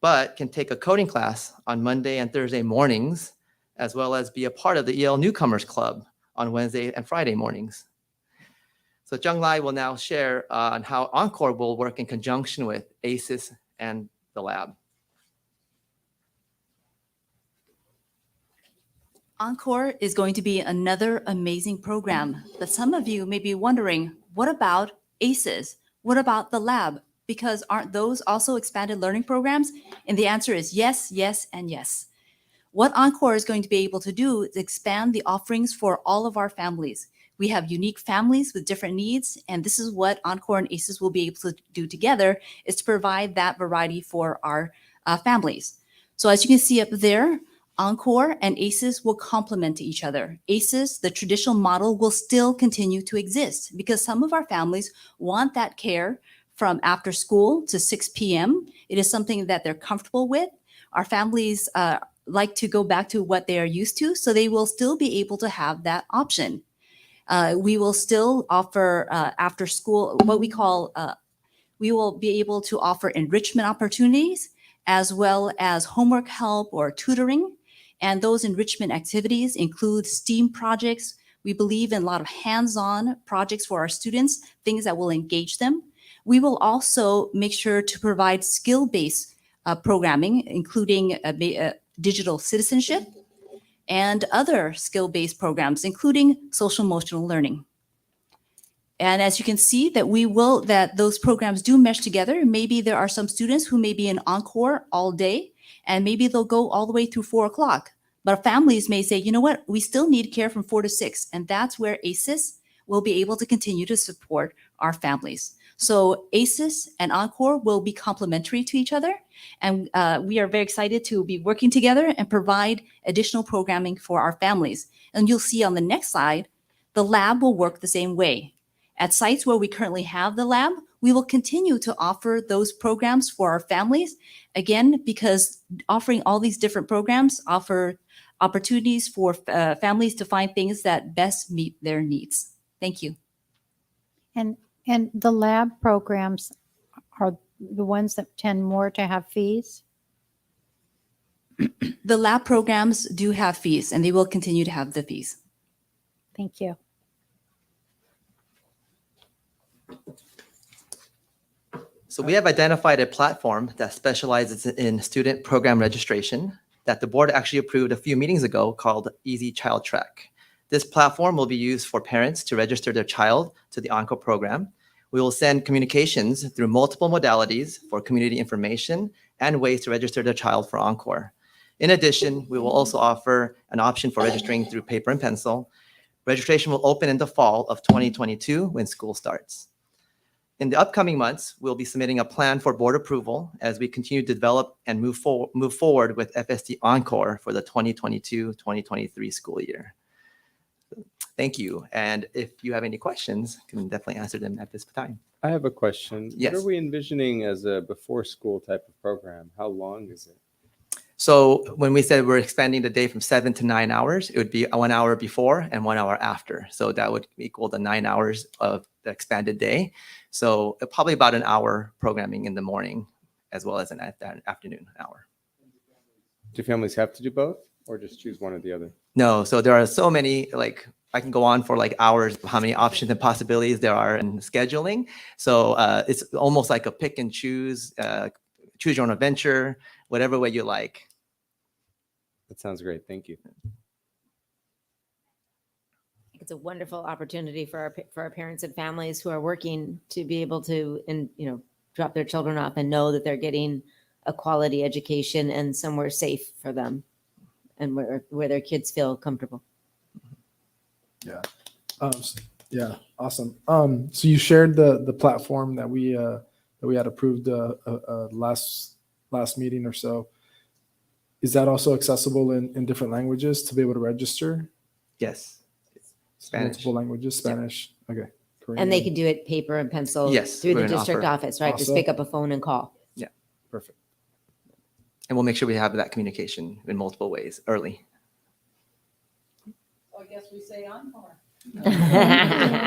but can take a coding class on Monday and Thursday mornings, as well as be a part of the EL Newcomers Club on Wednesday and Friday mornings. So Jung Lai will now share on how Encore will work in conjunction with ACES and the lab. Encore is going to be another amazing program, but some of you may be wondering, what about ACES? What about the lab? Because aren't those also expanded learning programs? And the answer is yes, yes, and yes. What Encore is going to be able to do is expand the offerings for all of our families. We have unique families with different needs, and this is what Encore and ACES will be able to do together, is to provide that variety for our families. So as you can see up there, Encore and ACES will complement each other. ACES, the traditional model, will still continue to exist because some of our families want that care from after school to 6 p.m. It is something that they're comfortable with. Our families like to go back to what they are used to, so they will still be able to have that option. We will still offer after school, what we call, we will be able to offer enrichment opportunities as well as homework help or tutoring. And those enrichment activities include STEAM projects. We believe in a lot of hands-on projects for our students, things that will engage them. We will also make sure to provide skill-based programming, including digital citizenship and other skill-based programs, including social emotional learning. And as you can see that those programs do mesh together. Maybe there are some students who may be in Encore all day, and maybe they'll go all the way through 4 o'clock. But families may say, you know what, we still need care from 4 to 6. And that's where ACES we'll be able to continue to support our families. So ACES and Encore will be complementary to each other, and we are very excited to be working together and provide additional programming for our families. And you'll see on the next slide, the lab will work the same way. At sites where we currently have the lab, we will continue to offer those programs for our families, again, because offering all these different programs offer opportunities for families to find things that best meet their needs. Thank you. And the lab programs are the ones that tend more to have fees? The lab programs do have fees, and they will continue to have the fees. Thank you. So we have identified a platform that specializes in student program registration that the board actually approved a few meetings ago called Easy Child Track. This platform will be used for parents to register their child to the Encore program. We will send communications through multiple modalities for community information and ways to register their child for Encore. In addition, we will also offer an option for registering through paper and pencil. Registration will open in the fall of 2022 when school starts. In the upcoming months, we'll be submitting a plan for board approval as we continue to develop and move forward with FSD Encore for the 2022-2023 school year. Thank you. And if you have any questions, you can definitely answer them at this time. I have a question. Yes. What are we envisioning as a before school type of program? How long is it? So when we said we're expanding the day from 7 to 9 hours, it would be 1 hour before and 1 hour after. So that would equal the 9 hours of the expanded day. So probably about an hour programming in the morning as well as an afternoon hour. Do families have to do both or just choose one or the other? No, so there are so many, like I can go on for like hours, how many options and possibilities there are in scheduling. So it's almost like a pick and choose your own adventure, whatever way you like. That sounds great. Thank you. It's a wonderful opportunity for our parents and families who are working to be able to, drop their children off and know that they're getting a quality education and somewhere safe for them and where their kids feel comfortable. Yeah. Yeah. Awesome. So you shared the platform that we had approved last meeting or so. Is that also accessible in different languages to be able to register? Yes. Spanish. Multiple languages, Spanish. Okay. Korean. And they can do it paper and pencil Yes, through we're the gonna district offer office, right? Just also- pick up a phone and call. Yeah. Perfect. And we'll make sure we have that communication in multiple ways early. So I guess we say Encore.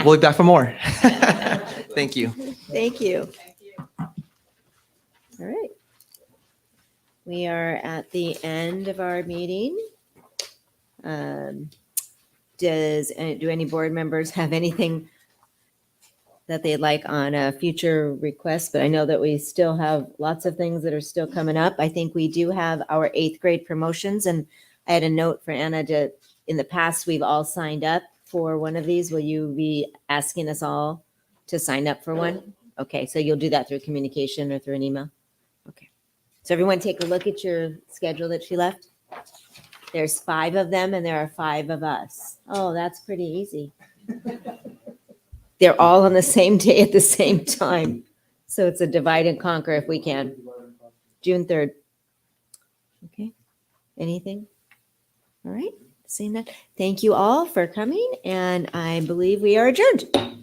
We'll be back for more. Thank you. Thank you. All right. We are at the end of our meeting. Do any board members have anything that they'd like on a future request? But I know that we still have lots of things that are still coming up. I think we do have our 8th grade promotions, and I had a note for Anna in the past, we've all signed up for one of these. Will you be asking us all to sign up for one? Okay, so you'll do that through communication or through an email? Okay. So everyone take a look at your schedule that she left. There's 5 of them and there are 5 of us. Oh, that's pretty easy. They're all on the same day at the same time. So it's a divide and conquer if we can. June 3rd. Okay. Anything? All right. Seeing that. Thank you all for coming, and I believe we are adjourned.